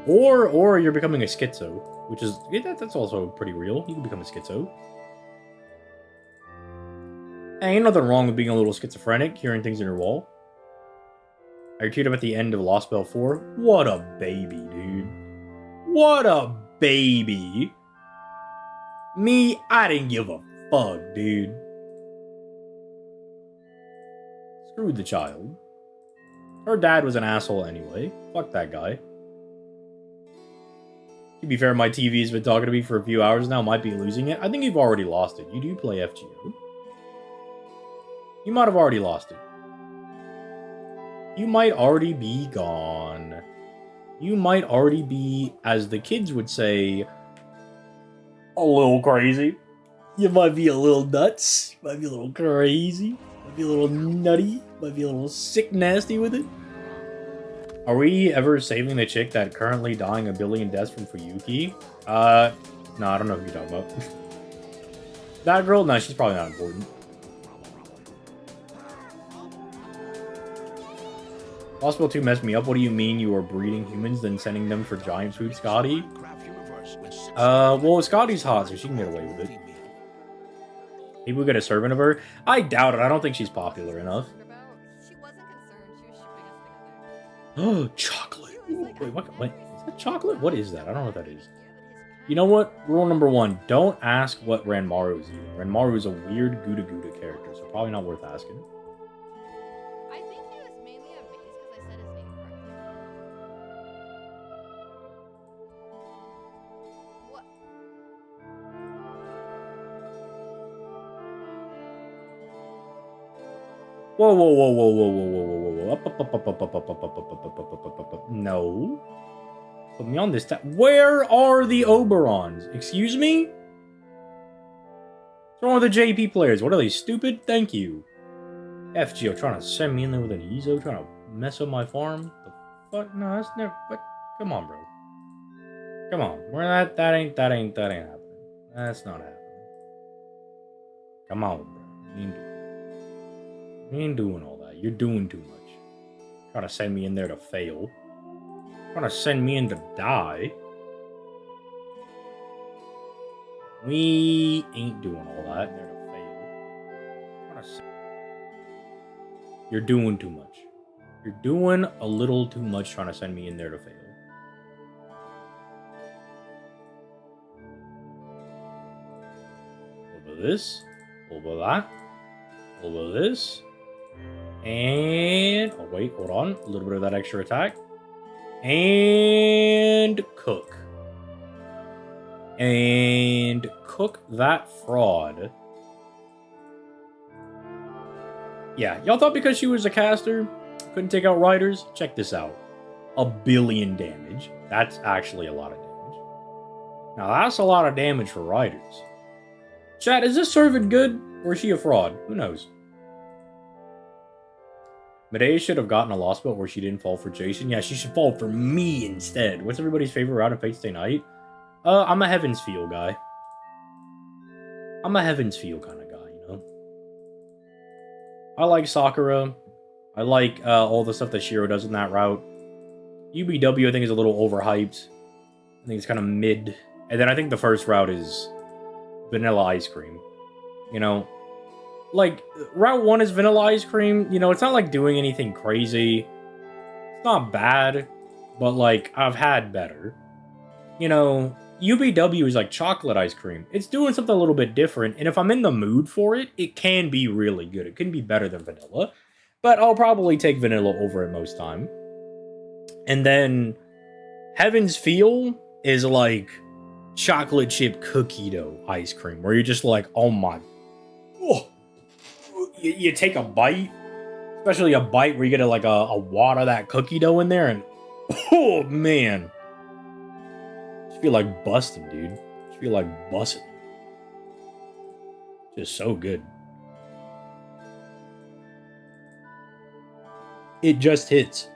Or you're becoming a schizo, which is that's also pretty real. You can become a schizo. Hey, ain't nothing wrong with being a little schizophrenic, hearing things in your wall. I tweeted him at the end of Lost Bell 4. What a baby, dude. What a baby. Me, I didn't give a fuck, dude. Screw the child. Her dad was an asshole anyway. Fuck that guy. To be fair, my TV's been talking to me for a few hours now. Might be losing it. I think you've already lost it. You do play FGO. You might have already lost it. You might already be gone. You might already be, as the kids would say, a little crazy. You might be a little nuts. You might be a little crazy. Might be a little nutty. Might be a little sick nasty with it. Are we ever saving the chick that currently dying a billion deaths from Fuyuki? No, I don't know who you're talking about. That girl? No, she's probably not important. Hospital 2 messed me up. What do you mean you are breeding humans, then sending them for giant food, Scotty? Well, Scotty's hot, so she can get away with it. Maybe we'll get a servant of her. I doubt it. I don't think she's popular enough. Oh, chocolate. Ooh, wait, what? Is that chocolate? What is that? I don't know what that is. You know what? Rule number 1. Don't ask what Ranmaru is eating. Ranmaru is a weird Gouda Gouda character, so probably not worth asking.
I think he was mainly a base because I said his name correctly. What?
Whoa, whoa, whoa, whoa, whoa, whoa, whoa, whoa, whoa. No. Put me on this Where are the Oberons? Excuse me? What's wrong with the JP players? What are they, stupid? Thank you. FGO trying to send me in there with an Ezo, trying to mess up my farm? The fuck? No, that's never... But come on, bro. Come on. That ain't happening. That's not happening. Come on, bro. You ain't doing all that. You're doing too much. Trying to send me in there to fail. Trying to send me in to die. We ain't doing all that. There to fail. You're doing too much. You're doing a little too much trying to send me in there to fail. A little bit of this. A little bit of that. A little bit of this. And... oh, wait, hold on. A little bit of that extra attack. And... cook. And... cook that fraud. Yeah, y'all thought because she was a caster, couldn't take out riders? Check this out. 1 billion damage. That's actually a lot of damage. Now, that's a lot of damage for riders. Chat, is this servant good? Or is she a fraud? Who knows? Medea should have gotten a Lost Belt where she didn't fall for Jason. Yeah, she should fall for me instead. What's everybody's favorite route in Fate Stay Night? I'm a Heaven's Feel guy. I'm a Heaven's Feel kind of guy, you know? I like Sakura. I like all the stuff that Shiro does in that route. UBW, I think, is a little overhyped. I think it's kind of mid. And then I think the first route is vanilla ice cream. You know, like, Route 1 is vanilla ice cream. You know, it's not, like, doing anything crazy. It's not bad, but, like, I've had better. You know, UBW is like chocolate ice cream. It's doing something a little bit different, and if I'm in the mood for it, it can be really good. It can be better than vanilla, but I'll probably take vanilla over it most time. And then Heaven's Feel is like chocolate chip cookie dough ice cream, where you're just like, oh my, oh. You take a bite, especially a bite where you get a wad of that cookie dough in there, and oh man, just feel like busting, dude. Just feel like busting. Just so good. It just hits.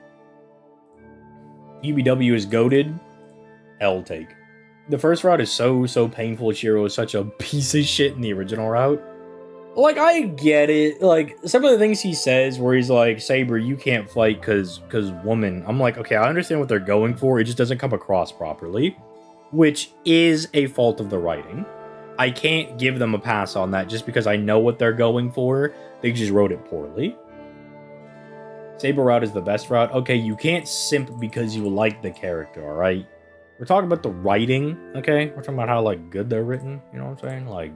UBW is goated. L take. The first route is so painful. Shiro is such a piece of shit in the original route. Like, I get it. Like, some of the things he says where he's like, Saber, you can't fight because woman. I'm like, okay, I understand what they're going for. It just doesn't come across properly, which is a fault of the writing. I can't give them a pass on that just because I know what they're going for. They just wrote it poorly. Saber route is the best route. Okay, you can't simp because you like the character, alright? We're talking about the writing, okay? We're talking about how, like, good they're written. You know what I'm saying? Like,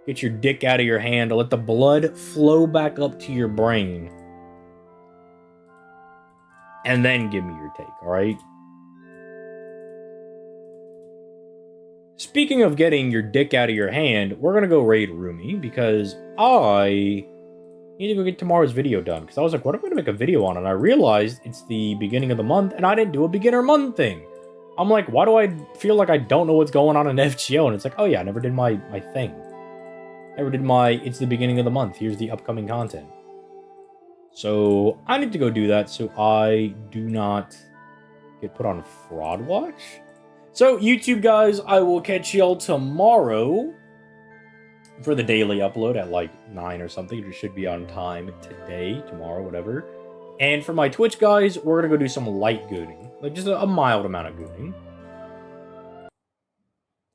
get your dick out of your hand to let the blood flow back up to your brain. And then give me your take, alright? Speaking of getting your dick out of your hand, we're gonna go raid Rumi because I need to go get tomorrow's video done. Because I was like, what am I gonna make a video on? And I realized it's the beginning of the month and I didn't do a beginner month thing. I'm like, why do I feel like I don't know what's going on in FGO? And it's like, oh yeah, I never did my thing. Never did my, it's the beginning of the month, here's the upcoming content. So I need to go do that so I do not get put on fraud watch. So YouTube guys, I will catch y'all tomorrow for the daily upload at like 9 or something. It should be on time today, tomorrow, whatever. And for my Twitch guys, we're gonna go do some light gooning, like just a mild amount of gooning.